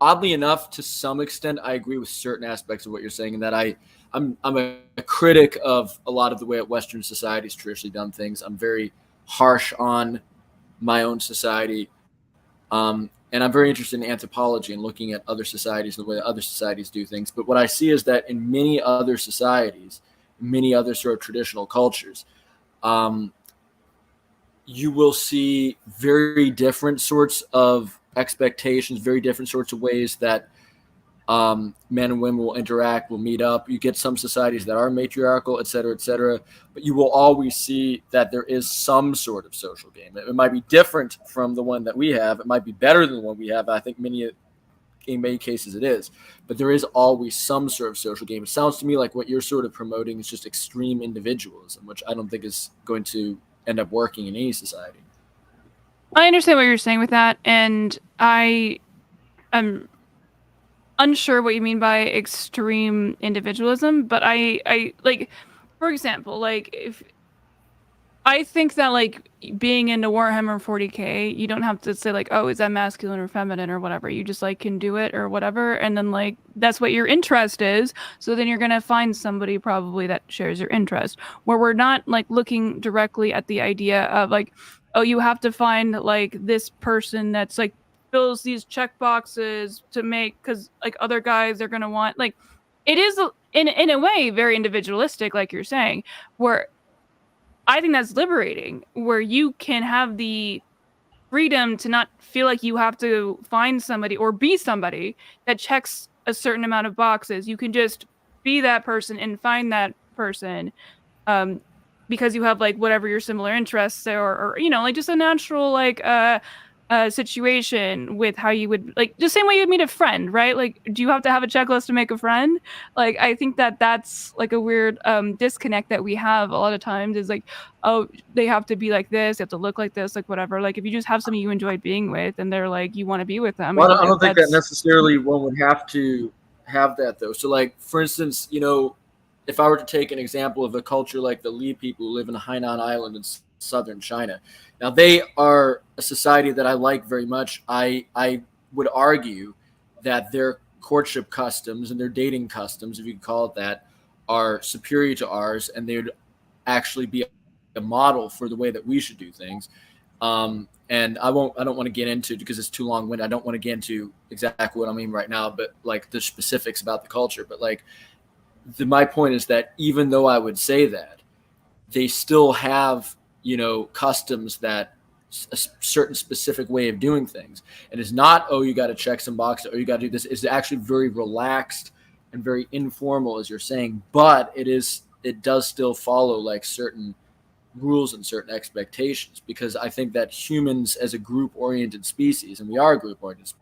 oddly enough, to some extent, I agree with certain aspects of what you're saying, and that I'm a critic of a lot of the way Western society's traditionally done things. I'm very harsh on my own society, and I'm very interested in anthropology and looking at other societies and the way that other societies do things. But what I see is that in many other societies, many other sort of traditional cultures, you will see very different sorts of expectations, very different sorts of ways that men and women will interact, will meet up. You get some societies that are matriarchal, et cetera, but you will always see that there is some sort of social game. It might be different from the one that we have. It might be better than the one we have. I think in many cases it is, but there is always some sort of social game. It sounds to me like what you're sort of promoting is just extreme individualism, which I don't think is going to end up working in any society. I understand what you're saying with that, and I am unsure what you mean by extreme individualism, but I like, for example, like, if I think that, like, being into Warhammer 40K, you don't have to say like, oh, is that masculine or feminine or whatever. You just like can do it or whatever, and then like that's what your interest is. So then you're gonna find somebody probably that shares your interest. Where we're not like looking directly at the idea of like, oh, you have to find like this person that's like fills these check boxes to make, because like other guys are gonna want, like, it is in a way very individualistic, like you're saying, where I think that's liberating, where you can have the freedom to not feel like you have to find somebody or be somebody that checks a certain amount of boxes. You can just be that person and find that person, because you have like whatever your similar interests are, or like just a natural like situation with how you would, like, the same way you'd meet a friend, right? Like, do you have to have a checklist to make a friend? Like, I think that that's like a weird disconnect that we have a lot of times, is like, oh, they have to be like this, they have to look like this, like whatever. Like, if you just have somebody you enjoy being with and they're like, you want to be with them, Well, I don't think that necessarily one would have to have that, though. So, like, for instance, if I were to take an example of a culture like the Li people who live in Hainan Island in southern China. Now, they are a society that I like very much. I would argue that their courtship customs and their dating customs, if you could call it that, are superior to ours, and they would actually be a model for the way that we should do things. And I don't want to get into, because it's too long-winded, I don't want to get into exactly what I mean right now, but like the specifics about the culture. But like, my point is that even though I would say that, they still have, customs that a certain specific way of doing things. And it's not, oh, you got to check some boxes, or you got to do this. It's actually very relaxed and very informal, as you're saying, but it does still follow like certain rules and certain expectations, because I think that humans as a group-oriented species, and we are a group-oriented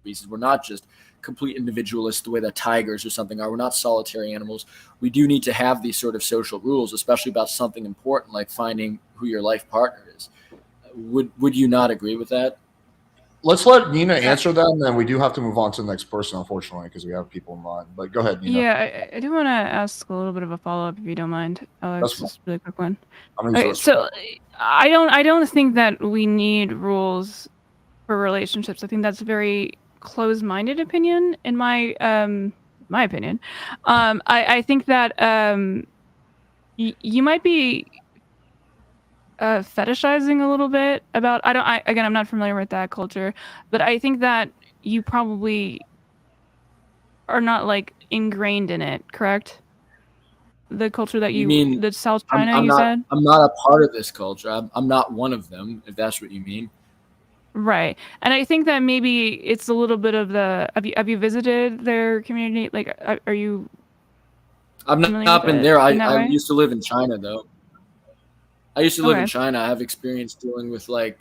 species, we're not just complete individualists the way that tigers or something are. We're not solitary animals. We do need to have these sort of social rules, especially about something important like finding who your life partner is. Would you not agree with that? Let's let Nina answer that, and then we do have to move on to the next person, unfortunately, because we have people in line. But go ahead, Nina. Yeah, I do want to ask a little bit of a follow-up, if you don't mind, Alex. Just a really quick one. Okay, so I don't think that we need rules for relationships. I think that's a very closed-minded opinion, in my opinion. I think that you might be fetishizing a little bit about. Again, I'm not familiar with that culture, but I think that you probably are not like ingrained in it, correct? The culture that You mean the South China, I'm you not, said? I'm not a part of this culture. I'm not one of them, if that's what you mean. Right. And I think that maybe it's a little bit of the. Have you visited their community? Like, are you? I've familiar not with been it there. in that I way? used to live in China, though. I used to live in Okay. China. I have experience dealing with like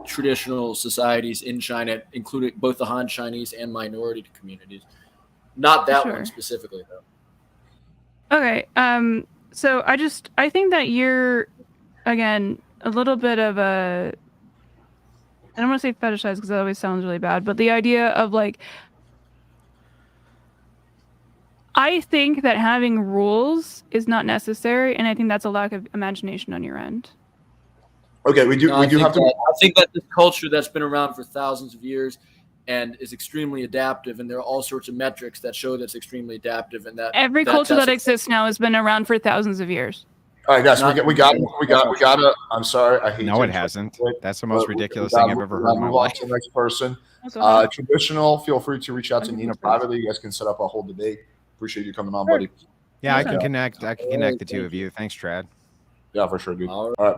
traditional societies in China, including both the Han Chinese and minority communities. Not that one Sure. specifically, though. Okay. So I think that you're, again, a little bit of a. I don't want to say fetishize because that always sounds really bad, but the idea of like. I think that having rules is not necessary, and I think that's a lack of imagination on your end. Okay, we do No, I have to. I think that this culture that's been around for thousands of years and is extremely adaptive, and there are all sorts of metrics that show that's extremely adaptive, and that Every culture that exists now has been around for thousands of years. All right, guys, Not- we got to. I'm sorry, I hate. No, to it interrupt hasn't. you, That's the but most we ridiculous gotta thing I've move- ever we heard in gotta my move on life. to the next person. Go ahead. Traditional, feel free to reach out to Okay, Nina that's good. privately. You guys can set up a whole debate. Appreciate you coming on, Sure. buddy. Yeah, I Yeah. can connect. I can connect the two Thank of you. Thanks, Trad. Yeah, for sure, dude. All All right.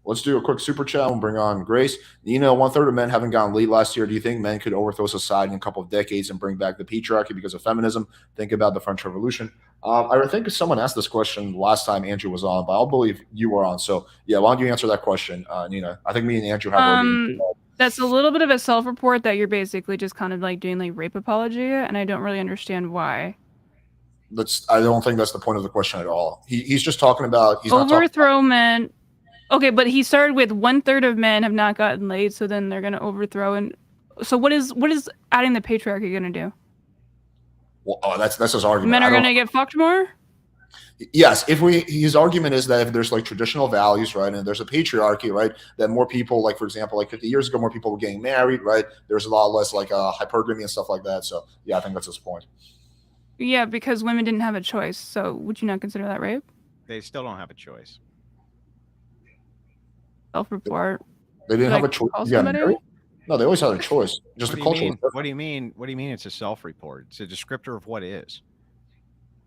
Let's do a quick super chat. We'll bring on Grace. Nina, 1/3 of men haven't gotten laid last year. Do you think men could overthrow society in a couple of decades and bring back the patriarchy because of feminism? Think about the French Revolution. I think someone asked this question last time Andrew was on, but I'll believe you were on. So, yeah, why don't you answer that question, Nina? I think me and Andrew have already. That's a little bit of a self-report that you're basically just kind of like doing like rape apology, and I don't really understand why. I don't think that's the point of the question at all. He's just talking about Overthrow men. Okay, but he started with 1/3 of men have not gotten laid, so then they're gonna overthrow. And so what is adding the patriarchy gonna do? Well, that's his argument. Men are gonna get fucked more? Yes, his argument is that if there's like traditional values, right, and there's a patriarchy, right, that more people, like for example, like 50 years ago, more people were getting married, right? There's a lot less like hypergamy and stuff like that. So yeah, I think that's his point. Yeah, because women didn't have a choice. So would you not consider that rape? They still don't have a choice. Self-report. They didn't have a choice. Yeah, no, they always had a choice. Just the culture. What do you mean? What do you mean? It's a self-report. It's a descriptor of what is.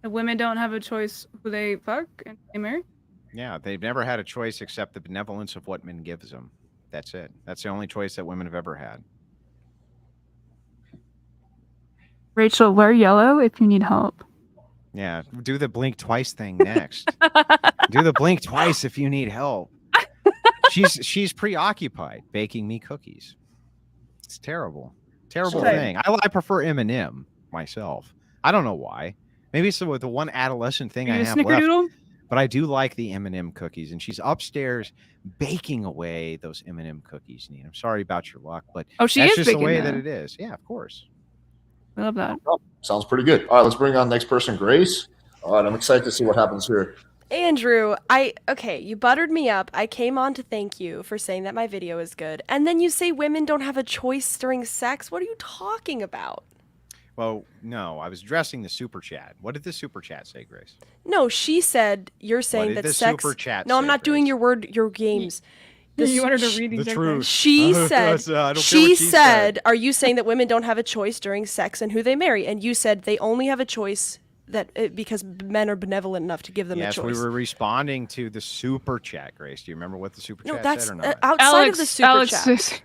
The women don't have a choice who they fuck and they marry? Yeah, they've never had a choice except the benevolence of what men gives them. That's it. That's the only choice that women have ever had. Rachel, wear yellow if you need help. Yeah, do the blink twice thing next. Do the blink twice if you need help. She's preoccupied baking me cookies. It's terrible. Terrible thing. I prefer M&M myself. I don't know why. Maybe it's the one adolescent thing I have left. But I do like the M&M cookies, and she's upstairs baking away those M&M cookies. Nina, I'm sorry about your luck, but that's just the way that it is. Yeah, of course. I love that. Oh, sounds pretty good. All right, let's bring on next person, Grace. All right, I'm excited to see what happens here. Andrew, you buttered me up. I came on to thank you for saying that my video is good. And then you say women don't have a choice during sex. What are you talking about? Well, no, I was addressing the super chat. What did the super chat say, Grace? No, she said you're saying that sex. Super chat no, I'm not doing your games. You want her to read the truth. She said. she said, "Are you saying that women don't have a choice during sex and who they marry?" And you said they only have a choice because men are benevolent enough to give them a choice. Yes, we were responding to the super chat, Grace. Do you remember what the super chat said or not? Outside of the super chat.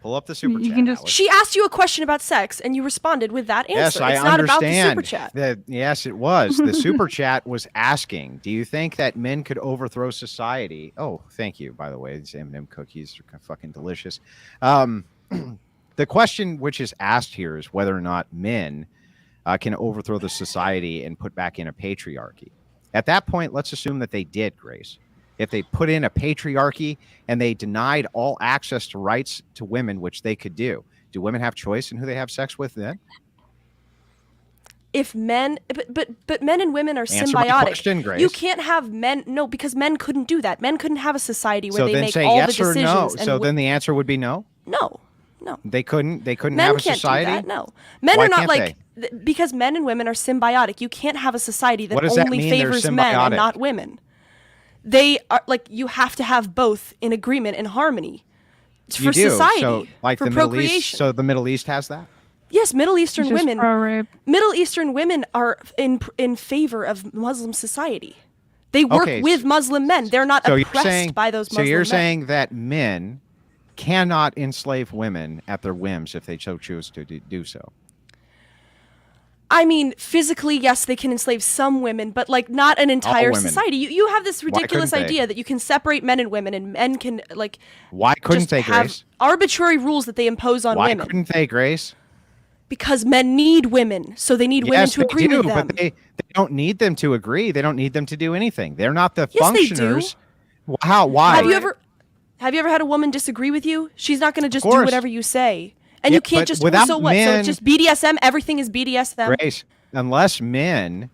Pull up the super chat. She asked you a question about sex, and you responded with that answer. Yes, I it's not about the super understand. chat. Yes, it was. The super chat was asking, do you think that men could overthrow society? Oh, thank you, by the way. These M&M cookies are fucking delicious. The question which is asked here is whether or not men can overthrow the society and put back in a patriarchy. At that point, let's assume that they did, Grace. If they put in a patriarchy and they denied all access to rights to women, which they could do women have choice in who they have sex with then? If men, but men and women are Answer my symbiotic. question, Grace. You can't have men. No, because men couldn't do that. Men couldn't have a society where So they then make say all yes the or decisions. no. So then the answer would be no. No. They couldn't Men have a can't society. do that. No, men Why are not can't like because men and women are symbiotic. You can't have a society that What does that only mean they're favors men and symbiotic? not women. they are like you have to have both in agreement and harmony for society, so, like for the Middle procreation. East. So the Middle East has that. Yes, Middle Eastern Just women. pro-rape. Middle Eastern women are in favor of Muslim society. They work with Muslim men. They're not oppressed by those Muslim men. So you're saying that men cannot enslave women at their whims if they so choose to do so? I mean, physically, yes, they can enslave some women, but like not an entire women. society. You have this ridiculous couldn't they? idea that you can separate men and women, and men can like Why couldn't just they, have Grace? arbitrary rules that they impose on Why women. couldn't they, Grace? Because men need women, so they need women Yes, to they agree do, with them. but they don't need them to agree. They don't need them to do anything. They're not the Yes, they functioners. do. How? Why? Have you ever had a woman disagree with you? She's not going to just do course. whatever you say, and Yeah, you can't but just. without So what? So men- it's just BDSM. Everything is BDSM. Grace, unless men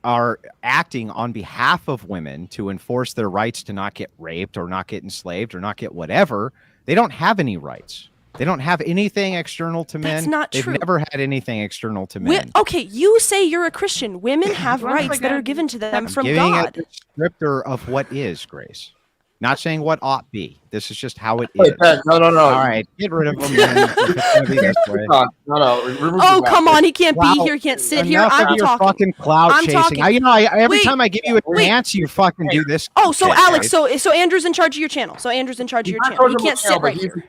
are acting on behalf of women to enforce their rights to not get raped or not get enslaved or not get whatever, they don't have any rights. They don't have anything external to men. That's not They've true. never had anything external to men. Okay, you say you're a Christian. Women have Sounds rights like that a- are given to them I'm from giving God. a descriptor of what is, Grace. Not saying what ought be. This is just how it Wait, is. Ben, no. All right, get rid of them. Then, if it's gonna be this way. No. Remove Oh, the come back. on. He can't be Wow. here. He can't sit here. Enough I'm of your talking. fucking cloud I'm chasing. talking. Every Wait, time I give you a wait. chance, you fucking do this. Oh, so shit, Alex, guys. so Andrew's in charge of your channel. So Andrew's in charge of your He's channel. not He can't channel, sit but right here.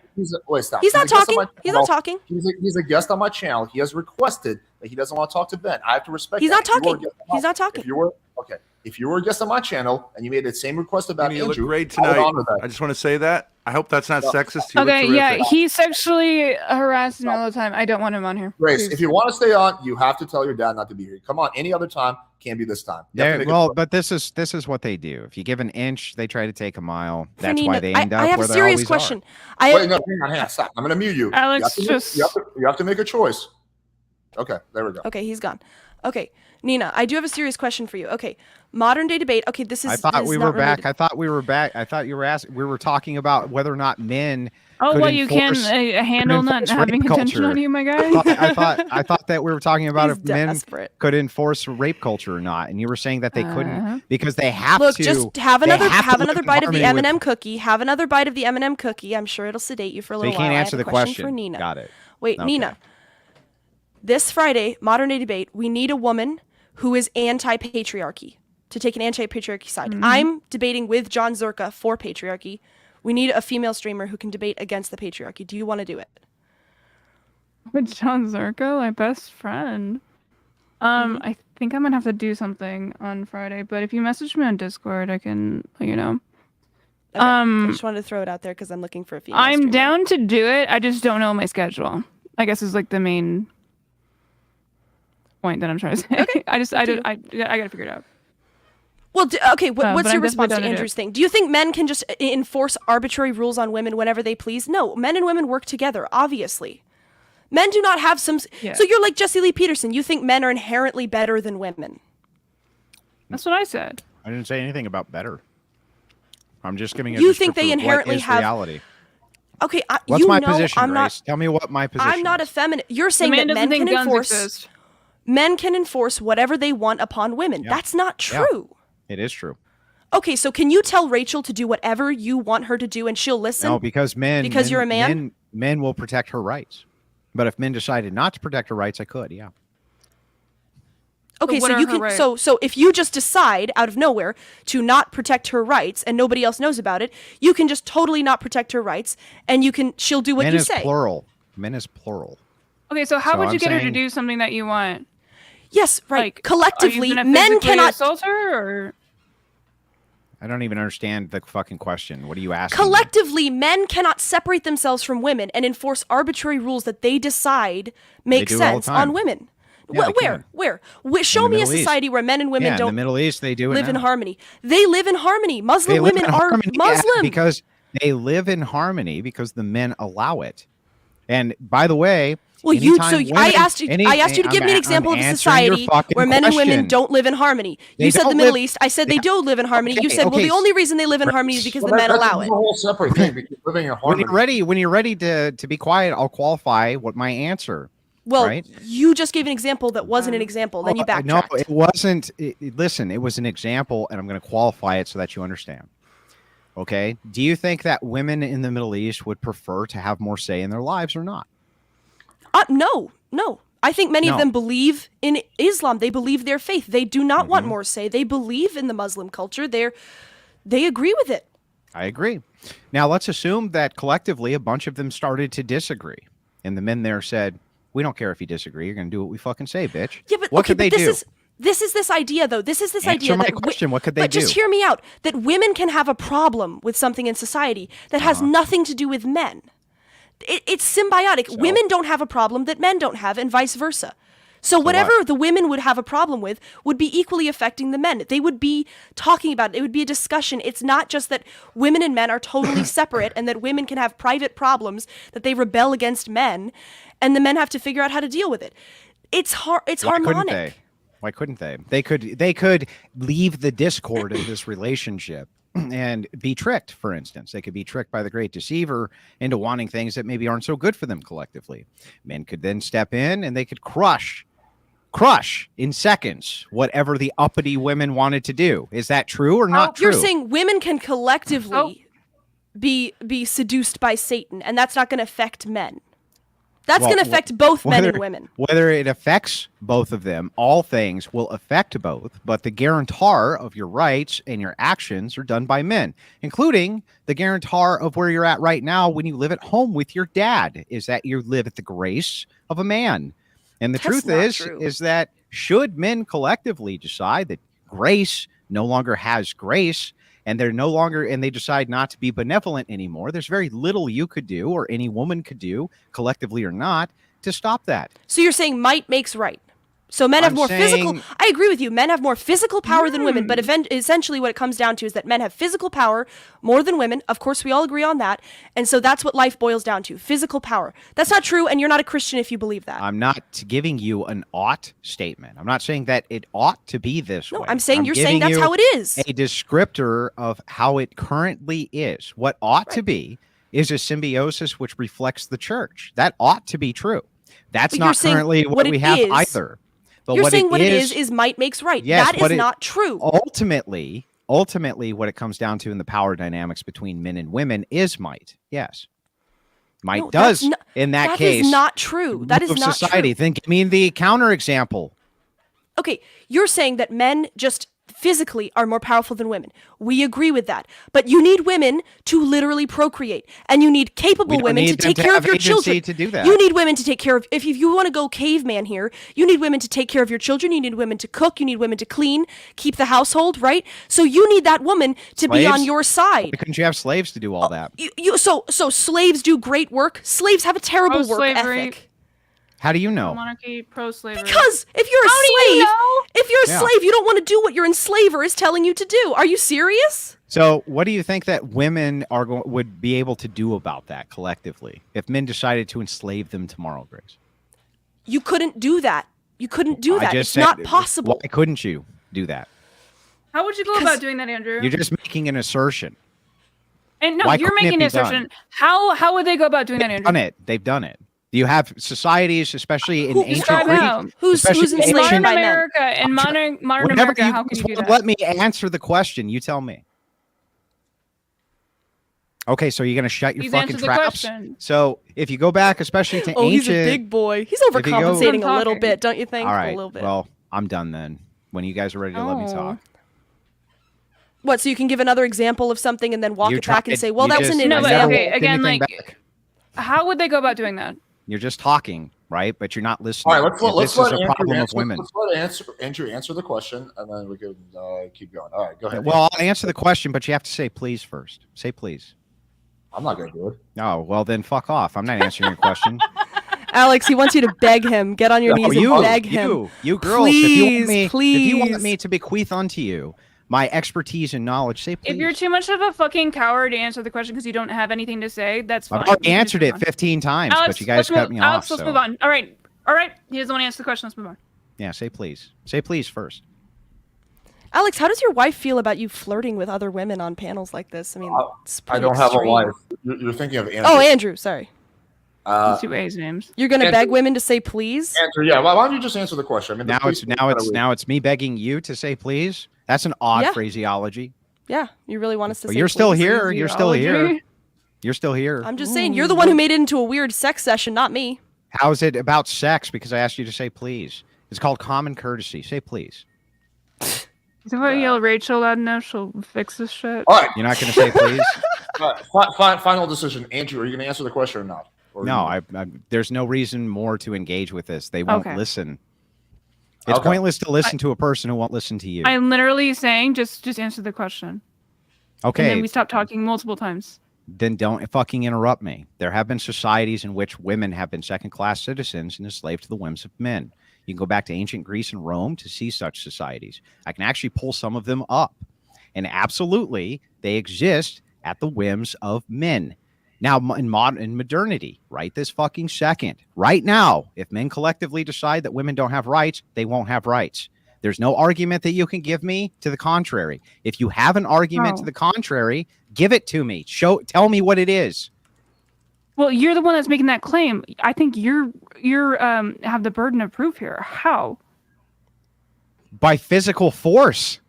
Wait, stop. He's not a guest on talking. my He's channel. not talking. He's a guest on my channel. He has requested that he doesn't want to talk to Ben. I have to respect. He's that. not If you were a talking. guest on He's my- not talking. If you were a guest on my channel and you made the same request about You look Andrew, great I would tonight. honor that. I just want to say that. I hope that's not sexist. You Okay, look yeah, terrific. he sexually harasses me all the time. I don't want him on here. Grace, Please. if you want to stay on, you have to tell your dad not to be here. Come on, any other time, can't be this time. You have to make it- But this is what they do. If you give an inch, they try to take a mile. That's Nina, why they end up I have where a they serious always question. Wait, no, hang on, stop. I'm going to mute you. Alex, you have to make a choice. Okay, there we go. Okay, he's gone. Okay, Nina, I do have a serious question for you. Okay, modern day debate. Okay, this is. I thought this is we not were back. related. I thought we were back. I thought you were asking. We were talking about whether or not men. Oh, could well, you can enforce- handle not enforce having rape attention culture. on you, my guy. I thought that we were talking about He's if men desperate. could enforce rape culture or not, and you were saying that they Uh-huh. couldn't because they have Look, to. just have they another have to live in bite of the harmony with- M&M cookie. Have another bite of the M&M cookie. I'm sure it'll sedate you for a So little you while. can't I have answer a the question for Nina. Got it. Wait, Okay. Nina. This Friday, modern day debate, we need a woman who is anti-patriarchy to take an anti-patriarchy side. Mm-hmm. I'm debating with John Zerka for patriarchy. We need a female streamer who can debate against the patriarchy. Do you want to do it? With John Zerko, my best friend. I think I'm gonna have to do something on Friday, but if you message me on Discord, I can let you know. Okay. I just wanted to throw it out there because I'm looking for a female I'm streamer. down to do it. I just don't know my schedule. I guess is like the main point that I'm trying to say. Okay. I gotta figure it out. Well, okay, but what's I'm your definitely response down to to do Andrew's thing? Do you think men can just enforce arbitrary rules on women whenever they please? No, men and women work together, obviously. Men do not have some... Yeah. So you're like Jesse Lee Peterson. You think men are inherently better than women. That's what I said. I didn't say anything about better. I'm just giving. You think they inherently have- reality. Okay, What's you my know position, I'm Grace? not... Tell me what my position. I'm not a is. feminist. You're The saying man that doesn't men think can guns enforce... exist. Men can enforce whatever they want upon women. Yeah. That's not Yeah. true. It is true. Okay, so can you tell Rachel to do whatever you want her to do and she'll listen? No, because Because you're a man? Men will protect her rights. But if men decided not to protect her rights, I could. Yeah. Okay, what so are you her can rights? so if you just decide out of nowhere to not protect her rights and nobody else knows about it, you can just totally not protect her rights and she'll do what Men you is say. plural. Men is plural. Okay, so how So would you I'm get her to saying- do something that you want? Yes, right. Like, Collectively, are you gonna men physically cannot assault her, or I don't even understand the fucking question. What are you asking? collectively men cannot separate themselves from women and enforce arbitrary rules that they decide make do all the sense time. on women. Yeah, they can. Where? Show me a Middle East. society where men and women Yeah, in the don't Middle East, they do it live in now. harmony. They live in harmony. Muslim They live women in are harmony, yeah, Muslim. because they live in harmony because the men allow it. And by the way, Well, I asked you to give me an example of a society where men and women don't live in harmony. You They said the don't Middle live- East. I said they do live in harmony. You Okay, said, well, okay. the only reason they live in harmony is because the men that's allow a it. whole separate thing because living in When harmony. you're ready to be quiet, I'll qualify what my answer. Well, right? you just gave an example that wasn't an example. Then you backtracked. No, it wasn't. Listen, it was an example, and I'm going to qualify it so that you understand. Okay. Do you think that women in the Middle East would prefer to have more say in their lives or not? No. I think many of them believe in Islam. They believe their faith. They do not want more say. They believe in the Muslim culture. They agree with it. I agree. Now, let's assume that collectively a bunch of them started to disagree. And the men there said, we don't care if you disagree. You're going to do what we fucking say, bitch. Yeah, but what could they do? This is this idea, though. This is this idea. Answer my question. What could they do? But just hear me out. That women can have a problem with something in society that has nothing to do with men. It's symbiotic. So? Women don't have a problem that men don't have, and vice versa. So whatever the women would have a problem with would be equally affecting the men. They would be talking about it. It would be a discussion. It's not just that women and men are totally separate and that women can have private problems that they rebel against men, and the men have to figure out how to deal with it. It's harmonic. Why couldn't they? They could leave the discord of this relationship and be tricked, for instance. They could be tricked by the great deceiver into wanting things that maybe aren't so good for them collectively. Men could then step in and they could crush in seconds whatever the uppity women wanted to do. Is that true or not true? You're saying women can collectively be seduced by Satan, and that's not going to affect men. That's going to affect both men and women. Whether it affects both of them, all things will affect both, but the guarantor of your rights and your actions are done by men, including the guarantor of where you're at right now when you live at home with your dad, is that you live at the grace of a man. And the truth is that should men collectively decide that grace no longer has grace, and they decide not to be benevolent anymore, there's very little you could do or any woman could do, collectively or not, to stop that. So you're saying might makes right. So men have more physical. I agree with you. Men have more physical power than women, but essentially what it comes down to is that men have physical power more than women. Of course, we all agree on that. And so that's what life boils down to, physical power. That's not true, and you're not a Christian if you believe that. I'm not giving you an ought statement. I'm not saying that it ought to be this way. No, I'm saying you're saying that's how it is. A descriptor of how it currently is. What ought to be is a symbiosis which reflects the church. That ought to be true. That's not currently what we have either. But you're saying what it is might makes right. Yes, that is not true. Ultimately, what it comes down to in the power dynamics between men and women is might. Yes. Might does, in that case. That is not true. That is not society. true. Then give me the counterexample. Okay, you're saying that men just physically are more powerful than women. We agree with that. But you need women to literally procreate, and you need capable women to take care of your children. To do that. You need women to take care of, if you want to go caveman here, you need women to take care of your children, you need women to cook, you need women to clean, keep the household, right? So you need that woman to be on your side. Why couldn't you have slaves to do all that? So slaves do great work. Slaves have a terrible work ethic. How do you know? Monarchy, pro-slavery. Because if you're a slave, you don't want to do what your enslaver is telling you to do. Are you serious? So, what do you think that women would be able to do about that collectively if men decided to enslave them tomorrow, Grace? You couldn't do that. You couldn't do that. It's not possible. Why couldn't you do that? How would you go about doing that, Andrew? You're just making an assertion. And no, you're making an assertion. How would they go about doing that, Andrew? They've done it. You have societies, especially in ancient Greece, who's enslaved modern by America men? and modern America. How can you do that? Let me answer the question. You tell me. Okay, so you're gonna shut your fucking traps. So if you go back, especially to ancient, he's a big boy. He's overcompensating a little bit, don't you think? All right. A little bit. Well, I'm done then. When you guys are ready to let me talk. What? So you can give another example of something and then walk it back and say, "Well, that was an example." Okay, again, how would they go about doing that? You're just talking, right? But you're not listening. All right, let's let Andrew answer the question, and then we can keep going. All right, go ahead. Well, I'll answer the question, but you have to say please first. Say please. I'm not going to do it. Oh, well, then fuck off. I'm not answering your question. Alex, he wants you to beg him. Get on your knees and beg him. You girls, please, if you want me to bequeath unto you my expertise and knowledge, say please. If you're too much of a fucking coward to answer the question because you don't have anything to say, that's fine. I've already answered it 15 times, Alex, but you guys cut me off. Alex, let's move on. All right. He doesn't want to answer the question. Let's move on. Yeah, say please. Say please first. Alex, how does your wife feel about you flirting with other women on panels like this? I mean, it's I don't have a wife. You're thinking of Andrew. Oh, Andrew, sorry. Let's do A's names. You're gonna Andrew- beg women to say please? Answer, yeah. Why don't you just answer the question? I mean, Now it's me begging you to say please. That's an odd Yeah. phraseology. Yeah, you really want us to But say you're still please? here. You're still here. Ideology? You're still here. I'm just saying, you're the one who made it into a weird sex session, not me. How is it about sex? Because I asked you to say please. It's called common courtesy. Say please. If I yell Rachel loud enough, she'll fix this shit. All right. You're not going to say please? All right. Final decision. Andrew, are you going to answer the question or not? No, there's no reason more to engage with this. They won't Okay. listen. It's pointless to listen to a person who won't listen to you. I'm literally saying just answer the question. Okay. And then we stop talking multiple times. Then don't fucking interrupt me. There have been societies in which women have been second-class citizens and enslaved to the whims of men. You can go back to ancient Greece and Rome to see such societies. I can actually pull some of them up. And absolutely, they exist at the whims of men. Now, in modernity, right this fucking second, right now, if men collectively decide that women don't have rights, they won't have rights. There's no argument that you can give me to the contrary. If you have an argument to the contrary, give it to me. Tell me what it is. Well, you're the one that's making that claim. I think you're have the burden of proof here. How? By physical force.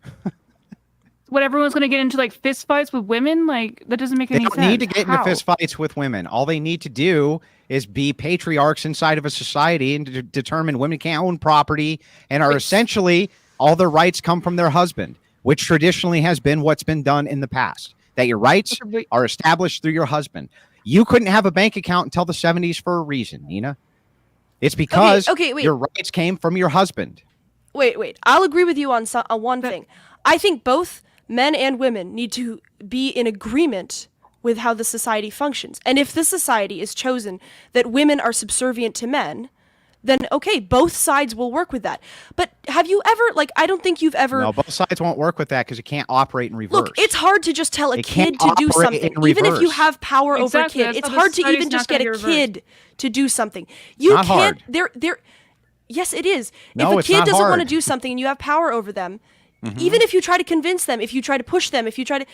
What, everyone's going to get into like fist fights with women? Like, that doesn't make They any sense. don't need to get into How? fist fights with women. All they need to do is be patriarchs inside of a society and determine women can't own property and are essentially all their rights come from their husband, which traditionally has been what's been done in the past. That your rights are established through your husband. You couldn't have a bank account until the 70s for a reason, Nina. It's because wait. your rights came from your husband. Wait. I'll agree with you on one thing. I think both men and women need to be in agreement with how the society functions. And if the society is chosen that women are subservient to men, then okay, both sides will work with that. But have you ever, I don't think you've ever... No, both sides won't work with that because it can't operate in reverse. Look, it's hard to just tell a It kid can't to do operate something. in Even if you reverse. have power over a Exactly, kid, that's it's how the hard to society's even just not get gonna a be reversed. kid to do something. You Not can't... hard. Yes, it is. No, if a it's kid not doesn't want to hard. do something and you have power over them, even if you try to convince them, if you try to push them, if you try to...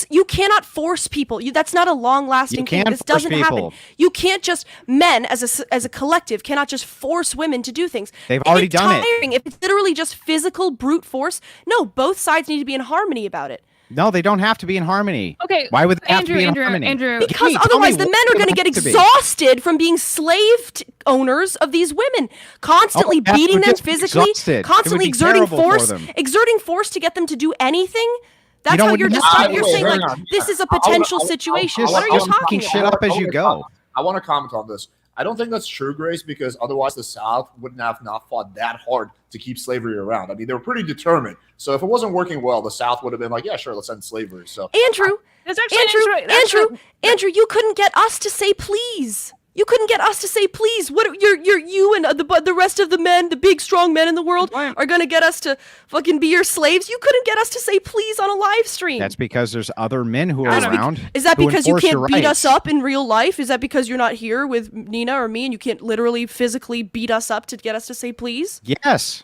You cannot force people. That's not a long-lasting You thing. can This force doesn't people. happen. You can't just... Men, as a collective, cannot just force women to do things. They've already It's done it. tiring. If it's literally just physical brute force, no, both sides need to be in harmony about it. No, they don't have to be in harmony. Okay, Why would they have to Andrew, be in Andrew, harmony? Andrew. Give Because me- tell otherwise me the what men are they going to get want to be. exhausted from being slave owners of these women, constantly Oh, yeah, beating they're them just physically, exhausted. It would constantly be exerting terrible for them. force to get them to do anything. That's know how what you're you just have to you're do. saying Hang like on. this is a I wanna- potential I wanna- situation. Just What are you just talking fucking shit about? up as you go. I want to comment on this. I don't think that's true, Grace, because otherwise the South wouldn't have not fought that hard to keep slavery around. I mean, they were pretty determined. So if it wasn't working well, the South would have been like, yeah, sure, let's end slavery. So Andrew, That's actually Andrew, you couldn't get us to say please. You couldn't get us to say please. What you and the rest of the men, the big strong men in the world, Why- are gonna get us to fucking be your slaves? You couldn't get us to say please on a live stream. That's because there's other men who are That's bec- around. Is that who because you enforce your can't beat us rights. up in real life? Is that because you're not here with Nina or me and you can't literally physically beat us up to get us to say please? Yes.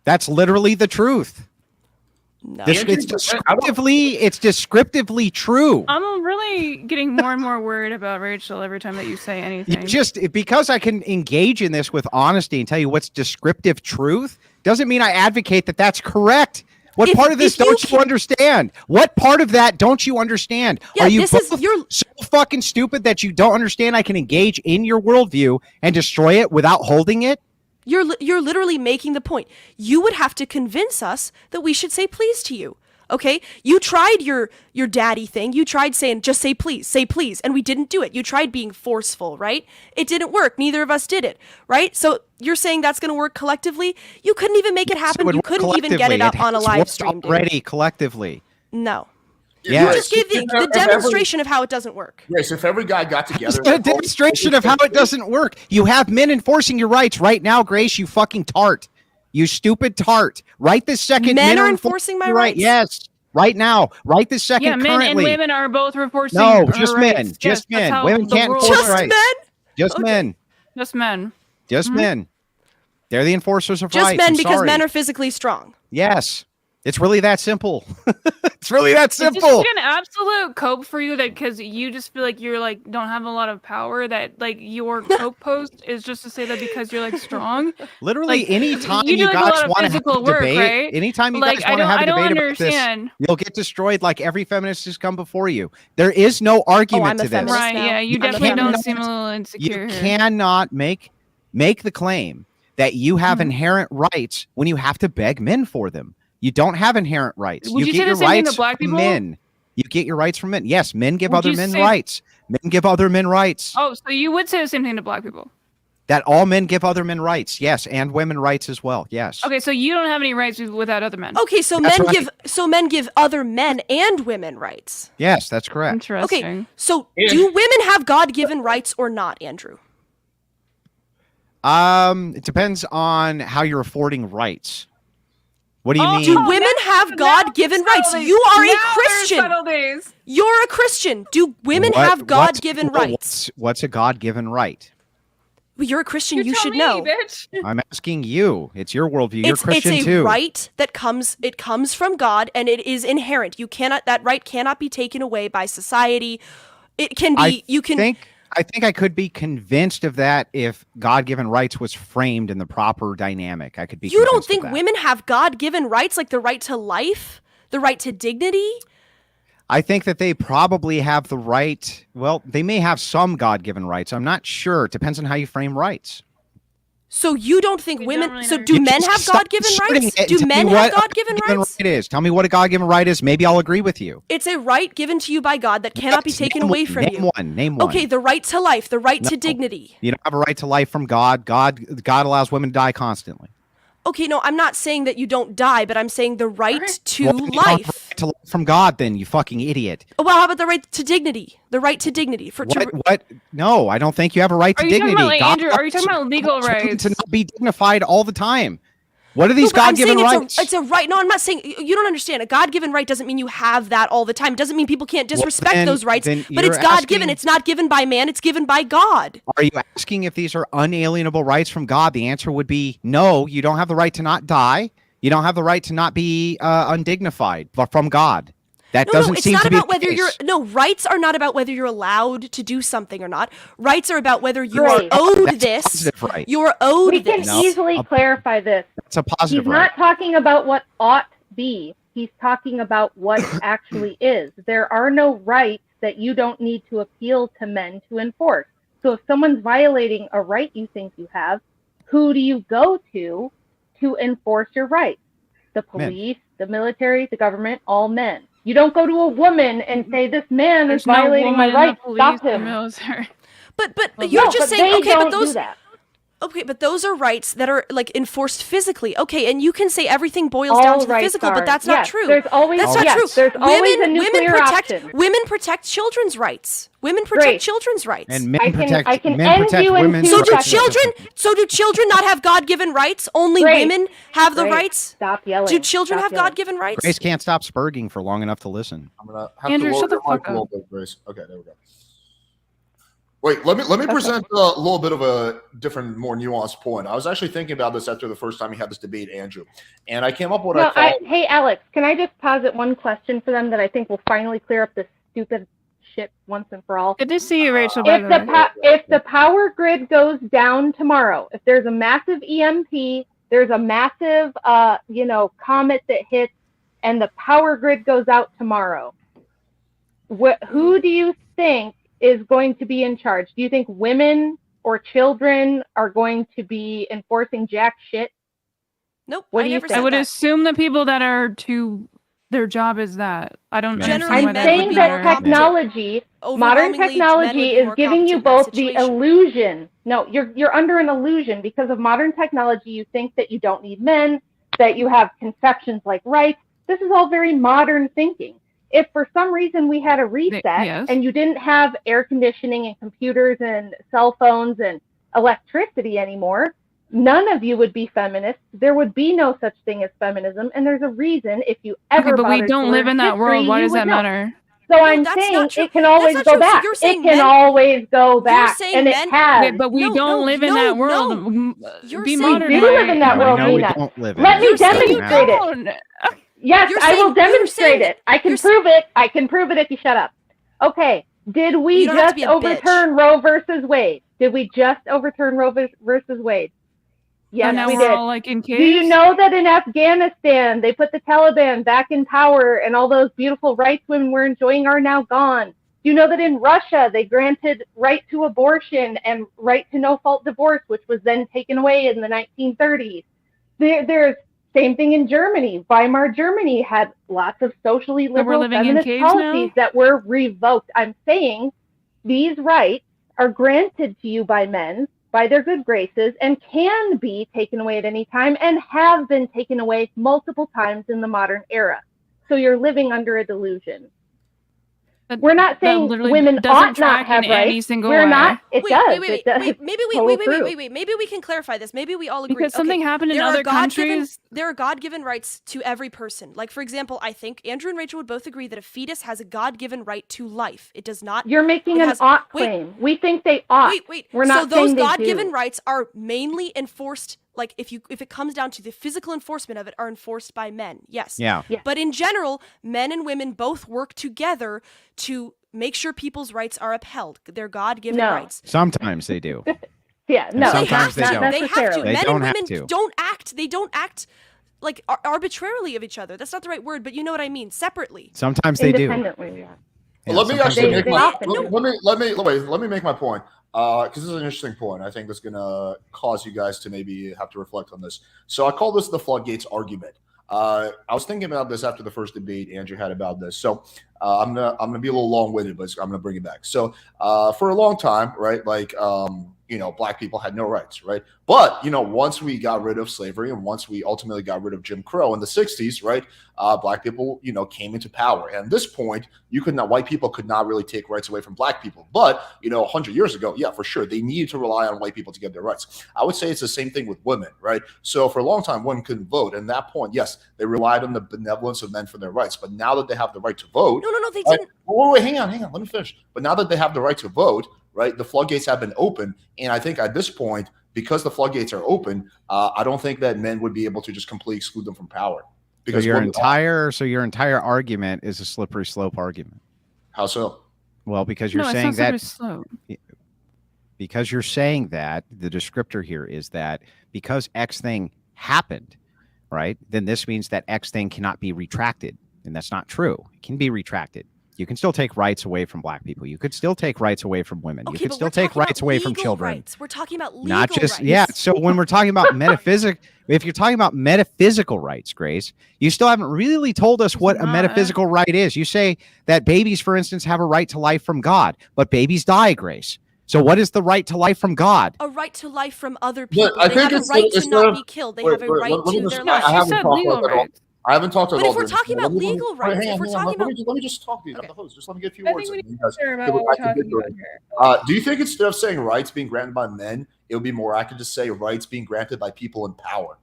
That's literally the truth. No. It's descriptively true. I'm really getting more and more worried about Rachel every time that you say anything. Because I can engage in this with honesty and tell you what's descriptive truth doesn't mean I advocate that that's correct. What part of this don't you understand? What part of that don't you understand? Yeah, Are you this is- both you're- so fucking stupid that you don't understand I can engage in your worldview and destroy it without holding it? You're literally making the point. You would have to convince us that we should say please to you. Okay? You tried your daddy thing. You tried saying just say please, and we didn't do it. You tried being forceful, right? It didn't work. Neither of us did it, right? So you're saying that's going to work collectively? You couldn't even make it happen. It would You work couldn't even get it up on a has live worked stream, dude. already collectively. No. Yeah. You just gave the demonstration of how it doesn't work. Grace, if every guy got together, It's a demonstration of how it doesn't work. You have men enforcing your rights right now, Grace, you fucking tart. You stupid tart. Right this second, Men are enforcing my your rights? Yes. Right now. Right this second, yeah, men currently. and women are both enforcing. No, our just rights. men. Yes, Just that's men. how Women the can't world enforce Just works. rights. men? Just Okay. men. Just men. Just men. They're the enforcers of Just rights. men I'm because sorry. men are physically strong. Yes. It's really that simple. It's really that It's just simple. like an absolute cope for you that because you just feel like you're like don't have a lot of power that like your cope post is just to say that because you're like strong. Literally, Like, anytime you do, you like, a guys lot of want to have physical a work, debate, right? anytime you Like, guys I want to have a don't debate about this, understand. you'll get destroyed like every feminist has come before you. There is no argument I'm a to this. feminist Right? now. Yeah, you I'm a definitely don't feminist. seem a little insecure. You here. cannot make the claim that you have inherent rights when you have to beg men for them. You don't have inherent rights. Would you get say the your same thing to rights black from people? men. You get your rights from men. Yes, men give Would other you men say- rights. Men give other men rights. Oh, so you would say the same thing to black people? That all men give other men rights. Yes, and women rights as well. Yes. Okay, so you don't have any rights without other men. Okay, so That's men right. men give other men and women rights. Yes, that's correct. Interesting. Okay, so do women have God-given rights or not, Andrew? It depends on how you're affording rights. What do you mean? Do women have God-given rights? You are a Christian. Subtleties. You're a Christian. Do women have God-given rights? What's a God-given right? Well, you're a Christian. You tell should me, know. bitch. I'm asking you. It's your worldview. You're Christian it's a too. right that comes from God, and it is inherent. That right cannot be taken away by society. It can be. I think I could be convinced of that if God-given rights was framed in the proper dynamic. I could be. You don't convinced of think that. women have God-given rights like the right to life, the right to dignity? I think that they probably have the right. Well, they may have some God-given rights. I'm not sure. It depends on how you frame rights. So you don't think We women? don't really So know. do You men just have stop God-given shooting rights? it and Do tell me men what have a God-given God-given rights? right is. Tell me what a God-given right is. Maybe I'll agree with you. It's a right given to you by God that cannot be taken away from you. Name one. Okay, the right to life, the right to No. dignity. You don't have a right to life from God. God allows women to die constantly. Okay, no, I'm not saying that you don't die, but I'm saying the right to Well, then you don't have a life. right to life from God, then you fucking idiot. Well, how about the right to dignity? The right to dignity What? No, I don't think you have a right Are to you dignity. talking about, like, God Andrew, are you talking allows about legal women rights? to not be dignified all the time? What are these No, but I'm God-given saying rights? it's a right. No, I'm not saying you don't understand. A God-given right doesn't mean you have that all the time. It doesn't mean people can't disrespect then- those rights. then But you're it's God-given. asking- It's not given by man. It's given by God. Are you asking if these are unalienable rights from God? The answer would be no. You don't have the right to not die. You don't have the right to not be undignified from God. That No, doesn't it's seem not to be about the whether you're. case. No, rights are not about whether you're allowed to do something or not. Rights are about whether you Great. are owed That's a this. positive right. You're owed We can this. No. easily clarify this. That's a He's positive right. not talking about what ought be. He's talking about what it actually is. There are no rights that you don't need to appeal to men to enforce. So if someone's violating a right you think you have, who do you go to enforce your rights? The Men. police, the military, the government, all men. You don't go to a woman and say, this man There's is violating no my woman in the rights. police, Stop the him. military. But Well, you're No, just but saying they okay, don't but those do that. okay, but those are rights that are like enforced physically. Okay, and you can say everything boils All down to the rights physical, are. but that's not Yes, true. there's always- that's All not rights. true. There's always a nuclear protect option. women protect children's rights. Women protect Great. children's rights. And men I can- protect I can men end protect you in women's 2 so do rights. seconds. children not have God-given rights? Only Great. women have the Great. rights? Stop yelling. Do children Stop have yelling. God-given rights? Grace can't stop spurging for long enough to listen. I'm gonna have Andrew, to lower shut the your mic fuck a little up. bit, Grace. Okay, there we go. Wait, let me present a little bit of a different, more nuanced point. I was actually thinking about this after the first time we had this debate, Andrew, and I came up with what I call. Hey, Alex, can I just posit one question for them that I think will finally clear up this stupid shit once and for all? Good to see you, Rachel. By the way. If the power grid goes down tomorrow, if there's a massive EMP, there's a massive, comet that hits, and the power grid goes out tomorrow, who do you think is going to be in charge? Do you think women or children are going to be enforcing jack shit? Nope. What I do you never think? said I would that. assume the people that are their job is that. I don't Men. understand Generally, why I'm men that would saying be that their- technology, modern Overwhelmingly, men technology would be is more giving you competent in that both the situation. illusion. No, you're under an illusion because of modern technology. You think that you don't need men, that you have conceptions like rights. This is all very modern thinking. If for some reason we had a reset Yes. and you didn't have air conditioning and computers and cell phones and electricity anymore, none of you would be feminists. There would be no such thing as feminism. And there's a reason if you ever Okay, but we bothered don't to live learn in that history, world. Why you does would that know. matter? So I'm that's saying not true. it can That's always not go true. So back. you're It saying can men- always go back. saying And it men- has. Okay, but we No, don't no, live in no, that world. no. You're Be saying- modern. We do live in that I world, know we Nina. don't live in Let it. me You're saying you demonstrate it. Don't. Yes, You're I will saying- you're demonstrate saying it. I can you're prove it. I can prove it if you shut up. Okay. Did we You don't have to just be a overturn Roe versus Wade? Did we just overturn Roe versus Wade? Yes, So now we we're did. all like in Do you caves? know that in Afghanistan they put the Taliban back in power and all those beautiful rights women were enjoying are now gone? Do you know that in Russia they granted right to abortion and right to no-fault divorce, which was then taken away in the 1930s? There's same thing in Germany. Weimar Germany had lots of socially liberal living in feminist caves policies now? that were revoked. I'm saying these rights are granted to you by men by their good graces and can be taken away at any time and have been taken away multiple times in the modern era. So you're living under a delusion. We're not saying women ought not have rights. We're not. It does. Wait. Maybe we can clarify this. Maybe we all agree. Because something happened in other countries. There are God-given rights to every person. Like, for example, I think Andrew and Rachel would both agree that a fetus has a God-given right to life. It does not. You're making an ought claim. We think they ought. Wait. We're not so those saying they God-given do. rights are mainly enforced. Like, if it comes down to the physical enforcement of it, are enforced by men. Yes. Yeah. But in general, men and women both work together to make sure people's rights are upheld. They're God-given rights. Sometimes they do. Yeah. No. Sometimes they not don't. They have to. necessarily. Men don't and have women to. don't act like arbitrarily of each other. That's not the right word, but you know what I mean. Separately. Sometimes they do. Independently, yeah. Yeah, Let me sometimes actually they make do. my let me make my point because this is an interesting point. I think that's going to cause you guys to maybe have to reflect on this. So I call this the floodgates argument. I was thinking about this after the first debate Andrew had about this. So I'm gonna be a little long-winded, but I'm gonna bring it back. So for a long time, right, like black people had no rights, right? But once we got rid of slavery and once we ultimately got rid of Jim Crow in the 60s, right, black people came into power. And at this point, white people could not really take rights away from black people. But 100 years ago, yeah, for sure, they needed to rely on white people to get their rights. I would say it's the same thing with women, right? So for a long time, women couldn't vote, and at that point, yes, they relied on the benevolence of men for their rights. But now that they have the right to vote, No, they didn't. wait, hang on, let me finish. But now that they have the right to vote, right, the floodgates have been open, and I think at this point, because the floodgates are open, I don't think that men would be able to just completely exclude them from power. Because your entire argument is a slippery slope argument. How so? Well, because you're saying that because you're saying that the descriptor here is that because X thing happened, right? Then this means that X thing cannot be retracted, and that's not true. It can be retracted. You can still take rights away from black people. You could still take rights away from women. Okay, you could but still we're take talking rights about away from legal children. rights. We're talking about legal Not just rights. So when we're talking about if you're talking about metaphysical rights, Grace, you still haven't really told us what a metaphysical right is. You say that babies, for instance, have a right to life from God, but babies die, Grace. So what is the right to life from God? A right to life from other people. I They think have a right to not be killed. They have a right to their life. She said legal rights. I haven't talked about But all if we're this. talking about legal rights, if we're talking about, let me just talk to you. I'm the host. Just let me get a few I words. think we in. need to hear about what we're talking about here. Do you think instead of saying rights being granted by men, it would be more accurate to say rights being granted by people in power?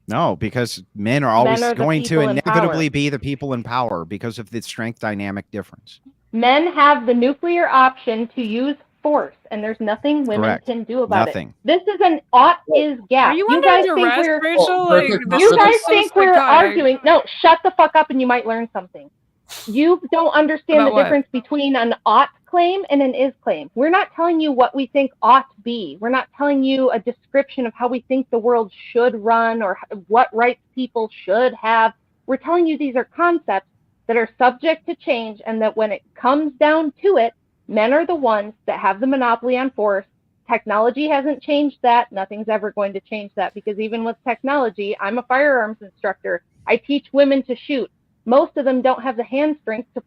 No, because men are always Men are the going to people in inevitably power. be the people in power because of the strength dynamic difference. Men have the nuclear option to use force, and there's nothing women Correct. can do about Nothing. it. This is an ought-is gap. Are you You under guys think duress, we're Rachel? Like, this you is guys so think we're psychotic. arguing. No, shut the fuck up and you might learn something. You don't understand About the what? difference between an ought claim and an is claim. We're not telling you what we think ought be. We're not telling you a description of how we think the world should run or what rights people should have. We're telling you these are concepts that are subject to change, and that when it comes down to it, men are the ones that have the monopoly on force. Technology hasn't changed that. Nothing's ever going to change that, because even with technology, I'm a firearms instructor. I teach women to shoot. Most of them don't have the hand strength to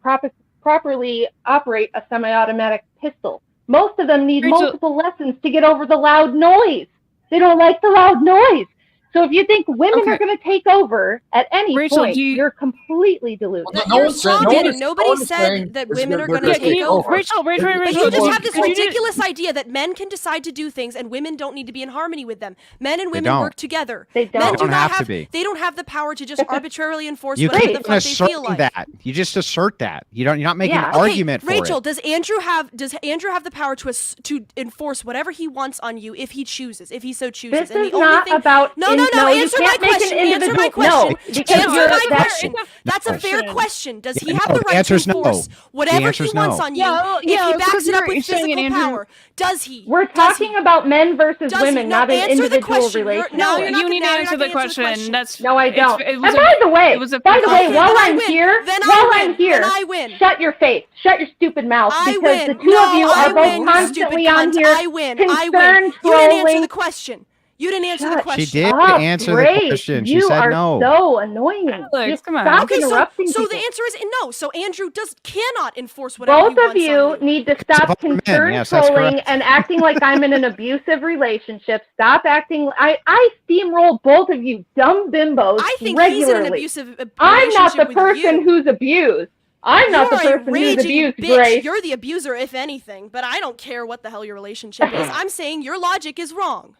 properly operate a semi-automatic pistol. Most of them need Rachel- multiple lessons to get over the loud noise. They don't like the loud noise. So if you think women Okay. are going to take over at any Rachel, point, you're completely deluded. You're strong in it. Nobody said that women are going to take over. Rachel, But Rachel, you just have this could you just- ridiculous idea that men can decide to do things and women don't need to be in harmony with them. Men and women don't. work together. They don't. Men They do don't not have to be. They don't have the power to just arbitrarily enforce You whatever keep the fuck they feel asserting like. that. You just assert that. You're not making Yeah. an Okay, argument for Rachel, it. does Andrew have the power to enforce whatever he wants on you if he chooses, if he so chooses? This and is the only not thing, about no, No, you Answer my can't make an question. Answer individual. my question. No, because Answer you're my that's question. That's a fair question. Does he have No, the the right to answer's no. enforce The whatever he answer's wants no. on you Yeah, if he backs because it up you're with saying it, physical Andrew. power? Does he? We're Does talking he? about men versus Does he? women, No, not an answer the individual question. relationship. Now you're not You need to now you're answer not the gonna answer the question. That's No, I don't. It And was by the way, it was a while Okay, then I I'm win. here, Then I while win. I'm here, Then I win. shut your face, shut your stupid mouth, I because win. the two of you are I both win, you constantly stupid on cunt. here, I win. I win. concerned, You didn't answer trolling. the question. You didn't answer the Shut question. She did up, answer Grace. the question. She You said are no. so annoying. Alex, Just come on. stop Okay, so interrupting the people. answer is no. So Andrew cannot enforce whatever Both he wants of you on you. need to Because stop of other men. concerned Yes, that's trolling correct. and acting like I'm in an abusive relationship. Stop acting. I steamroll both of you dumb bimbos I think regularly. he's in an abusive relationship I'm not the with person you. who's abused. I'm not the You're a person who's raging abused, bitch. Grace. You're the abuser, if anything. But I don't care what the hell your relationship is. I'm saying your logic is wrong.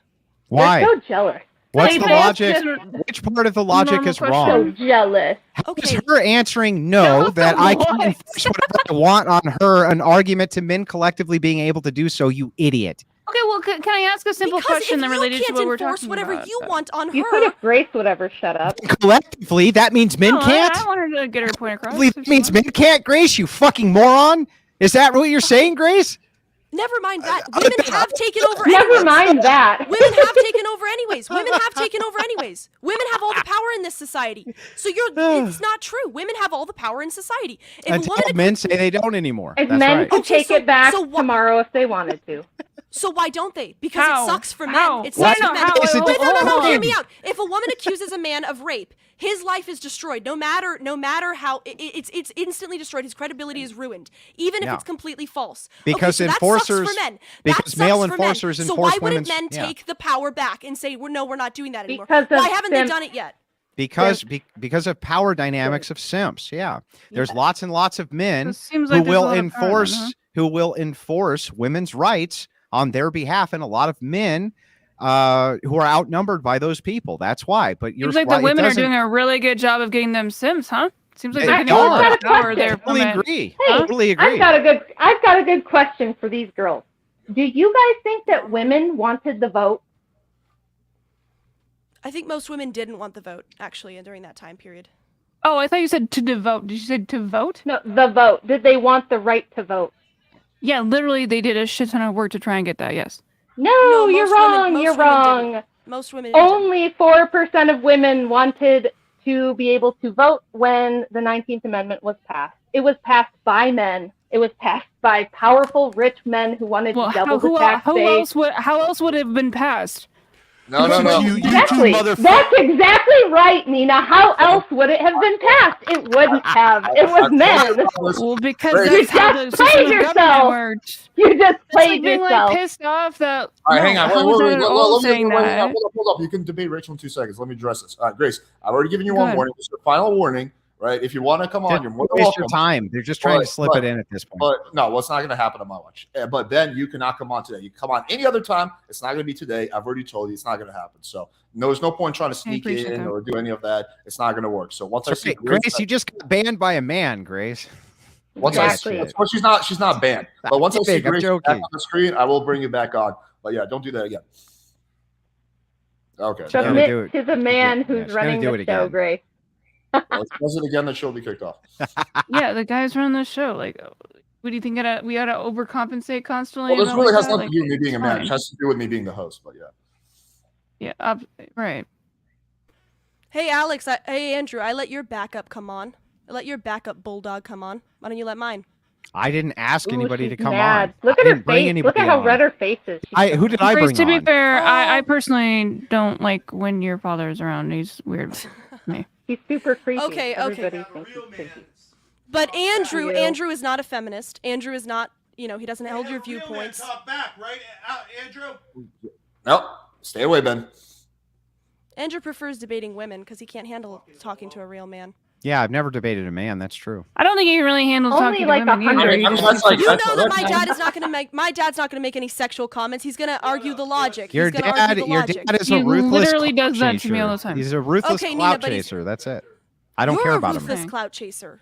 Why? You're so jealous. What's Hey, the can I ask logic? you Which part of the logic normal is So wrong? jealous. Is Okay. her answering no, that I can enforce whatever I want on her, an argument to men collectively being able to do so, you idiot? Okay, well, can I ask a simple Because question if then you related to can't what we're enforce talking whatever about? you want on You her, could if Grace would ever shut up. Collectively, that means men No, can't? I want her to get her point across. Collectively, if that she means wants. men can't, Grace, you fucking moron? Is that what you're saying, Grace? never mind that. Women have taken over Never anyways. mind that. Women have taken over anyways. Women have taken over anyways. Women have all the power in this society. So it's not true. Women have all the power in society. If a Until woman men say they don't anymore. And That's men right. could Okay, take so- it back so wha- tomorrow if they wanted to. So why don't they? Because How? it sucks for men. How? It No, sucks no, for men. how? It's a Wait, no, different hear me time. out. If a woman accuses a man of rape, his life is destroyed. No matter how it's instantly destroyed. His credibility is ruined, even if Yeah. it's completely false. Because okay, so enforcers- that sucks for men. because that sucks male for men. enforcers So enforce why wouldn't women's- men yeah. take the power back and say, "Well, no, we're not doing that anymore"? Because of Why haven't they simp- done it yet? Because of power dynamics of simps. Yeah. There's lots and lots of men It seems who like there's a will lot of power then, enforce huh? who will enforce women's rights on their behalf, and a lot of men who are outnumbered by those people. That's why. But you're Seems like right, the it women are doesn't- doing a really good job of getting them Sims, huh? Seems like They they're getting are. a lot I've of got a power question. there I from totally it. agree. Hey, Totally agree. I've got a good question for these girls. Do you guys think that women wanted the vote? I think most women didn't want the vote actually during that time period. Oh, I thought you said to devote. Did you say to vote? No, the vote. Did they want the right to vote? Yeah, literally, they did a shit ton of work to try and get that. Yes. No, most you're women- wrong. most You're women wrong. didn't. Most women didn't. Only 4% of women wanted to be able to vote when the 19th Amendment was passed. It was passed by men. It was passed by powerful, rich men who wanted Well, to double the how tax base. how else would it have been passed? No. You Exactly. two motherfuckers. That's exactly right, Nina. How else would it have been passed? It wouldn't have. It was men. Well, because Grace, that's how the just system played of government yourself. worked. You just It's like played being yourself. like pissed off that. All right, no, hang on. how was that at all Let me saying that? hold up. You can debate Rachel in 2 seconds. Let me address this. All right, Grace, I've already given you Go one ahead. warning. This is your final warning, right? If you want to come on, you're more than Waste your welcome. time. They're just trying to slip But- it in at this point. But no, what's not going to happen on my watch. But Ben, you cannot come on today. You come on any other time. It's not going to be today. I've already told you it's not going to happen. So there's no point trying to sneak appreciate in that. or do any of that. It's not going to work. So once I see Grace, you just got banned by a man, Grace. Exactly. of course she's not banned. But once I see I'm Grace back joking. on the screen, I will bring you back on. But yeah, don't do that again. Okay. Yeah, Submit do it. to the man Yeah, who's she's gonna running do the it show, again. Grace. Let's does it again, then she'll be kicked off. Yeah, the guys running the show. Like, what do you think? We gotta overcompensate constantly? Well, this about really like has that? nothing to do with me being a it's man. fine. It has to do with me being the host. But yeah. Yeah, right. Hey Alex, hey Andrew, I let your backup come on. I let your backup bulldog come on. Why don't you let mine? I didn't ask Ooh, anybody she's to come mad. on. Look I at her didn't bring face. Look anybody at how on. red her face is. Who did I Grace, bring to be on? fair, Oh. I personally don't like when your father's around. He's weird. He's super creepy. Okay, okay. Everybody thinks he's creepy. But Andrew, You. Andrew is not a feminist. Andrew is not, he doesn't hold your viewpoints. Back, right, Andrew? Nope. Stay away, Ben. Andrew prefers debating women because he can't handle talking to a real man. Yeah, I've never debated a man. That's true. I don't think he really handles Only talking like to women 100. either. I He mean, just that's like- You that's- know that that's- my dad is not going to make. My dad's not going to make any sexual comments. He's going to argue the logic. Your He's going to dad, argue the your logic. dad is a He ruthless literally clout does that to me all the chaser. time. He's a ruthless Okay, Nina, clout but he's- chaser. That's it. I don't You're care a about him. ruthless Okay. clout chaser.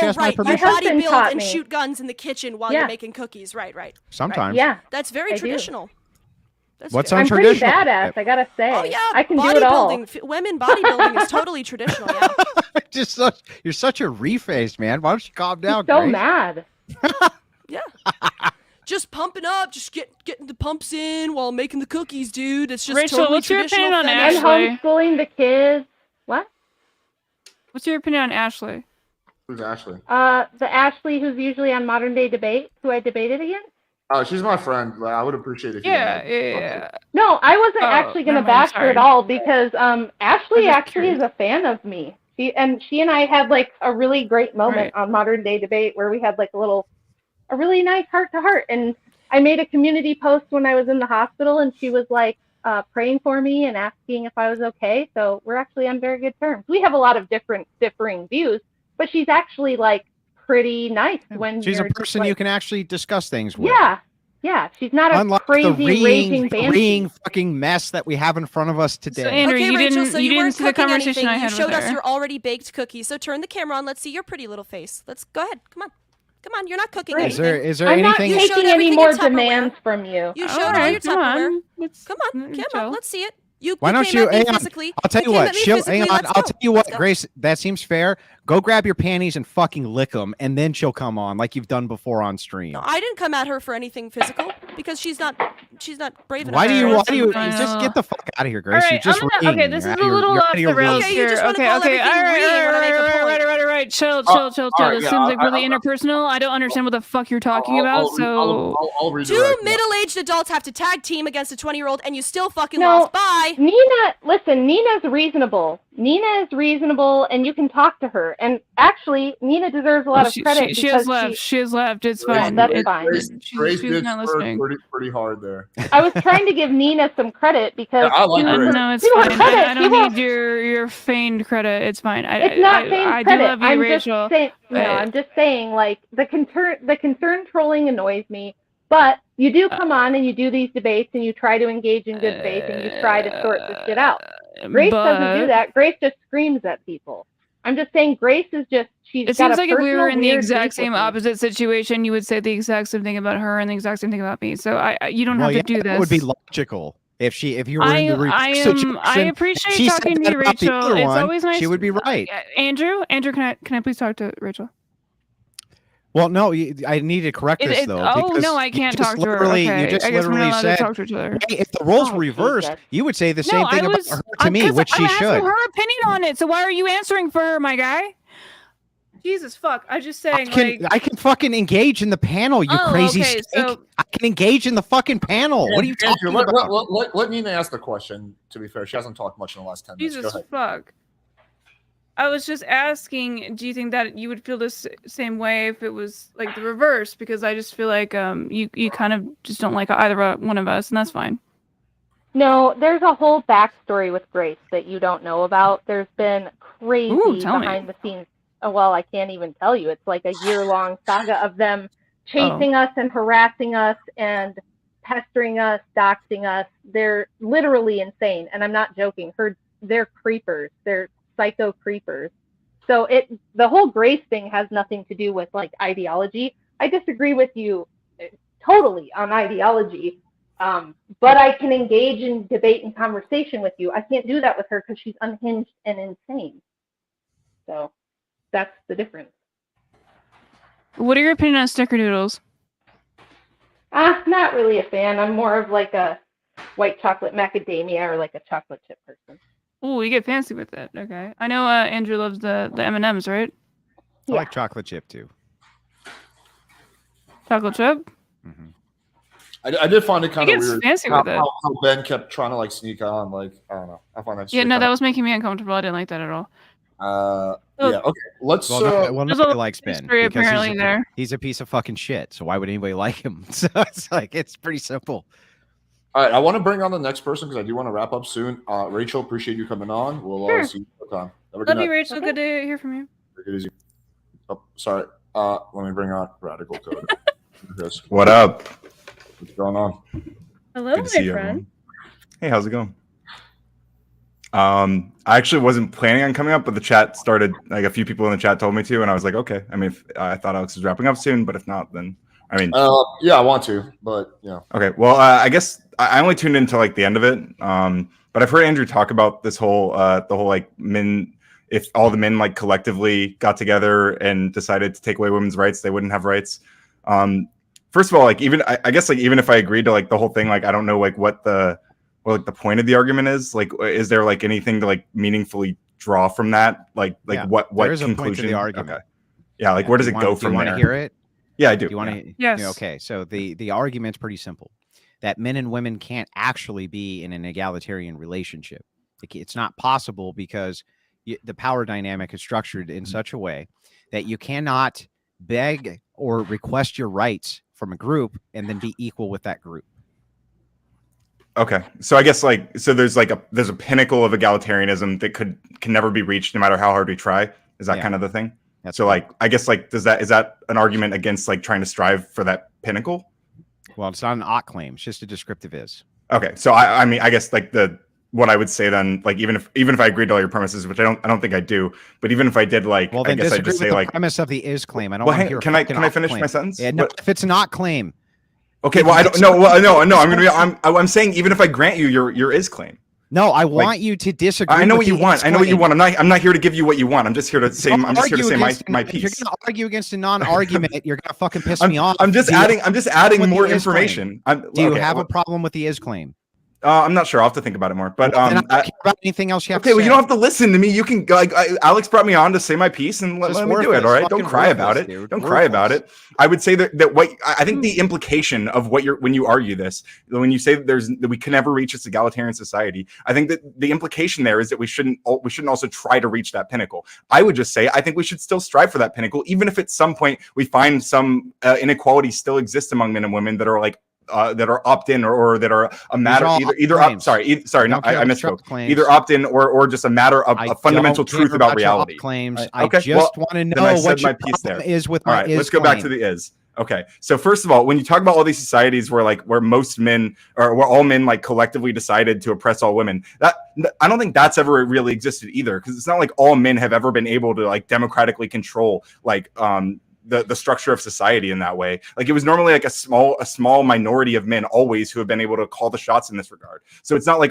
she has my right. You permission. My husband bodybuild taught and me. shoot guns in the kitchen while Yeah. you're making cookies. Right. Sometimes. Yeah. That's very I do. traditional. That's What's fair. on I'm pretty traditional? badass, I gotta say. Oh yeah, I can do it all. Women bodybuilding is totally traditional. Yeah. You're such a reface, man. Why don't you calm down, I'm so Grace? mad. Yeah. Just pumping up, just getting the pumps in while making the cookies, dude. It's just Rachel, totally what's your traditional opinion on And Ashley? homeschooling the kids. What? What's your opinion on Ashley? Who's Ashley? The Ashley who's usually on Modern Day Debate, who I debated against. Oh, she's my friend. I would appreciate if you. Yeah. No, I wasn't Oh, actually going to never mind, bash her at sorry. all because Ashley just actually curious. is a fan of me. She and I had like a really great moment on Modern Day Debate where we had like a really nice heart to heart. And I made a community post when I was in the hospital, and she was like praying for me and asking if I was okay. So we're actually on very good terms. We have a lot of differing views, but she's actually like pretty nice when She's a you're person like, you can actually discuss things with. Yeah, she's not a Unlike crazy the raging banshee. fucking mess that we have in front of us today. So, Andrew, Okay, you Rachel, didn't so you you didn't weren't see the cooking conversation anything. I had You showed with us her. your already baked cookies. So turn the camera on. Let's see your pretty little face. Let's go ahead. Come on. You're not cooking Great. anything. Is there I'm not anything? You showed taking any everything more in Tupperware. demands from you. You showed all your come Tupperware. on. Come on, camera. chill. Let's see it. You Why don't came you? at me Hang on. physically. I'll tell you came what. at me Hang physically. on. Let's I'll go. tell you what, Let's go. Grace. That seems fair. Go grab your panties and fucking lick them, and then she'll come on like you've done before on stream. No, I didn't come at her for anything physical because she's not brave enough. Why do you Fine, just get the fuck out of here, All Grace? right, You're just okay, this is a little off the rails Okay, you here. just wanna Okay, call okay, everything re when I make a point. right. Chill. all This right, seems yeah, like really interpersonal. I don't understand what the fuck you're talking about. So I'll Two redirect. middle-aged adults have to tag team against a 20-year-old, and you still fucking No. lost. Bye. Nina's reasonable. Nina is reasonable, and you can talk to her. And actually, Nina deserves a lot of credit she has because left. She has left. It's Yeah, fine. that's It's- fine. Grace She's did not spur listening. pretty hard there. I was trying to give Nina some credit because Yeah, I like to Grace. her- no, it's to her fine. credit, I she don't won't- need your feigned credit. It's fine. It's not I saying do credit. love you, I'm Rachel. just saying. No, I'm just saying. Like the concern trolling annoys me. But you do come on and you do these debates and you try to engage in good faith and you try to sort this shit out. Grace doesn't do that. Grace just screams at people. I'm just saying Grace is just she's It got seems a like if we personal were in the weird exact beef same with me. opposite situation, you would say the exact same thing about her and the exact same thing about me. So you don't have to do this. That would be logical. If you were in the situation, I appreciate she said talking to that you, about the Rachel. other It's one, always nice. she would be right. Andrew, can I please talk to Rachel? Well, no, I need to correct this though. because no, I you can't just talk to her. literally- Okay. You just I guess we're not literally allowed said, to talk to each other. hey, if the roles Oh, were reversed, Jesus. you would say the same thing about her to me, which she I'm should. asking her opinion on it. So why are you answering for her, my guy? Jesus fuck! I just saying, I can fucking engage in the panel, you crazy okay, snake. so I can engage in the fucking panel. What are you talking Andrew, about? let Nina ask the question. To be fair, she hasn't talked much in the last 10 minutes. Go Jesus ahead. fuck! I was just asking, do you think that you would feel this same way if it was like the reverse? Because I just feel like you kind of just don't like either one of us, and that's fine. No, there's a whole backstory with Grace that you don't know about. There's been crazy tell me. behind the scenes. Well, I can't even tell you. It's like a year-long saga of them chasing us and harassing us and pestering us, doxing us. They're literally insane, and I'm not joking. They're creepers. They're psycho creepers. So the whole Grace thing has nothing to do with like ideology. I disagree with you totally on ideology. But I can engage in debate and conversation with you. I can't do that with her because she's unhinged and insane. So that's the difference. What are your opinion on snickerdoodles? Not really a fan. I'm more of like a white chocolate macadamia or like a chocolate chip person. Oh, you get fancy with it. Okay, I know Andrew loves the M&Ms, right? I like chocolate chip too. Chocolate chip. Mm-hmm. I did find it kind He of gets weird fancy how, with it. how Ben kept trying to like sneak on. Like I don't know. I find that. Yeah, shit no, kinda- that was making me uncomfortable. I didn't like that at all. Yeah. Okay. Let's. Well, There's nobody a likes Ben history because apparently there. he's a piece of fucking shit. So why would anybody like him? So it's like it's pretty simple. All right. I want to bring on the next person because I do want to wrap up soon. Rachel, appreciate you coming on. We'll Sure. see you next time. Have a good Love night. you, Rachel. Good to hear from you. Take it easy. Oh, sorry. Let me bring on Radical Code. What up? What's going on? Hello, Good to see you, everyone. Hey, how's it going? I actually wasn't planning on coming up, but the chat started, like a few people in the chat told me to, and I was like, okay. I mean, I thought Alex was wrapping up soon, but if not, then I mean, Yeah, I want to, but yeah. Okay, well, I guess I only tuned into like the end of it. But I've heard Andrew talk about this whole the whole like men. If all the men like collectively got together and decided to take away women's rights, they wouldn't have rights. First of all, like even I guess like even if I agreed to like the whole thing, like I don't know like what the point of the argument is. Like, is there like anything to like meaningfully draw from that? Like what There's conclusion? a point to the argument. Okay. Yeah, like where does it go from there? Do you want to hear it? Yeah, I do. You want to? Yes. Okay, so the argument's pretty simple. That men and women can't actually be in an egalitarian relationship. It's not possible because the power dynamic is structured in such a way that you cannot beg or request your rights from a group and then be equal with that group. Okay, so I guess like there's a pinnacle of egalitarianism that can never be reached no matter how hard we try. Is that kind of the thing? That's so right. like I guess like is that an argument against like trying to strive for that pinnacle? Well, it's not an ought claim; it's just a descriptive is. Okay, so I mean I guess like what I would say then, like even if I agreed to all your premises, which I don't think I do, but even if I did, like well, then I guess I'd just say like premise of the is claim. I don't well, want to hear. Can I finish my sentence? Yeah, no, if it's an ought claim. Okay, well I don't know. Well, no. I'm saying even if I grant you your is claim. No, I want you to disagree. I know what you want. I know what you want. I'm not here to give you what you want. I'm just here to say my piece. If you're gonna argue against a non-argument, you're gonna fucking piss me off. I'm just adding more information. Do you have a problem with the is claim? I'm not sure. I'll have to think about it more. But I don't care about anything else you have to say. Well, you don't have to listen to me. You can like Alex brought me on to say my piece and let me do it. All right, don't cry about it. Dude. Don't cry about it. I would say that what I think the implication of what when you argue this, when you say that we can never reach this egalitarian society, I think that the implication there is that we shouldn't also try to reach that pinnacle. I would just say I think we should still strive for that pinnacle, even if at some point we find some inequality still exists among men and women that are like. That are opt-in or that are a matter I misspoke. Either opt-in or just a matter of a fundamental truth about reality. Claims. Okay. I just want to know what your problem is with my is claim. Let's go back to the is. Okay. So first of all, when you talk about all these societies where most men or where all men like collectively decided to oppress all women, that I don't think that's ever really existed either, because it's not like all men have ever been able to like democratically control like the structure of society in that way. Like it was normally like a small minority of men always who have been able to call the shots in this regard. So it's not like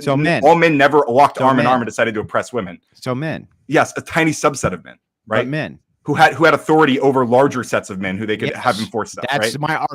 so all men never locked arm in arm and decided to oppress women. So men. Yes, a tiny subset of men, right? But men. Who had authority over larger sets of men who they could have enforced stuff.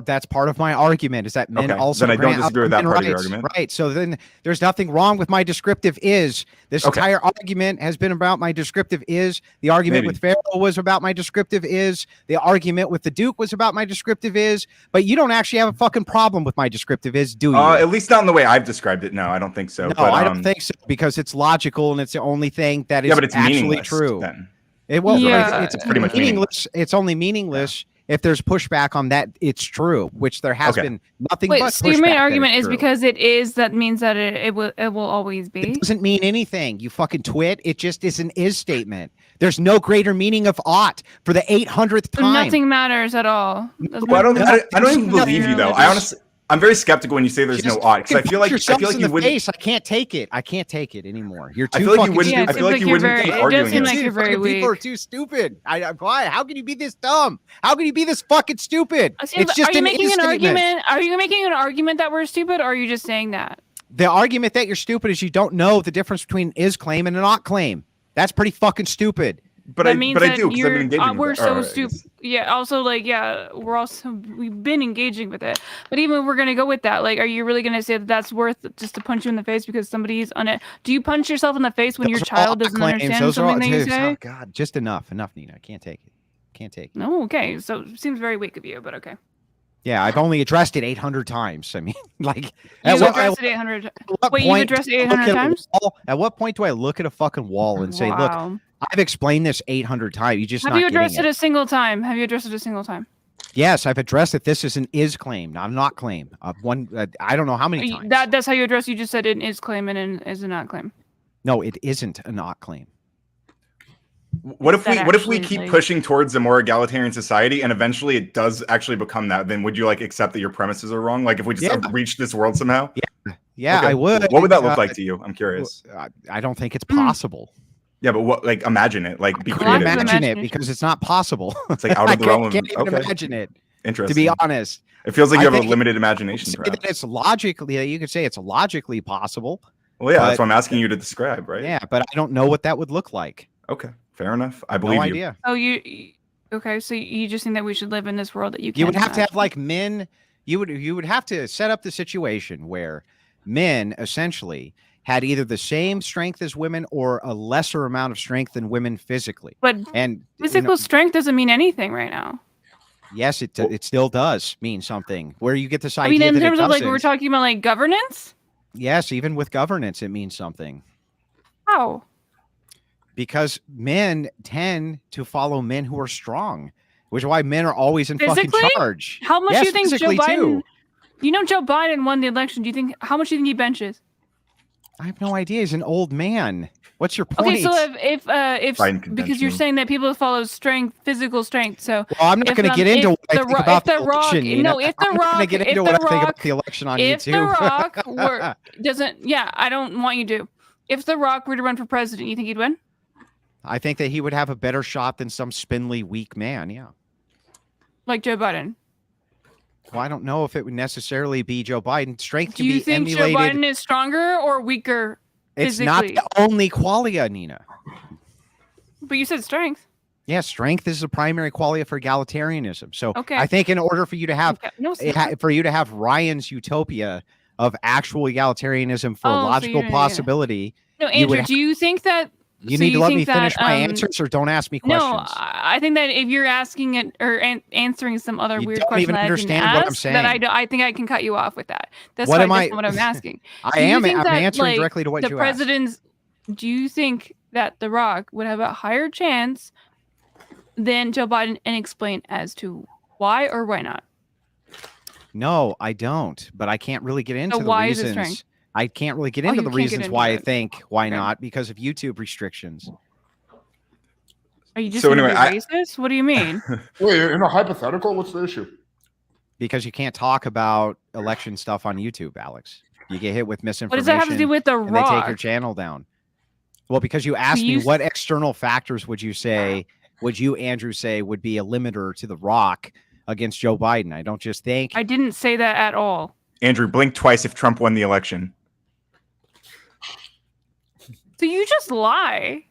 That's part of my argument is that men also. Then I don't disagree with that part of your argument. Right. So then there's nothing wrong with my descriptive is. This entire argument has been about my descriptive is. The argument with Farrell was about my descriptive is. The argument with the Duke was about my descriptive is. But you don't actually have a fucking problem with my descriptive is, do you? At least not in the way I've described it. No, I don't think so. No, I don't think so, because it's logical and it's the only thing that is actually true. Then. It's pretty much meaningless. It's only meaningless if there's pushback on that. It's true, which there has been nothing. But so your main argument is because it is. That means that it will always be. It doesn't mean anything. You fucking twit. It just is an is statement. There's no greater meaning of ought for the 800th time. Nothing matters at all. Well, I don't even believe you though. I'm very skeptical when you say there's no ought, because I feel like you wouldn't. I can't take it. I can't take it anymore. You're too. I feel like you wouldn't. I feel like you wouldn't keep arguing. It does seem like you're very weak. People are too stupid. Why? How can you be this dumb? How can you be this fucking stupid? It's just are you making an argument? Are you making an argument that we're stupid, or are you just saying that? The argument that you're stupid is you don't know the difference between is claim and an ought claim. That's pretty fucking stupid. But I do, because I've been engaging we're with it. so stupid. Yeah, also, like, we've been engaging with it. But even if we're going to go with that, like, are you really going to say that that's worth just to punch you in the face because somebody's on it? Do you punch yourself in the face when your child doesn't understand something that you say? Oh, God, just enough, Nina. I can't take it. No, okay. So it seems very weak of you, but okay. Yeah, I've only addressed it 800 times. I mean, like... You've addressed it 800 Wait, you've addressed it 800 times? At what point do I look at a fucking wall and say, look, I've explained this 800 times. You just Have you addressed it a single time? Have you addressed it a single time? Yes, I've addressed it. This is an is claim, not a not claim. I don't know how many times. That's how you address. You just said an is claim and an is a not claim. No, it isn't a not claim. What if we keep pushing towards a more egalitarian society and eventually it does actually become that? Then would you like accept that your premises are wrong? Like if we just reach this world somehow? Yeah, okay. I would. What would that look like to you? I'm curious. I don't think it's possible. Yeah, but what? Like, imagine it. Like, be creative. Imagine it because it's not possible. It's like out of the realm. Can't even imagine it. Interesting. To be honest, It feels like I you have a think limited imagination. Say Perhaps. that it's logically, you could say it's logically possible. Well, yeah, but- that's what I'm asking you to describe, right? Yeah, but I don't know what that would look like. Okay, fair enough. I believe No you. idea. Oh, okay? So you just think that we should live in this world that you You would can't have to have imagine. like men. You would have to set up the situation where men essentially had either the same strength as women or a lesser amount of strength than women physically. But And physical strength doesn't mean anything right now. yes, it still does mean something. Where you get this idea I mean, in that terms it of like doesn't. we were talking about like governance. Yes, even with governance, it means something. How? Because men tend to follow men who are strong, which is why men are always in fucking Physically? charge. How much Yes, do you think Joe physically, Biden? too. You know, Joe Biden won the election. Do you think how much do you think he benches? I have no idea. He's an old man. What's your point? Okay, so if Biden could because bench you're me. saying that people follow strength, physical strength. So well, I'm not if, going to get into what I the think Ro- about if the the Rock, election. Nina. no, if the I'm not Rock, gonna get if into the what I think about Rock, the election on if YouTube. the Rock were doesn't, yeah, I don't want you to. If the Rock were to run for president, you think he'd win? I think that he would have a better shot than some spindly, weak man. Yeah. Like Joe Biden. Well, I don't know if it would necessarily be Joe Biden. Strength Do can you be think emulated. Joe Biden is stronger or weaker It's physically? not the only qualia, Nina. But you said strength. Yeah, strength is the primary qualia for egalitarianism. So Okay. I think in order for you to have Okay. No, it's not. for you to have Ryan's utopia of actual egalitarianism for a Oh, so logical you're- yeah. possibility, No, you would Andrew, do you think that? you so need to let me think that, finish my answers or don't ask me No, questions. I think that if you're asking it or answering some other You weird don't question even that understand I didn't what I'm ask, that saying. I think I can cut you off with that. That's What why am I- that's what I'm asking. I Do you am. think I'm that, answering like, directly to what the you asked. president's. Do you think that The Rock would have a higher chance than Joe Biden, and explain as to why or why not? No, I don't. But I can't really get into the why is it reasons. strength? I can't really get Oh, into you the can't get reasons into why I it. think why Okay. not because of YouTube restrictions. Are you just So gonna anyway, be racist? What do you mean? Wait, in a hypothetical, what's the issue? Because you can't talk about election stuff on YouTube, Alex. You get hit with What misinformation. does that have to do with The and they take your Rock? channel down. Well, because you asked you me s- what external factors would you, Andrew, say would be a limiter to The Rock against Joe Biden? I don't just think. I didn't say that at all. Andrew, blink twice if Trump won the election. So you just lie.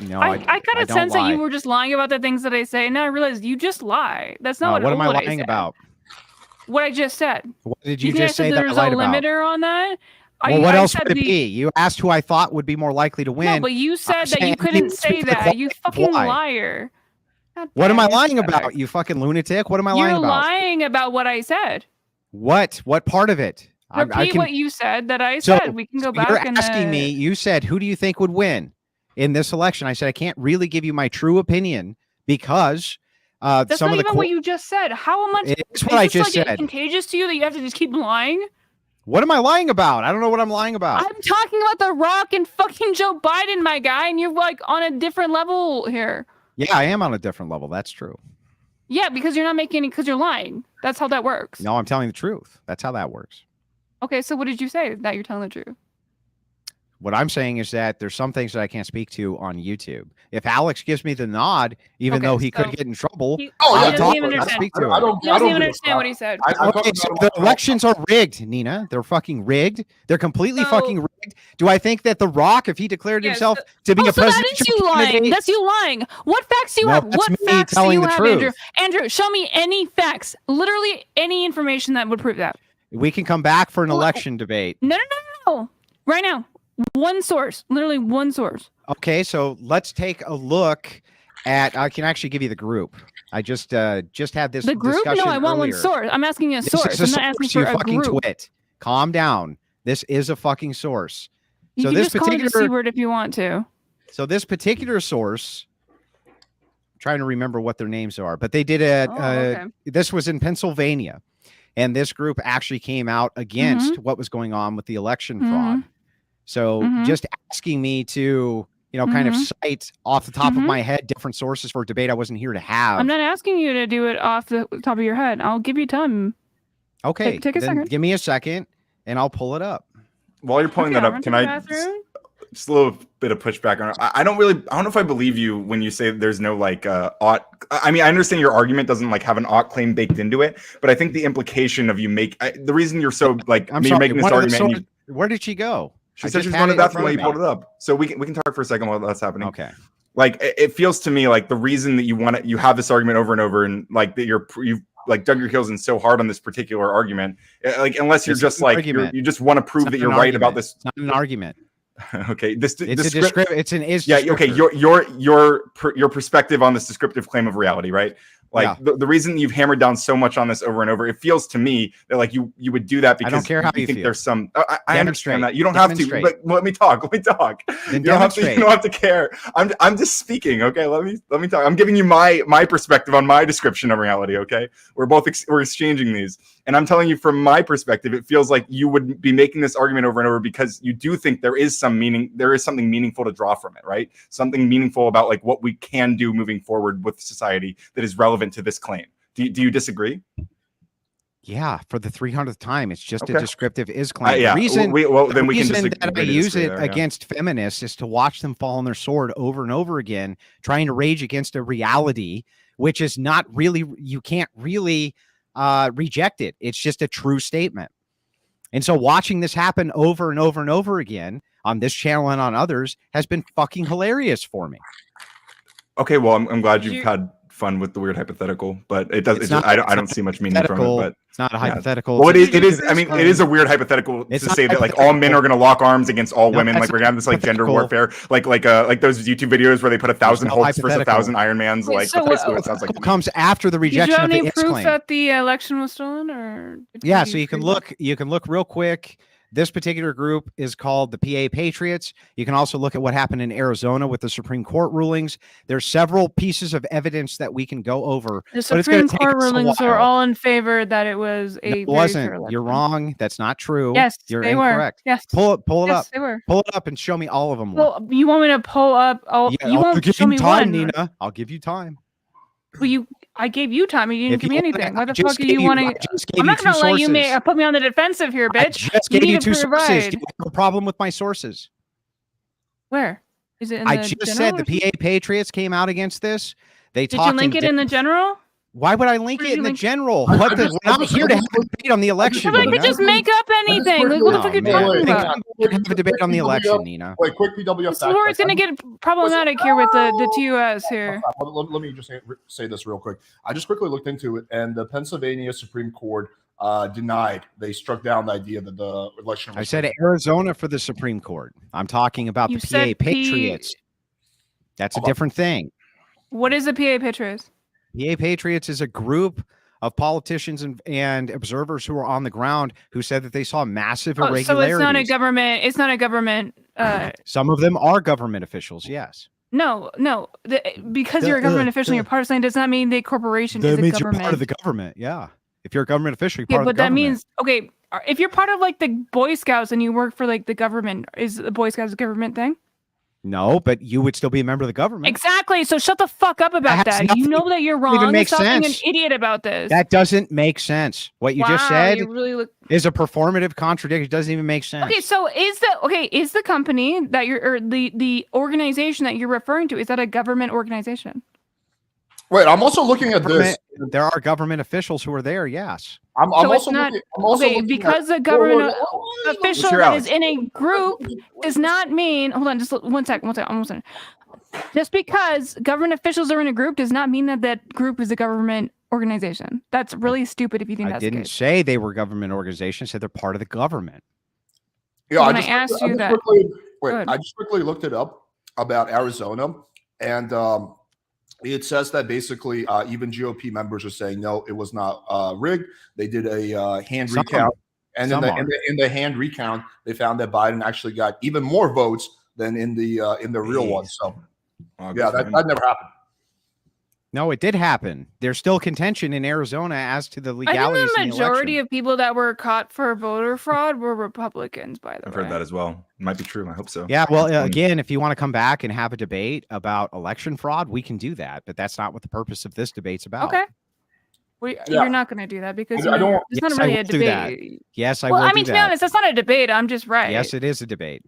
No, I got a don't sense that lie. you were just lying about the things that I say. Now I realize you just lie. That's not No, what am I what lying said. about? What I just said. What did Do you think I just said say that I there's lied a about? limiter on that? Well, what I else said would it be? You asked who I thought would be more likely to win. No, but you said that saying you couldn't you say speak for the that. You quality of fucking why. liar. God What am I damn, you're lying pathetic. about? You fucking lunatic. What am I You're lying about? lying about what I said. What? What part of it? Repeat what you said that I So- said. We can go so back you're and asking me. You said, "Who do you think would win in this election?" I said, "I can't really give you my true opinion because That's some not of the even what you just said. How much? It's is what I this, just like, said. contagious to you that you have to just keep lying? What am I lying about? I don't know what I'm lying about. I'm talking about The Rock and fucking Joe Biden, my guy, and you're like on a different level here. Yeah, I am on a different level. That's true. Yeah, because you're not making it because you're lying. That's how that works. No, I'm telling the truth. That's how that works. Okay, so what did you say that you're telling the truth? What I'm saying is that there's some things that I can't speak to on YouTube. If Alex gives me the nod, even Okay, though he so could get in trouble, he I'll doesn't talk. even I'll understand. speak to I him. don't. He I doesn't don't even give a understand what he fuck. said. I Okay, talk so about the it all- elections are rigged, Nina. They're fucking rigged. They're completely So- fucking rigged. Do I think that The Rock, if he declared Yes, himself to be Oh, a so that presidential is you lying. candidate, That's you lying. What facts do you No, have? that's What me facts do telling you the have, truth. Andrew? Andrew, show me any facts. Literally any information that would prove that. we can come back for an Well, election debate. No. Right now. One source. Literally one source. Okay, so let's take a look at. I can actually give you the group. I just had this The group? No, discussion I want one earlier. source. I'm asking you a This source. is I'm not asking you for a fucking group. twit. Calm down. This is a fucking source. You So can this just call it a particular- C word if you want to. So this particular source, I'm trying to remember what their names are, but they did a. Okay. This was in Pennsylvania, and this group actually came out against what was going on with the election fraud. So Mhm. just asking me to, kind of cite off the top of Mhm. my head different sources for debate I wasn't here to have. I'm not asking you to do it off the top of your head. I'll give you time. Okay, take a then second. give me a second, and I'll pull it up. While you're pulling Okay, that I'll up, run can to the I? bathroom. just a little bit of pushback on it. I don't know if I believe you when you say there's no like ought. I mean, I understand your argument doesn't like have an ought claim baked into it, but I think the implication of the reason you're so like you're making this argument. Where did she go? She said she's going to the bathroom when you pulled it up. So we can talk for a second while that's happening. Okay. Like it feels to me like the reason that you have this argument over and over, and like that you've like dug your heels in so hard on this particular argument, like unless you're just like you just want to prove that you're right about this. It's not an argument. Okay, It's a descriptive. It's an is. Yeah. Okay. Your perspective on this descriptive claim of reality, right? Like the reason you've hammered down so much on this over and over, it feels to me that like you would do that because I don't care how you think feel. there's some. I understand that you don't have to. But let me talk. Then you don't have to care. I'm just speaking. Okay. Let me talk. I'm giving you my perspective on my description of reality. Okay. We're exchanging these, and I'm telling you from my perspective, it feels like you would be making this argument over and over because you do think there is some meaning. There is something meaningful to draw from it, right? Something meaningful about like what we can do moving forward with society that is relevant to this claim. Do you disagree? Yeah, for the 300th time, it's just a descriptive is claim. Yeah. The reason that I use it against feminists is to watch them fall on their sword over and over again, trying to rage against a reality which is not really, you can't really reject it. It's just a true statement. And so watching this happen over and over and over again on this channel and on others has been fucking hilarious for me. Okay, well, I'm glad you've had fun with the weird hypothetical, but it does. I don't see much meaning from it. But it's not a hypothetical. Well, it is. I mean, it is a weird hypothetical to say that like all men are going to lock arms against all women. Like we're gonna have this like gender warfare, like those YouTube videos where they put 1,000 Hulks versus 1,000 Iron Mans. Like that's basically what it sounds like. Comes after the rejection of the Did you have any proof claim. that the election was stolen, or yeah? So you can look. You can look real quick. This particular group is called the PA Patriots. You can also look at what happened in Arizona with the Supreme Court rulings. There's several pieces of evidence that we can go over. The Supreme Court rulings were all in favor that it was a. It wasn't. You're wrong. That's not true. Yes, you're they incorrect. Were. Yes. Pull it up. They were. Pull it up and show me all of them. Well, you want me to pull up? You won't give show me time, one. Nina. I'll give you time. Well, I gave you time. You didn't give me anything. Why the fuck are you wanting? I'm not going to let you put me on the defensive here, bitch. I just gave you two sources. Do you have a problem with my sources? Where is it? In I just said the PA Patriots came out against this. Did you link it in the general? Why would I link it in the general? What the? We're not here to have a debate on the election. I could just make up anything. Like, what the fuck are you talking about? Have a debate on the election, Nina. Wait, quick PWF. So we're going to get problematic here with the TUS here. Let me just say this real quick. I just quickly looked into it, and the Pennsylvania Supreme Court denied. They struck down the idea that the election. I said Arizona for the Supreme Court. I'm talking about the PA Patriots. That's a different thing. What is the PA Patriots? PA Patriots is a group of politicians and observers who are on the ground who said that they saw massive irregularities. So it's not a government. It's not a government. Some of them are government officials. Yes. No. Because you're a government official and you're part of something does not mean the corporation is a government. You're part of the government. Yeah. If you're a government official, you're part of the government. But that means if you're part of like the Boy Scouts and you work for like the government, is the Boy Scouts a government thing? No, but you would still be a member of the government. Exactly. So shut the fuck up about that. You know that you're wrong. Stop being an idiot about this. That doesn't make sense. What you just said is a performative contradiction. It doesn't even make sense. Okay, so is the company that or the organization that you're referring to, is that a government organization? Wait, I'm also looking at this. There are government officials who are there. Yes. I'm also looking because a government official that is in a group does not mean. Hold on, just one second. Almost done. Just because government officials are in a group does not mean that group is a government organization. That's really stupid if you think that's the case. I didn't say they were government organizations. I said they're part of the government. Yeah, I asked you that. I just quickly looked it up about Arizona, and it says that basically even GOP members are saying no, it was not rigged. They did a hand recount, and in the hand recount, they found that Biden actually got even more votes than in the real one. So, yeah, that never happened. No, it did happen. There's still contention in Arizona as to the legalities. I think the majority of people that were caught for voter fraud were Republicans, by the way. I've heard that as well. It might be true. I hope so. Yeah, well, again, if you want to come back and have a debate about election fraud, we can do that. But that's not what the purpose of this debate's about. Okay. You're not going to do that because it's not really a debate. Yes, I will. I mean, to be honest, that's not a debate. I'm just right. Yes, it is a debate.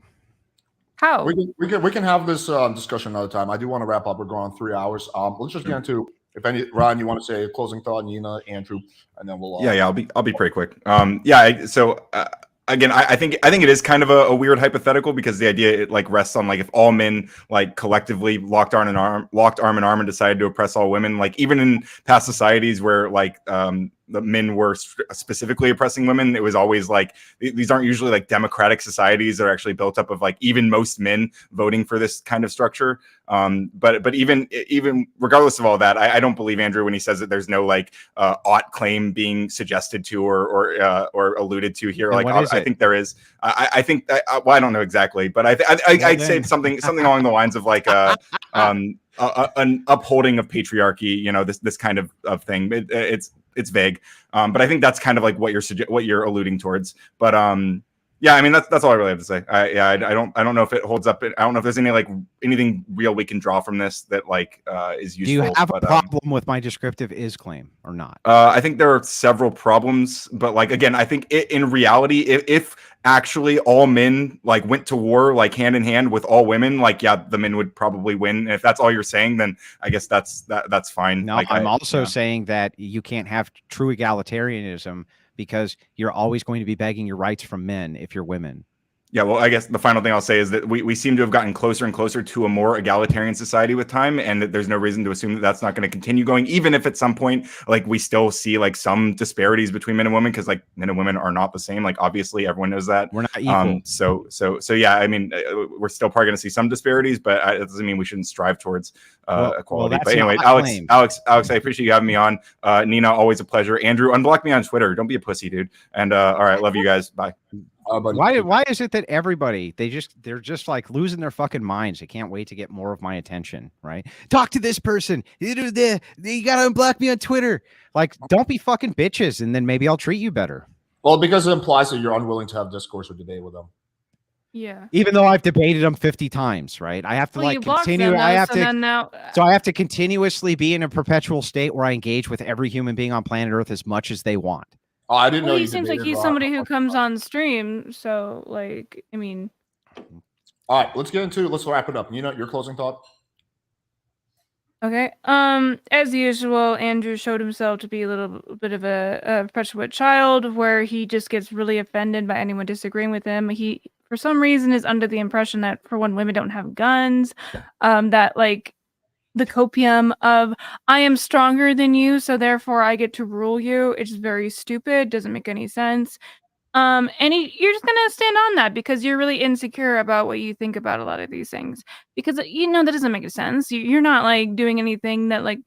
How? We can have this discussion another time. I do want to wrap up. We're going on 3 hours. Let's just get into, if any, Ryan, you want to say a closing thought, Nina, Andrew, and then we'll. Yeah, I'll be pretty quick. Again, I think it is kind of a weird hypothetical, because the idea, it like rests on like if all men like collectively locked arm in arm and decided to oppress all women. Like even in past societies where like the men were specifically oppressing women, it was always like these aren't usually like democratic societies that are actually built up of like even most men voting for this kind of structure. But even regardless of all that, I don't believe Andrew when he says that there's no like ought claim being suggested to or alluded to here. And like I think there is. I think well, I don't know exactly, but I'd say something along the lines of like an upholding of patriarchy. You know, this kind of thing. It's vague, but I think that's kind of like what you're alluding towards. But yeah, I mean that's all I really have to say. I don't know if it holds up. I don't know if there's anything real we can draw from this that like is useful. Do you have a problem with my descriptive is claim or not? I think there are several problems, but like again, I think in reality, if actually all men like went to war like hand in hand with all women, like yeah, the men would probably win. And if that's all you're saying, then I guess that's fine. No, like, I'm also saying that you can't have true egalitarianism because you're always going to be begging your rights from men if you're women. Yeah, well, I guess the final thing I'll say is that we seem to have gotten closer and closer to a more egalitarian society with time, and that there's no reason to assume that that's not going to continue going, even if at some point, like, we still see, like, some disparities between men and women, because, like, men and women are not the same. Like, obviously, everyone knows that. We're not equal. So yeah, I mean, we're still probably going to see some disparities, but it doesn't mean we shouldn't strive towards equality. But anyway, Alex, I appreciate you having me on. Nina, always a pleasure. Andrew, unblock me on Twitter. Don't be a pussy, dude. And all right, love you guys. Bye. Why is it that everybody they're just like losing their fucking minds? They can't wait to get more of my attention, right? Talk to this person. You gotta unblock me on Twitter. Like, don't be fucking bitches, and then maybe I'll treat you better. Well, because it implies that you're unwilling to have discourse or debate with them. Yeah. Even though I've debated them 50 times, right? I have to continue. I have to continuously be in a perpetual state where I engage with every human being on planet Earth as much as they want. Oh, I didn't know. He seems like he's somebody who comes on stream. So, like, I mean. All right, let's wrap it up. Nina, your closing thought. Okay. As usual, Andrew showed himself to be a little bit of a perpetuate child, where he just gets really offended by anyone disagreeing with him. He, for some reason, is under the impression that for one, women don't have guns. That like. The copium of I am stronger than you, so therefore I get to rule you. It's very stupid, doesn't make any sense. You're just gonna stand on that because you're really insecure about what you think about a lot of these things. Because that doesn't make sense. You're not like doing anything that like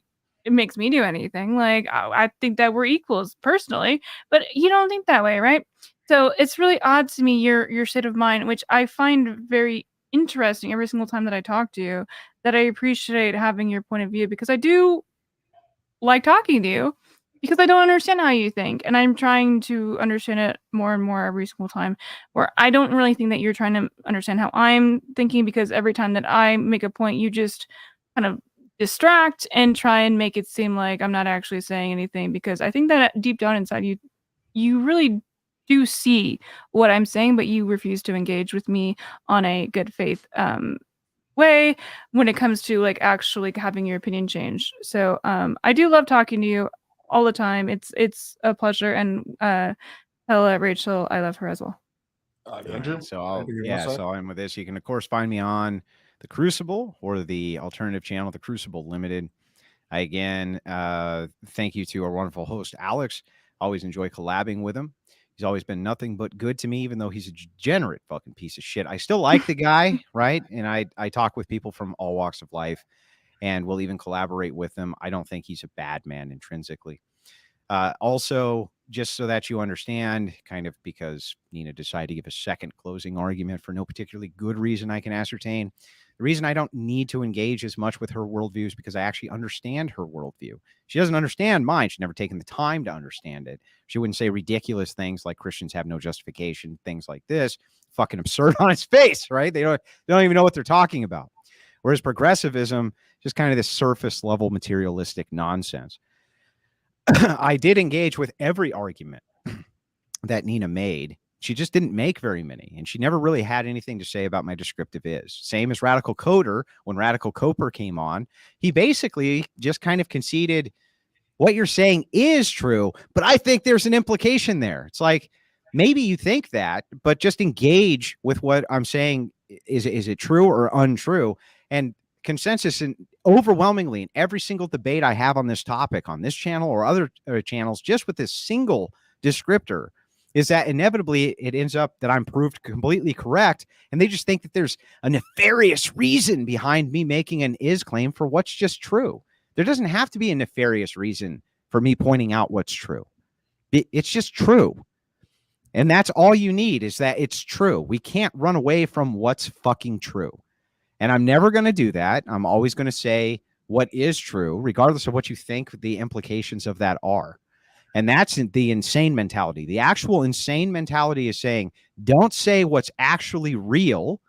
it makes me do anything. Like I think that we're equals personally, but you don't think that way, right? So it's really odd to me your state of mind, which I find very interesting every single time that I talk to you, that I appreciate having your point of view, because I do like talking to you because I don't understand how you think, and I'm trying to understand it more and more every single time, where I don't really think that you're trying to understand how I'm thinking, because every time that I make a point, you just kind of distract and try and make it seem like I'm not actually saying anything, because I think that deep down inside you really do see what I'm saying, but you refuse to engage with me on a good faith way when it comes to like actually having your opinion changed. So I do love talking to you all the time. It's a pleasure, and tell Rachel I love her as well. Andrew, so I'm with this. You can of course find me on the Crucible or the alternative channel, the Crucible Limited. Again, thank you to our wonderful host Alex. Always enjoy collabing with him. He's always been nothing but good to me, even though he's a degenerate fucking piece of shit. I still like the guy, right? And I talk with people from all walks of life, and will even collaborate with them. I don't think he's a bad man intrinsically. Also, just so that you understand, kind of because Nina decided to give a second closing argument for no particularly good reason I can ascertain. The reason I don't need to engage as much with her worldview is because I actually understand her worldview. She doesn't understand mine. She's never taken the time to understand it. She wouldn't say ridiculous things like Christians have no justification, things like this. Fucking absurd on its face, right? They don't even know what they're talking about. Whereas progressivism, just kind of this surface level materialistic nonsense. I did engage with every argument that Nina made. She just didn't make very many, and she never really had anything to say about my descriptive is. Same as Radical Coder. When Radical Coper came on, he basically just kind of conceded what you're saying is true, but I think there's an implication there. It's like, maybe you think that, but just engage with what I'm saying. Is it true or untrue? And consensus, and overwhelmingly in every single debate I have on this topic on this channel or other channels, just with this single descriptor, is that inevitably it ends up that I'm proved completely correct. And they just think that there's a nefarious reason behind me making an is claim for what's just true. There doesn't have to be a nefarious reason for me pointing out what's true. It's just true. And that's all you need, is that it's true. We can't run away from what's fucking true. And I'm never going to do that. I'm always going to say what is true, regardless of what you think the implications of that are. And that's the insane mentality. The actual insane mentality is saying, don't say what's actually real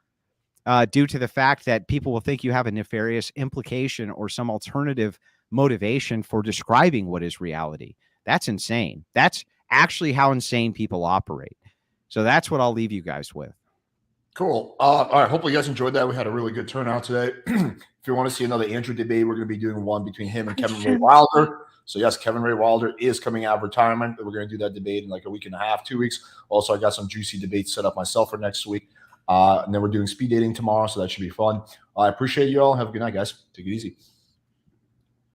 due to the fact that people will think you have a nefarious implication or some alternative motivation for describing what is reality. That's insane. That's actually how insane people operate. So that's what I'll leave you guys with. Cool. All right. Hopefully you guys enjoyed that. We had a really good turnout today. If you want to see another Andrew debate, we're going to be doing one between him and Kevin Ray Wilder. So yes, Kevin Ray Wilder is coming out of retirement. We're going to do that debate in like a week and a half, 2 weeks. Also, I got some juicy debates set up myself for next week. And then we're doing speed dating tomorrow. So that should be fun. I appreciate you all. Have a good night, guys. Take it easy.